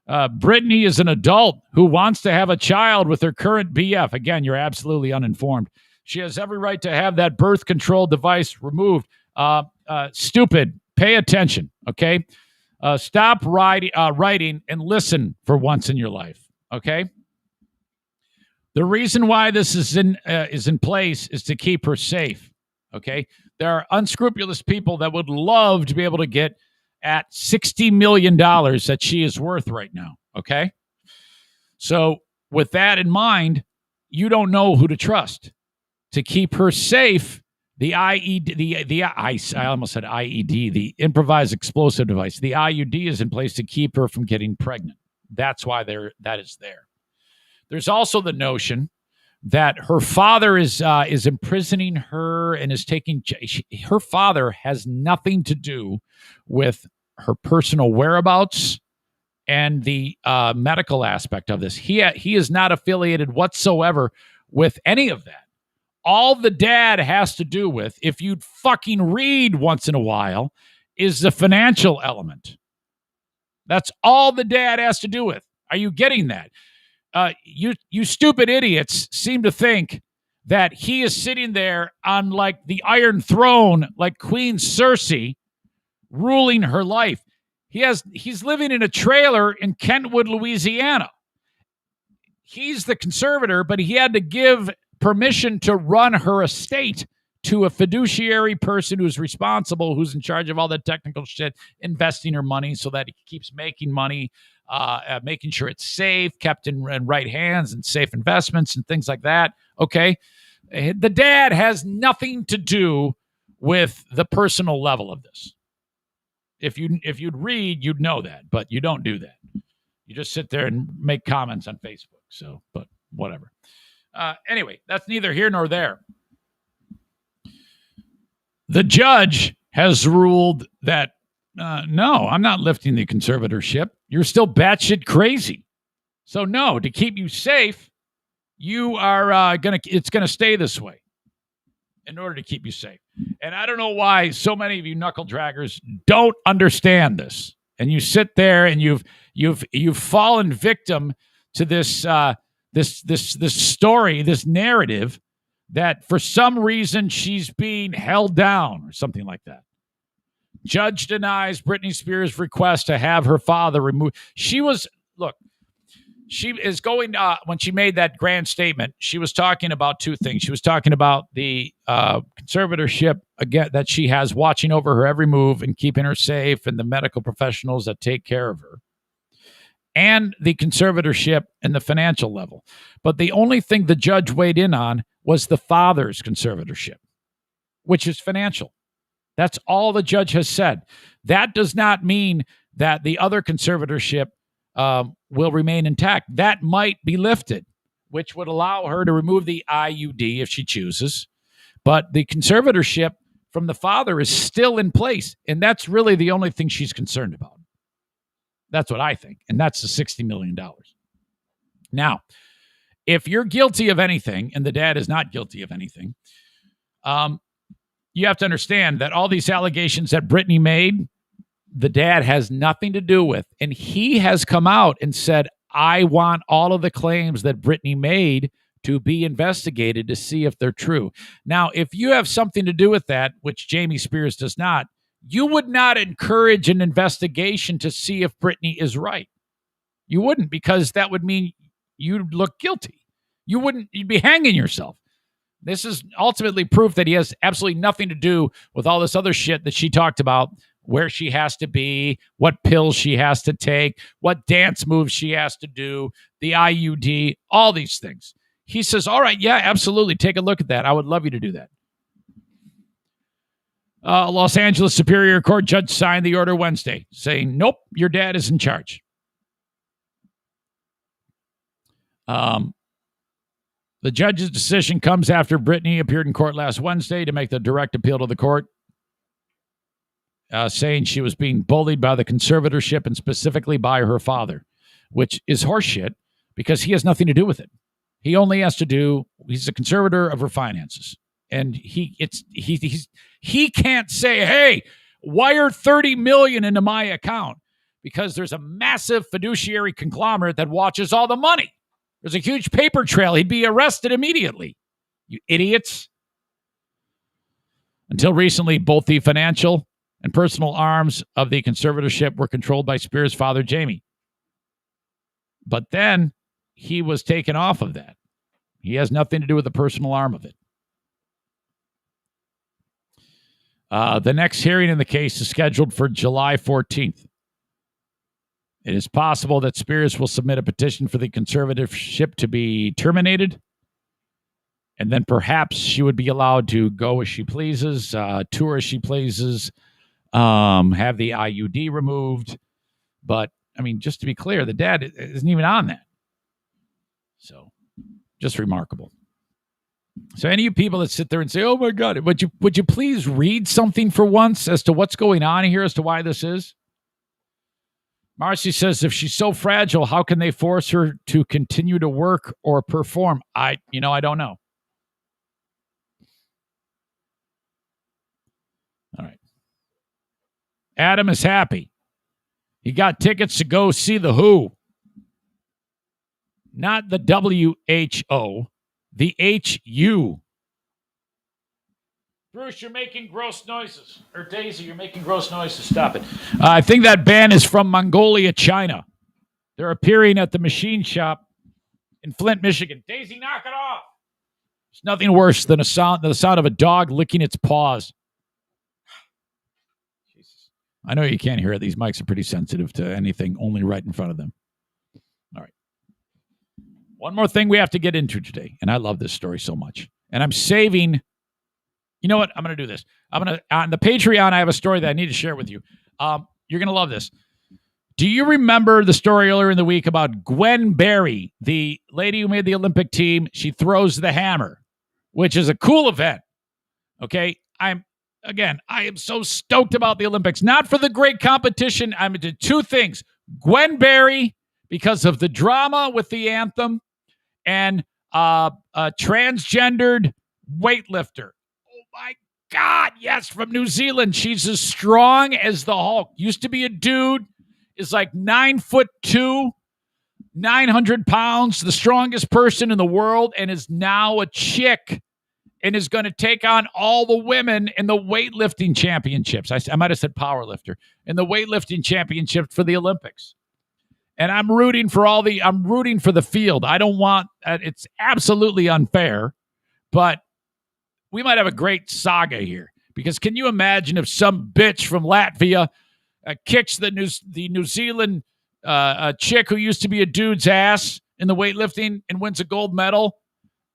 Britney is an adult who wants to have a child with her current BF. Again, you're absolutely uninformed. She has every right to have that birth control device removed. Stupid. Pay attention, okay? Stop writing and listen for once in your life, okay? The reason why this is in place is to keep her safe, okay? There are unscrupulous people that would love to be able to get at $60 million that she is worth right now, okay? So with that in mind, you don't know who to trust. To keep her safe, the I almost said IED, the improvised explosive device, the IUD is in place to keep her from getting pregnant. That's why that is there. There's also the notion that her father is imprisoning her and is taking. Her father has nothing to do with her personal whereabouts and the medical aspect of this. He is not affiliated whatsoever with any of that. All the dad has to do with, if you'd fucking read once in a while, is the financial element. That's all the dad has to do with. Are you getting that? You stupid idiots seem to think that he is sitting there on like the Iron Throne, like Queen Cersei, ruling her life. He's living in a trailer in Kentwood, Louisiana. He's the conservator, but he had to give permission to run her estate to a fiduciary person who's responsible, who's in charge of all the technical shit, investing her money so that he keeps making money, making sure it's safe, kept in right hands and safe investments and things like that. Okay. The dad has nothing to do with the personal level of this. If you'd read, you'd know that, but you don't do that. You just sit there and make comments on Facebook. So, but whatever. Anyway, that's neither here nor there. The judge has ruled that, no, I'm not lifting the conservatorship. You're still batshit crazy. So no, to keep you safe, you are it's going to stay this way in order to keep you safe. And I don't know why so many of you knuckle draggers don't understand this. And you sit there and you've fallen victim to this story, this narrative that for some reason she's being held down or something like that. Judge denies Britney Spears' request to have her father removed. She is going, when she made that grand statement, she was talking about two things. She was talking about the conservatorship again that she has watching over her every move and keeping her safe, and the medical professionals that take care of her, and the conservatorship and the financial level. But the only thing the judge weighed in on was the father's conservatorship, which is financial. That's all the judge has said. That does not mean that the other conservatorship will remain intact. That might be lifted, which would allow her to remove the IUD if she chooses. But the conservatorship from the father is still in place, and that's really the only thing she's concerned about. That's what I think, and that's the $60 million. Now, if you're guilty of anything, and the dad is not guilty of anything, you have to understand that all these allegations that Britney made, the dad has nothing to do with. And he has come out and said, I want all of the claims that Britney made to be investigated to see if they're true. Now, if you have something to do with that, which Jamie Spears does not, you would not encourage an investigation to see if Britney is right. You wouldn't, because that would mean you'd look guilty. You'd be hanging yourself. This is ultimately proof that he has absolutely nothing to do with all this other shit that she talked about, where she has to be, what pills she has to take, what dance moves she has to do, the IUD, all these things. He says, all right, yeah, absolutely. Take a look at that. I would love you to do that. Los Angeles Superior Court judge signed the order Wednesday saying, nope, your dad is in charge. The judge's decision comes after Britney appeared in court last Wednesday to make the direct appeal to the court, saying she was being bullied by the conservatorship and specifically by her father, which is horseshit because he has nothing to do with it. He only has to do, he's a conservator of her finances. And he can't say, hey, wire $30 million into my account, because there's a massive fiduciary conglomerate that watches all the money. There's a huge paper trail. He'd be arrested immediately. You idiots. Until recently, both the financial and personal arms of the conservatorship were controlled by Spears' father, Jamie. But then he was taken off of that. He has nothing to do with the personal arm of it. The next hearing in the case is scheduled for July 14th. It is possible that Spears will submit a petition for the conservatorship to be terminated, and then perhaps she would be allowed to go as she pleases, tour as she pleases, have the IUD removed. But, I mean, just to be clear, the dad isn't even on that. So just remarkable. So any of you people that sit there and say, oh my God, would you please read something for once as to what's going on here, as to why this is? Marcy says, if she's so fragile, how can they force her to continue to work or perform? I don't know. All right. Adam is happy. He got tickets to go see the Who. Not the WHO, the HU. Bruce, you're making gross noises. Or Daisy, you're making gross noises. Stop it. I think that band is from Mongolia, China. They're appearing at the machine shop in Flint, Michigan. Daisy, knock it off. There's nothing worse than the sound of a dog licking its paws. Jesus. I know you can't hear it. These mics are pretty sensitive to anything only right in front of them. All right. One more thing we have to get into today, and I love this story so much. And I'm saving... You know what? I'm going to do this. On the Patreon, I have a story that I need to share with you. You're going to love this. Do you remember the story earlier in the week about Gwen Berry, the lady who made the Olympic team? She throws the hammer, which is a cool event. Okay. I am so stoked about the Olympics, not for the great competition. I'm into two things. Gwen Berry, because of the drama with the anthem, and a transgendered weightlifter. My God, yes, from New Zealand. She's as strong as the Hulk. Used to be a dude, is like 9'2", 900 pounds, the strongest person in the world, and is now a chick and is going to take on all the women in the weightlifting championships. I might have said powerlifter. In the weightlifting championship for the Olympics. And I'm rooting for the field. I don't want, it's absolutely unfair, but we might have a great saga here, because can you imagine if some bitch from Latvia kicks the New Zealand chick who used to be a dude's ass in the weightlifting and wins a gold medal,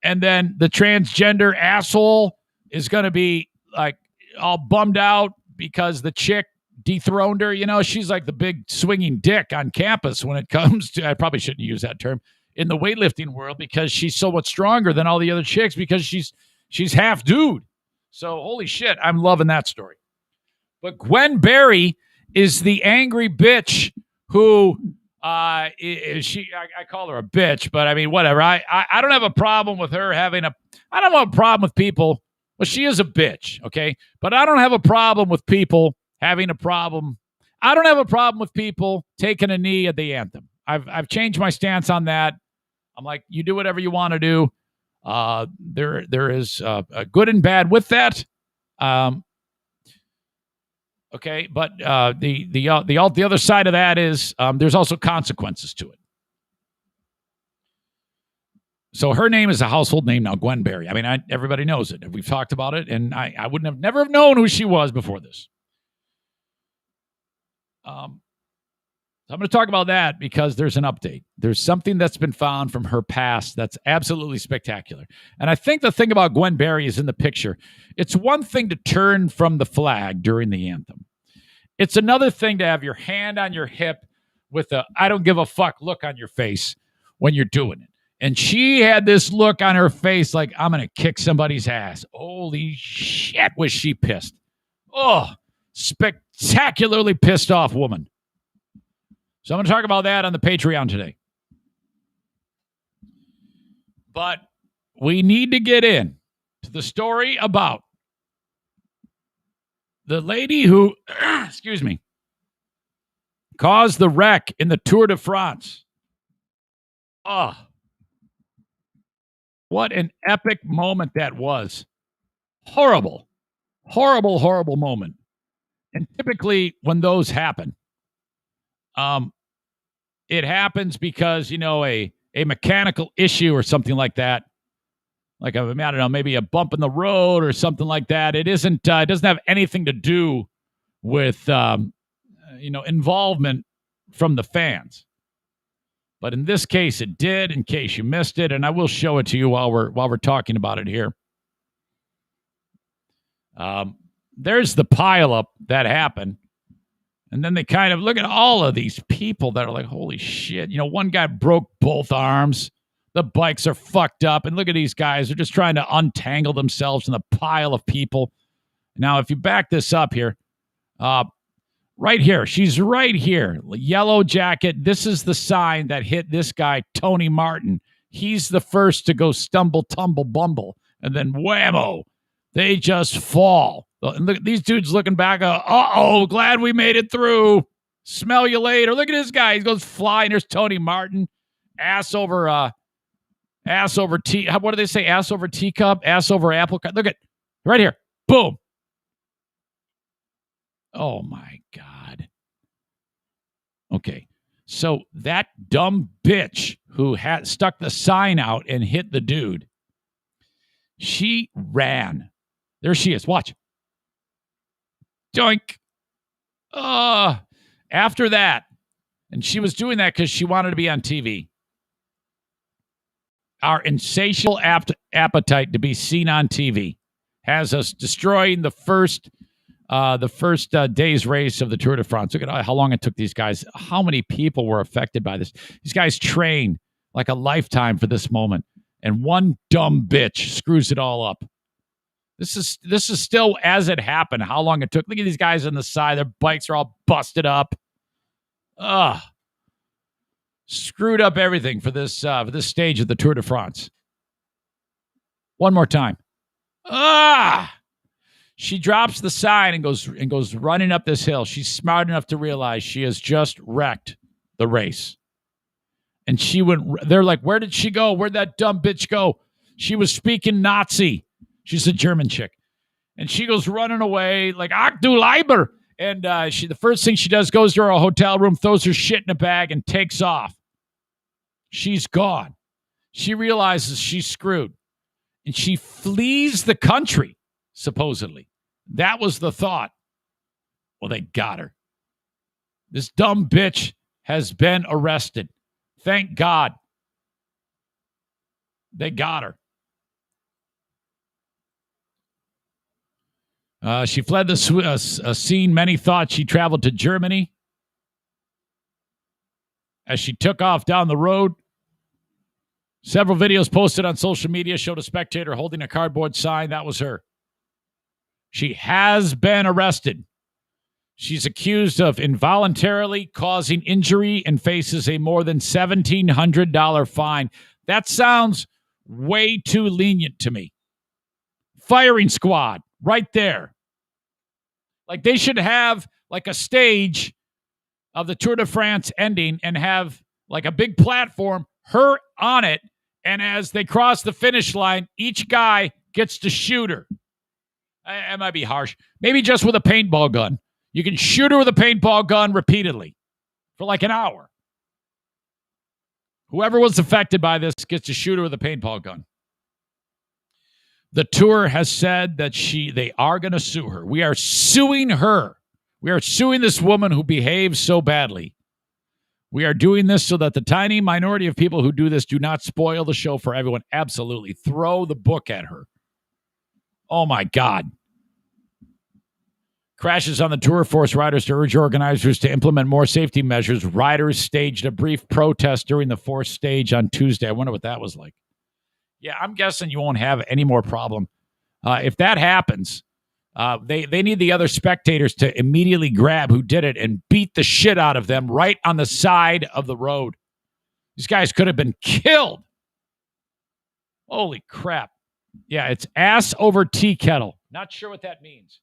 and then the transgender asshole is going to be like all bummed out because the chick dethroned her? You know, she's like the big swinging dick on campus when it comes to, I probably shouldn't use that term, in the weightlifting world, because she's so much stronger than all the other chicks, because she's half dude. So, holy shit, I'm loving that story. But Gwen Berry is the angry bitch who, I call her a bitch, but I mean, whatever. I don't have a problem with her I don't have a problem with people. Well, she is a bitch, okay? But I don't have a problem with people having a problem. I don't have a problem with people taking a knee at the anthem. I've changed my stance on that. I'm like, you do whatever you want to do. There is a good and bad with that. Okay, but the other side of that is there's also consequences to it. So her name is a household name now, Gwen Berry. I mean, everybody knows it. We've talked about it, and I wouldn't have never have known who she was before this. So I'm going to talk about that because there's an update. There's something that's been found from her past that's absolutely spectacular. And I think the thing about Gwen Berry is in the picture. It's one thing to turn from the flag during the anthem. It's another thing to have your hand on your hip with a I don't give a fuck look on your face when you're doing it. And she had this look on her face like, I'm going to kick somebody's ass. Holy shit, was she pissed. Oh, spectacularly pissed off woman. So I'm going to talk about that on the Patreon today. But we need to get in to the story about the lady who, caused the wreck in the Tour de France. Oh, what an epic moment that was. Horrible, horrible, horrible moment. And typically when those happen, it happens because, a mechanical issue or something like that. Like, I don't know, maybe a bump in the road or something like that. It isn't, it doesn't have anything to do with, involvement from the fans. But in this case, it did, in case you missed it. And I will show it to you while we're talking about it here. There's the pileup that happened. And then they kind of look at all of these people that are like, holy shit. One guy broke both arms. The bikes are fucked up. And look at these guys. They're just trying to untangle themselves in the pile of people. Now, if you back this up here, right here, she's right here. Yellow jacket. This is the sign that hit this guy, Tony Martin. He's the first to go stumble, tumble, bumble. And then whammo, they just fall. And look at these dudes looking back. Glad we made it through. Smell you later. Look at this guy. He goes flying. There's Tony Martin. Ass over tea. What do they say? Ass over teacup. Ass over apple cup. Look at right here. Boom. Oh my God. Okay. So that dumb bitch who had stuck the sign out and hit the dude, she ran. There she is. Watch. Doink. After that, and she was doing that because she wanted to be on TV. Our insatiable appetite to be seen on TV has us destroying the first day's race of the Tour de France. Look at how long it took these guys. How many people were affected by this? These guys train like a lifetime for this moment, and one dumb bitch screws it all up. This is still as it happened. How long it took? Look at these guys on the side. Their bikes are all busted up. Screwed up everything for this stage of the Tour de France. One more time. She drops the sign and goes running up this hill. She's smart enough to realize she has just wrecked the race. And they're like, where did she go? Where'd that dumb bitch go? She was speaking Nazi. She's a German chick. And she goes running away like, Ach du Leiber. And the first thing she does, goes to her hotel room, throws her shit in a bag, and takes off. She's gone. She realizes she's screwed. And she flees the country, supposedly. That was the thought. Well, they got her. This dumb bitch has been arrested. Thank God. They got her. She fled the scene. Many thought she traveled to Germany. As she took off down the road, several videos posted on social media showed a spectator holding a cardboard sign. That was her. She has been arrested. She's accused of involuntarily causing injury and faces a more than $1,700 fine. That sounds way too lenient to me. Firing squad, right there. Like they should have like a stage of the Tour de France ending and have like a big platform, her on it, and as they cross the finish line, each guy gets to shoot her. It might be harsh. Maybe just with a paintball gun. You can shoot her with a paintball gun repeatedly for like an hour. Whoever was affected by this gets to shoot her with a paintball gun. The tour has said that they are going to sue her. We are suing her. We are suing this woman who behaves so badly. We are doing this so that the tiny minority of people who do this do not spoil the show for everyone. Absolutely. Throw the book at her. Oh, my God. Crashes on the tour forced riders to urge organizers to implement more safety measures. Riders staged a brief protest during the fourth stage on Tuesday. I wonder what that was like. Yeah, I'm guessing you won't have any more problem. If that happens, they need the other spectators to immediately grab who did it and beat the shit out of them right on the side of the road. These guys could have been killed. Holy crap. Yeah, it's ass over tea kettle. Not sure what that means.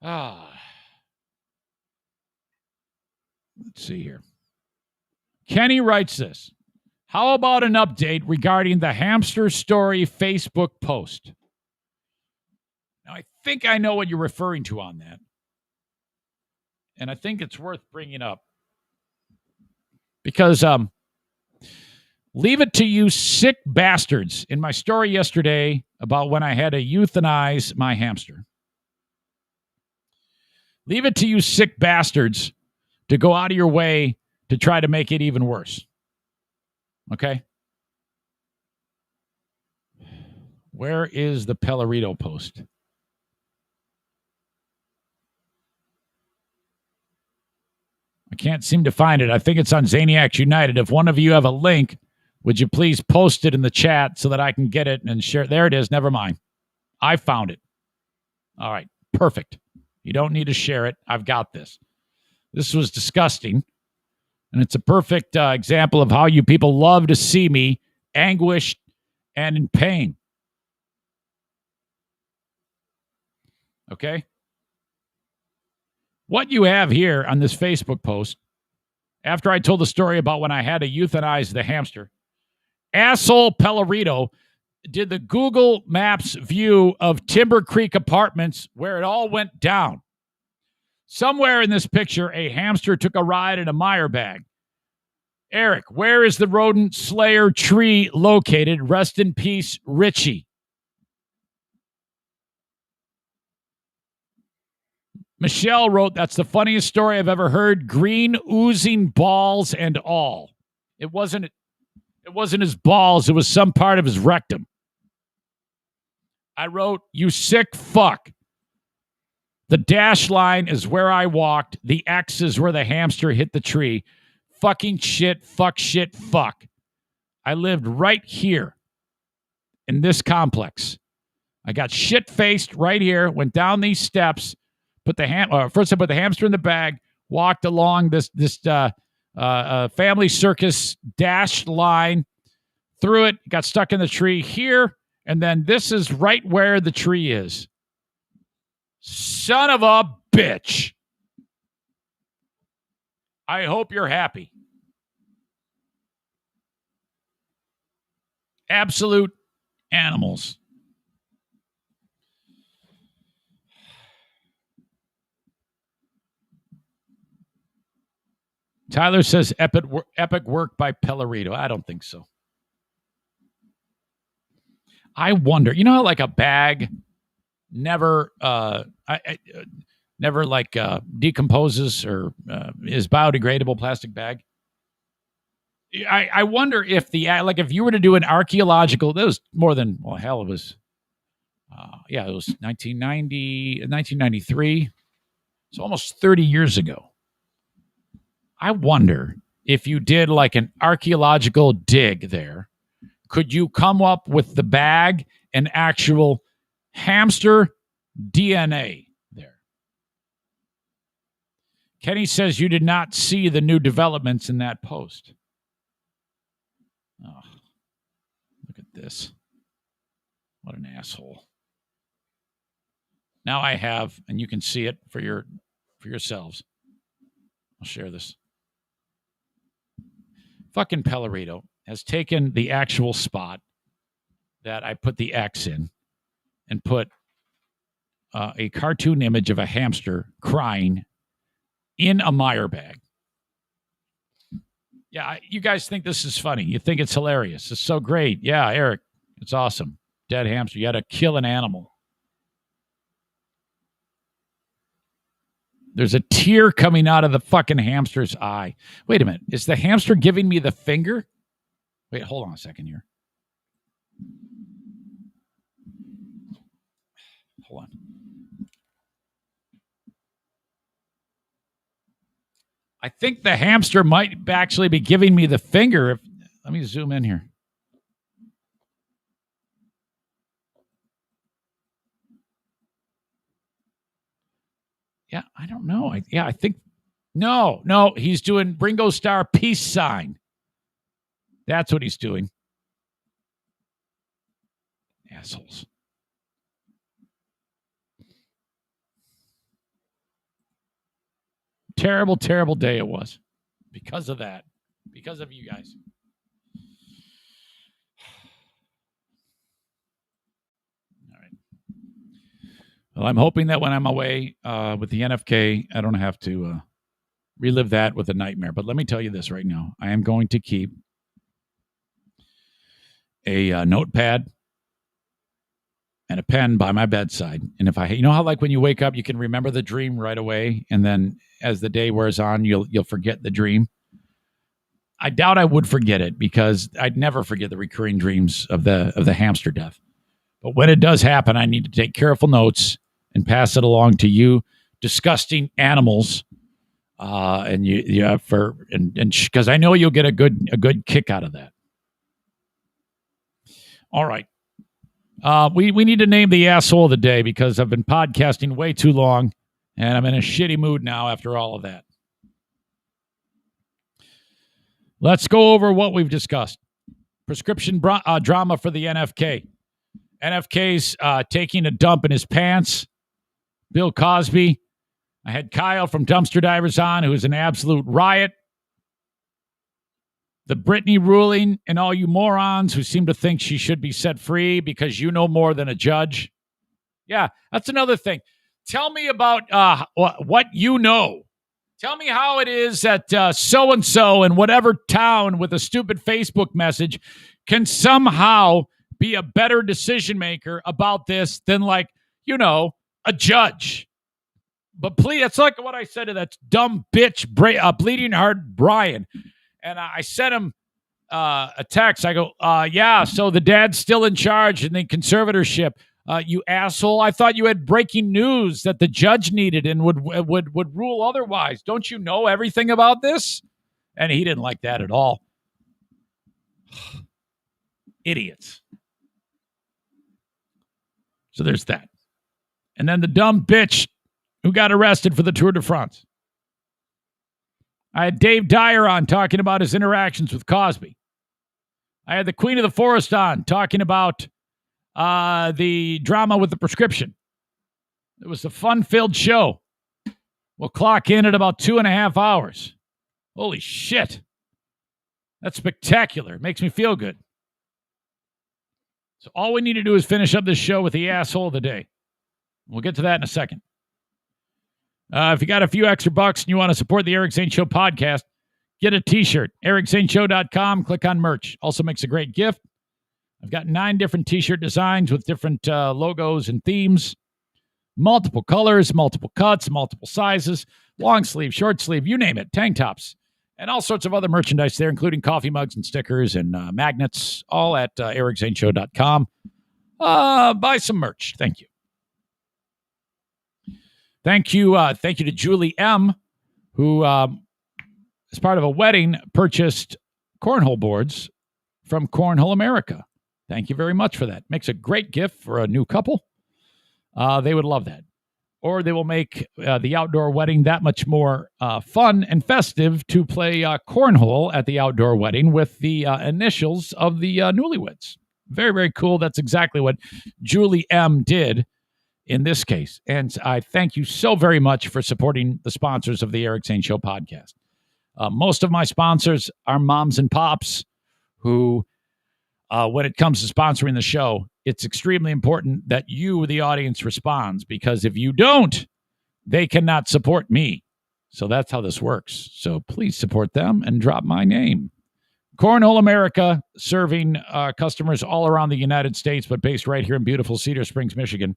Let's see here. Kenny writes this. How about an update regarding the hamster story Facebook post? Now, I think I know what you're referring to on that. And I think it's worth bringing up. Because leave it to you sick bastards. In my story yesterday about when I had to euthanize my hamster. Leave it to you sick bastards to go out of your way to try to make it even worse. Okay? Where is the Pellerito post? I can't seem to find it. I think it's on Zaniacs United. If one of you have a link, would you please post it in the chat so that I can get it and share it? There it is. Never mind. I found it. All right. Perfect. You don't need to share it. I've got this. This was disgusting. And it's a perfect example of how you people love to see me anguished and in pain. Okay? What you have here on this Facebook post, after I told the story about when I had to euthanize the hamster, asshole Pellerito did the Google Maps view of Timber Creek Apartments where it all went down. Somewhere in this picture, a hamster took a ride in a Meyer bag. Eric, where is the rodent slayer tree located? Rest in peace, Richie. Michelle wrote, that's the funniest story I've ever heard. Green oozing balls and all. It wasn't his balls. It was some part of his rectum. I wrote, you sick fuck. The dash line is where I walked. The X is where the hamster hit the tree. Fucking shit, fuck shit, fuck. I lived right here in this complex. I got shit-faced right here, went down these steps, first I put the hamster in the bag, walked along this family circus dash line, threw it, got stuck in the tree here, and then this is right where the tree is. Son of a bitch. I hope you're happy. Absolute animals. Tyler says epic work by Pellerito. I don't think so. I wonder, you know how like a bag never decomposes or is biodegradable plastic bag? I wonder if if you were to do an archaeological, that was more than, well, hell, it was, it was 1993. It's almost 30 years ago. I wonder if you did like an archaeological dig there, could you come up with the bag and actual hamster DNA there? Kenny says you did not see the new developments in that post. Oh, look at this. What an asshole. Now I have, and you can see it for yourselves. I'll share this. Fucking Pellerito has taken the actual spot that I put the X in and put a cartoon image of a hamster crying in a Meyer bag. Yeah, you guys think this is funny. You think it's hilarious. It's so great. Yeah, Eric, it's awesome. Dead hamster. You had to kill an animal. There's a tear coming out of the fucking hamster's eye. Wait a minute. Is the hamster giving me the finger? Wait, hold on a second here. Hold on. I think the hamster might actually be giving me the finger. Let me zoom in here. Yeah, I don't know. I think. No, he's doing Ringo Starr peace sign. That's what he's doing. Assholes. Terrible, terrible day it was. Because of that. Because of you guys. All right. Well, I'm hoping that when I'm away with the NFK, I don't have to relive that with a nightmare. But let me tell you this right now. I am going to keep a notepad and a pen by my bedside. And if you know how like when you wake up, you can remember the dream right away. And then as the day wears on, you'll forget the dream. I doubt I would forget it because I'd never forget the recurring dreams of the hamster death. But when it does happen, I need to take careful notes and pass it along to you disgusting animals And because I know you'll get a good kick out of that. All right. We need to name the asshole of the day because I've been podcasting way too long and I'm in a shitty mood now after all of that. Let's go over what we've discussed. Prescription drama for the NFK. NFK's taking a dump in his pants. Bill Cosby. I had Kyle from Dumpster Divers on, who is an absolute riot. The Britney ruling and all you morons who seem to think she should be set free because you know more than a judge. Yeah, that's another thing. Tell me about what you know. Tell me how it is that so-and-so in whatever town with a stupid Facebook message can somehow be a better decision maker about this than, like, you know, a judge. But please, it's like what I said to that dumb bitch, Bleeding Heart Brian. And I sent him a text. I go, yeah, so the dad's still in charge in the conservatorship. You asshole. I thought you had breaking news that the judge needed and would rule otherwise. Don't you know everything about this? And he didn't like that at all. Idiots. So there's that. And then the dumb bitch who got arrested for the Tour de France. I had Dave Dyer on talking about his interactions with Cosby. I had the Queen of the Forest on talking about the drama with the prescription. It was a fun-filled show. We'll clock in at about 2.5 hours. Holy shit. That's spectacular. It makes me feel good. So all we need to do is finish up this show with the asshole of the day. We'll get to that in a second. If you got a few extra bucks and you want to support the Eric Zane Show podcast, get a t-shirt. EricZaneShow.com. Click on merch. Also makes a great gift. I've got 9 different t-shirt designs with different logos and themes. Multiple colors, multiple cuts, multiple sizes. Long sleeve, short sleeve, you name it. Tank tops. And all sorts of other merchandise there, including coffee mugs and stickers and magnets. All at EricZaneShow.com. Buy some merch. Thank you. Thank you to Julie M., who, as part of a wedding, purchased cornhole boards from Cornhole America. Thank you very much for that. Makes a great gift for a new couple. They would love that. Or they will make the outdoor wedding that much more fun and festive to play cornhole at the outdoor wedding with the initials of the newlyweds. Very, very cool. That's exactly what Julie M. did in this case. And I thank you so very much for supporting the sponsors of the Eric Zane Show podcast. Most of my sponsors are moms and pops who, when it comes to sponsoring the show, it's extremely important that you, the audience, responds, because if you don't, they cannot support me. So that's how this works. So please support them and drop my name. Cornhole America, serving customers all around the United States, but based right here in beautiful Cedar Springs, Michigan.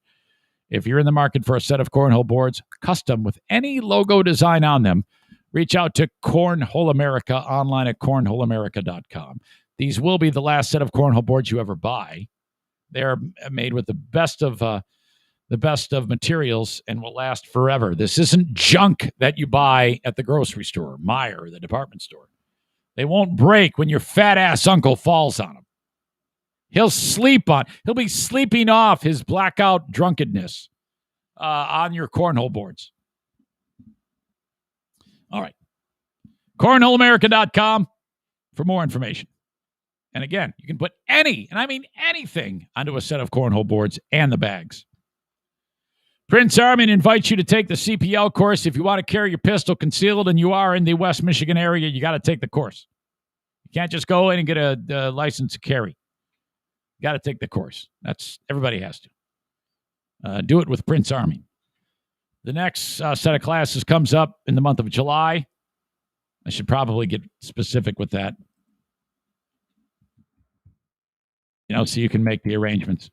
If you're in the market for a set of cornhole boards, custom with any logo design on them, reach out to Cornhole America online at cornholeamerica.com. These will be the last set of cornhole boards you ever buy. They're made with the best of materials and will last forever. This isn't junk that you buy at the grocery store, Meijer, the department store. They won't break when your fat ass uncle falls on them. He'll be sleeping off his blackout drunkenness on your cornhole boards. All right. Cornholeamerica.com for more information. And again, you can put anything onto a set of cornhole boards and the bags. Prince Armin invites you to take the CPL course. If you want to carry your pistol concealed and you are in the West Michigan area, you got to take the course. You can't just go in and get a license to carry. You got to take the course. Everybody has to. Do it with Prince Armin. The next set of classes comes up in the month of July. I should probably get specific with that. So you can make the arrangements.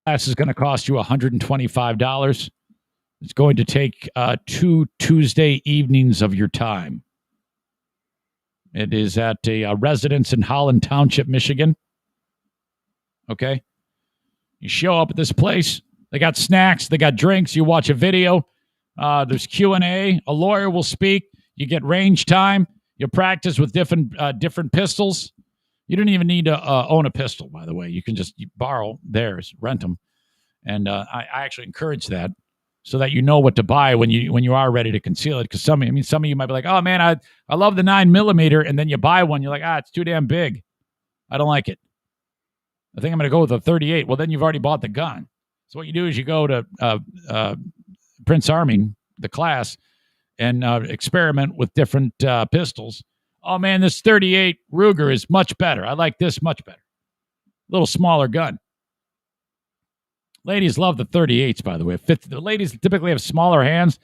Class is going to cost you $125. It's going to take 2 Tuesday evenings of your time. It is at a residence in Holland Township, Michigan. Okay? You show up at this place. They got snacks. They got drinks. You watch a video. There's Q&A. A lawyer will speak. You get range time. You practice with different pistols. You don't even need to own a pistol, by the way. You can just borrow theirs, rent them. And I actually encourage that so that you know what to buy when you are ready to conceal it. Because some of you might be like, oh, man, I love the 9mm. And then you buy one. You're like, it's too damn big. I don't like it. I think I'm going to go with a 38. Well, then you've already bought the gun. So what you do is you go to Prince Army, the class, and experiment with different pistols. Oh, man, this 38 Ruger is much better. I like this much better. A little smaller gun. Ladies love the 38s, by the way. The ladies typically have smaller hands.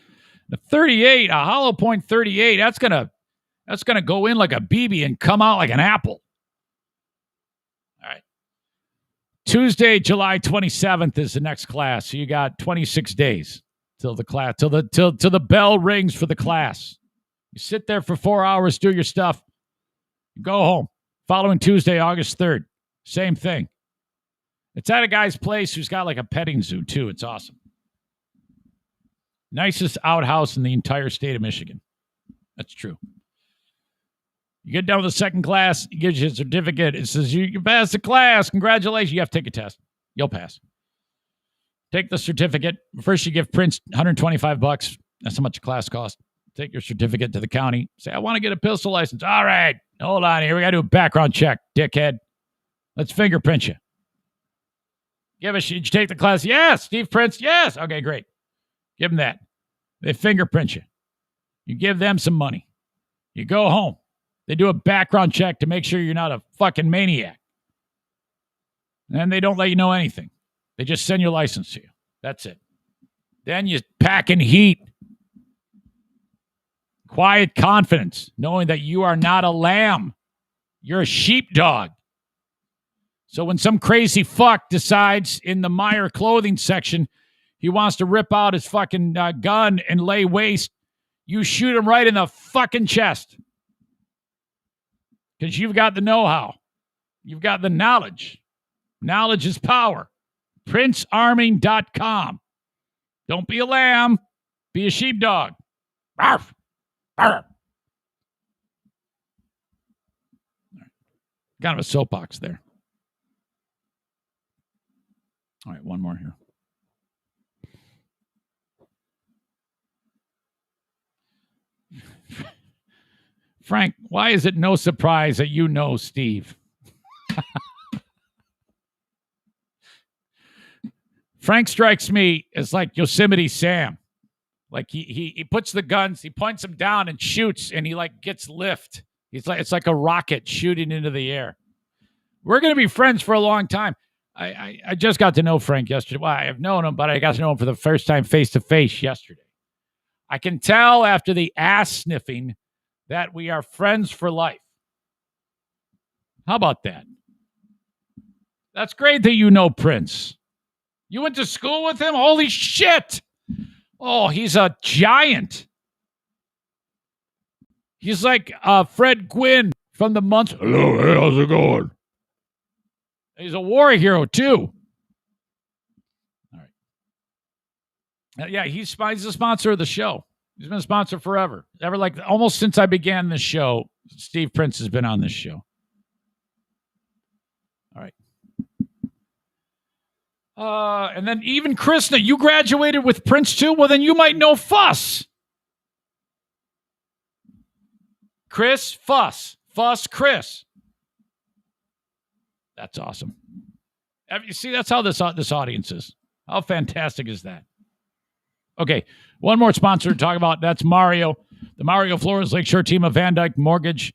The 38, a hollow point 38, that's gonna go in like a BB and come out like an apple. All right. Tuesday, July 27th is the next class. So you got 26 days till the bell rings for the class. You sit there for 4 hours, do your stuff, you go home. Following Tuesday, August 3rd, same thing. It's at a guy's place who's got like a petting zoo, too. It's awesome. Nicest outhouse in the entire state of Michigan. That's true. You get done with the second class, it gives you a certificate. It says, you passed the class. Congratulations. You have to take a test. You'll pass. Take the certificate. First, you give Prince $125. That's how much the class costs. Take your certificate to the county. Say, I want to get a pistol license. All right. Hold on here. We got to do a background check, dickhead. Let's fingerprint you. Did you take the class? Yes. Steve Prince? Yes. Okay, great. Give them that. They fingerprint you. You give them some money. You go home. They do a background check to make sure you're not a fucking maniac. And then they don't let you know anything. They just send your license to you. That's it. Then you pack in heat. Quiet confidence, knowing that you are not a lamb. You're a sheepdog. So when some crazy fuck decides in the Meyer clothing section he wants to rip out his fucking gun and lay waste, you shoot him right in the fucking chest. Because you've got the know-how. You've got the knowledge. Knowledge is power. PrinceArming.com. Don't be a lamb. Be a sheepdog. Arf. Arf. Kind of a soapbox there. All right, one more here. Frank, why is it no surprise that you know Steve? Frank strikes me as like Yosemite Sam. Like he puts the guns, he points them down and shoots, and he like gets lift. It's like a rocket shooting into the air. We're going to be friends for a long time. I just got to know Frank yesterday. Well, I have known him, but I got to know him for the first time face-to-face yesterday. I can tell after the ass sniffing that we are friends for life. How about that? That's great that you know Prince. You went to school with him? Holy shit! Oh, he's a giant. He's like Fred Gwynn from the Munsters. Hello, hey, how's it going? He's a war hero, too. All right. Yeah, he's a sponsor of the show. He's been a sponsor forever. Like almost since I began this show, Steve Prince has been on this show. All right. And then even Krishna, you graduated with Prince too? Well, then you might know Fuss. Chris Fuss. Fuss Chris. That's awesome. You see, that's how this audience is. How fantastic is that? Okay, one more sponsor to talk about. That's Mario. The Mario Flores Lakeshore team of Van Dyke Mortgage,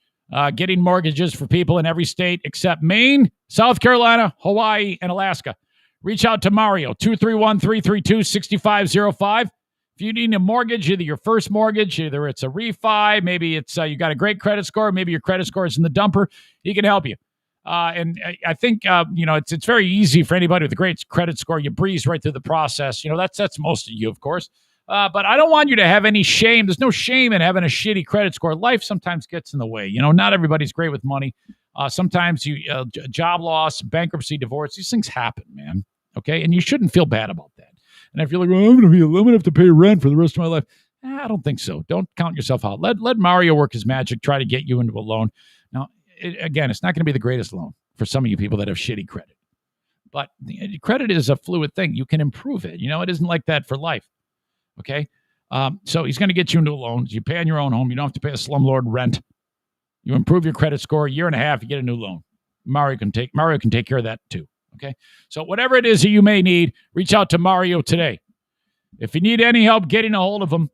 getting mortgages for people in every state except Maine, South Carolina, Hawaii, and Alaska. Reach out to Mario, 231-332-6505. If you need a mortgage, either your first mortgage, either it's a refi, maybe it's you got a great credit score, maybe your credit score is in the dumper, he can help you. And I think, it's very easy for anybody with a great credit score. You breeze right through the process. That's most of you, of course. But I don't want you to have any shame. There's no shame in having a shitty credit score. Life sometimes gets in the way. Not everybody's great with money. Sometimes job loss, bankruptcy, divorce, these things happen, man. Okay. And you shouldn't feel bad about that. And if you're like, well, I'm going to have to pay rent for the rest of my life. I don't think so. Don't count yourself out. Let Mario work his magic, try to get you into a loan. Now, again, it's not going to be the greatest loan for some of you people that have shitty credit. But credit is a fluid thing. You can improve it. It isn't like that for life. Okay? So he's going to get you into a loan. You pay on your own home. You don't have to pay a slumlord rent. You improve your credit score. A year and a half, you get a new loan. Mario can take care of that too. Okay? So whatever it is that you may need, reach out to Mario today. If you need any help getting a hold of him,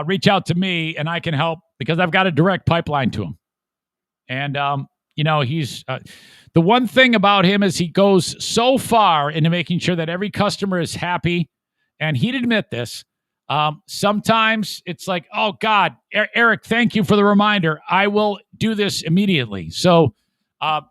reach out to me and I can help because I've got a direct pipeline to him. And, he's the one thing about him is he goes so far into making sure that every customer is happy. And he'd admit this. Sometimes it's like, oh, God, Eric, thank you for the reminder. I will do this immediately. So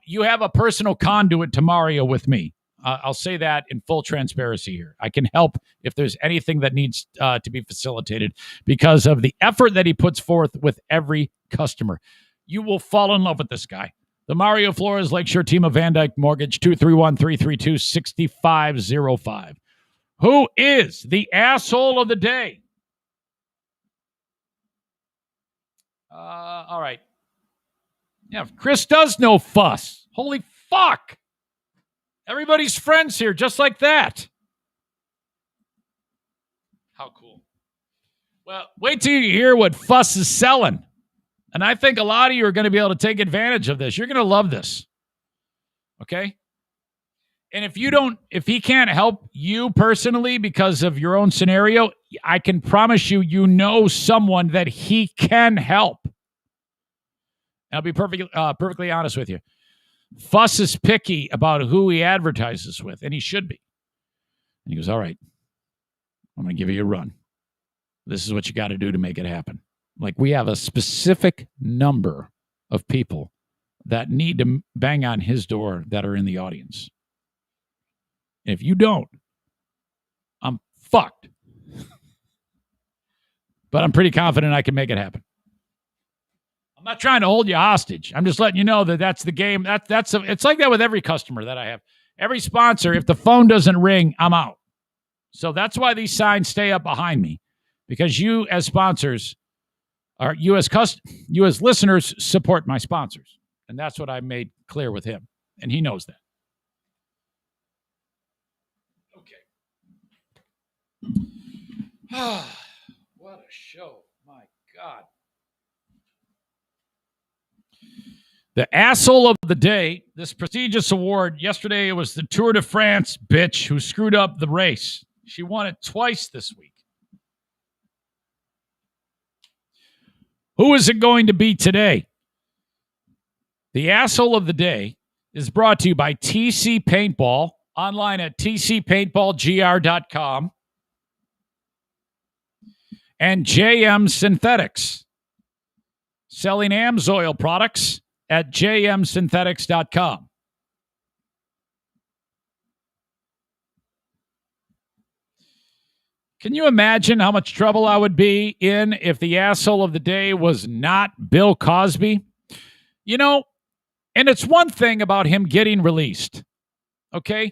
you have a personal conduit to Mario with me. I'll say that in full transparency here. I can help if there's anything that needs to be facilitated because of the effort that he puts forth with every customer. You will fall in love with this guy. The Mario Flores Lakeshore team of Van Dyke Mortgage, 231-332-6505. Who is the asshole of the day? All right. Yeah, Chris does know fuss. Holy fuck. Everybody's friends here, just like that. How cool. Well, wait till you hear what Fuss is selling. And I think a lot of you are going to be able to take advantage of this. You're going to love this. Okay? And if he can't help you personally because of your own scenario, I can promise you know someone that he can help. I'll be perfectly honest with you. Fuss is picky about who he advertises with, and he should be. And he goes, all right, I'm going to give you a run. This is what you got to do to make it happen. Like, we have a specific number of people that need to bang on his door that are in the audience. If you don't, I'm fucked. But I'm pretty confident I can make it happen. I'm not trying to hold you hostage. I'm just letting you know that that's the game. It's like that with every customer that I have. Every sponsor, if the phone doesn't ring, I'm out. So that's why these signs stay up behind me. Because you as sponsors, you as listeners support my sponsors. And that's what I made clear with him. And he knows that. What a show. My God. The asshole of the day, this prestigious award. Yesterday, it was the Tour de France bitch who screwed up the race. She won it twice this week. Who is it going to be today? The asshole of the day is brought to you by TC Paintball, online at tcpaintballgr.com. And JM Synthetics, selling AMSOIL products at jmsynthetics.com. Can you imagine how much trouble I would be in if the asshole of the day was not Bill Cosby? And it's one thing about him getting released, okay?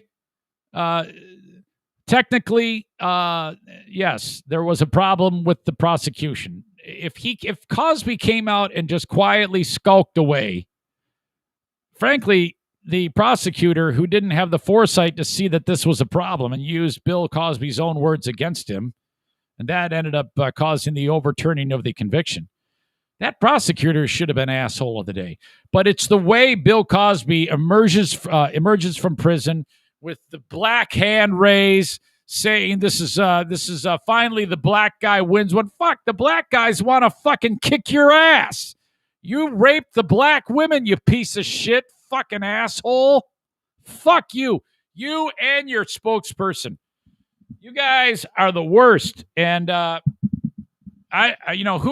Technically, yes, there was a problem with the prosecution. If Cosby came out and just quietly skulked away, frankly, the prosecutor who didn't have the foresight to see that this was a problem and used Bill Cosby's own words against him, and that ended up causing the overturning of the conviction. That prosecutor should have been asshole of the day. But it's the way Bill Cosby emerges from prison with the black hand raised, saying this is finally the black guy wins. When fuck, the black guys want to fucking kick your ass. You raped the black women, you piece of shit, fucking asshole. Fuck you. You and your spokesperson. You guys are the worst. And who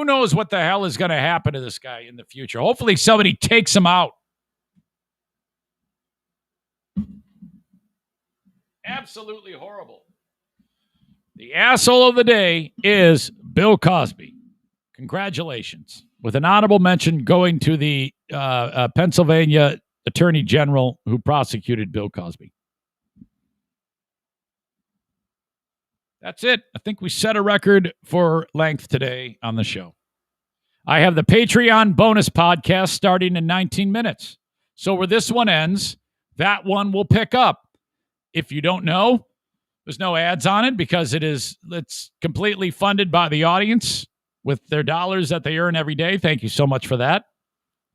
knows what the hell is going to happen to this guy in the future. Hopefully somebody takes him out. Absolutely horrible. The asshole of the day is Bill Cosby. Congratulations. With an honorable mention going to the Pennsylvania Attorney General who prosecuted Bill Cosby. That's it. I think we set a record for length today on the show. I have the Patreon bonus podcast starting in 19 minutes. So where this one ends, that one will pick up. If you don't know, there's no ads on it because it's completely funded by the audience with their dollars that they earn every day. Thank you so much for that.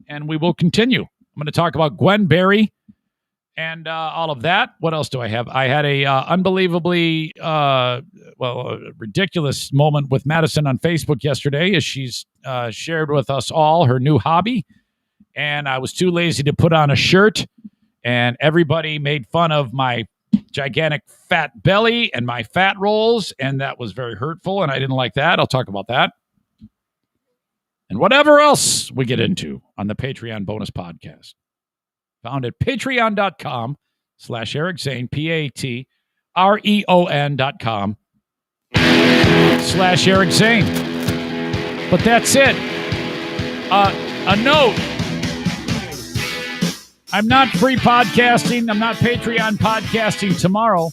And we will continue. I'm going to talk about Gwen Berry and all of that. What else do I have? I had a unbelievably, ridiculous moment with Madison on Facebook yesterday as she's shared with us all her new hobby. And I was too lazy to put on a shirt. And everybody made fun of my gigantic fat belly and my fat rolls. And that was very hurtful. And I didn't like that. I'll talk about that. And whatever else we get into on the Patreon bonus podcast. Found at patreon.com/Eric Zane, patreon.com/Eric Zane. But that's it. A note. I'm not free podcasting. I'm not Patreon podcasting tomorrow.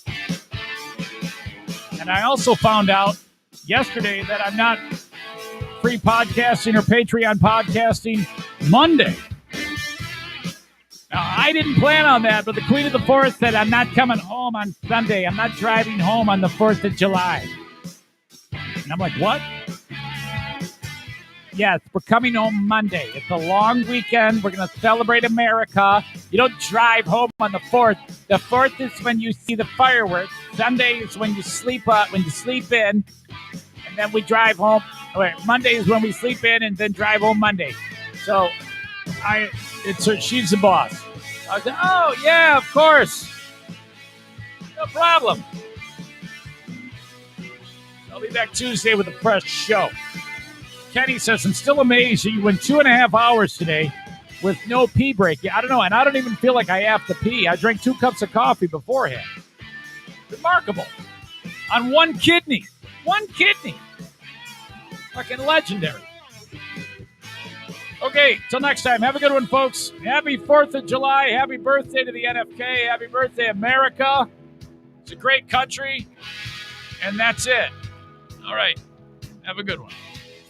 And I also found out yesterday that I'm not free podcasting or Patreon podcasting Monday. Now, I didn't plan on that, but the Queen of the Forest said I'm not coming home on Sunday. I'm not driving home on the 4th of July. And I'm like, what? Yes, we're coming home Monday. It's a long weekend. We're going to celebrate America. You don't drive home on the 4th. The 4th is when you see the fireworks. Sunday is when you sleep in, and then we drive home. Monday is when we sleep in and then drive home Monday. So she's the boss. I said, oh, yeah, of course. No problem. I'll be back Tuesday with a fresh show. Kenny says, I'm still amazed that you went 2.5 hours today with no pee break. I don't know, and I don't even feel like I have to pee. I drank 2 cups of coffee beforehand. Remarkable. On one kidney. One kidney. Fucking legendary. Okay, till next time. Have a good one, folks. Happy 4th of July. Happy birthday to the NFK. Happy birthday, America. It's a great country. And that's it. All right. Have a good one.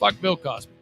Fuck Bill Cosby.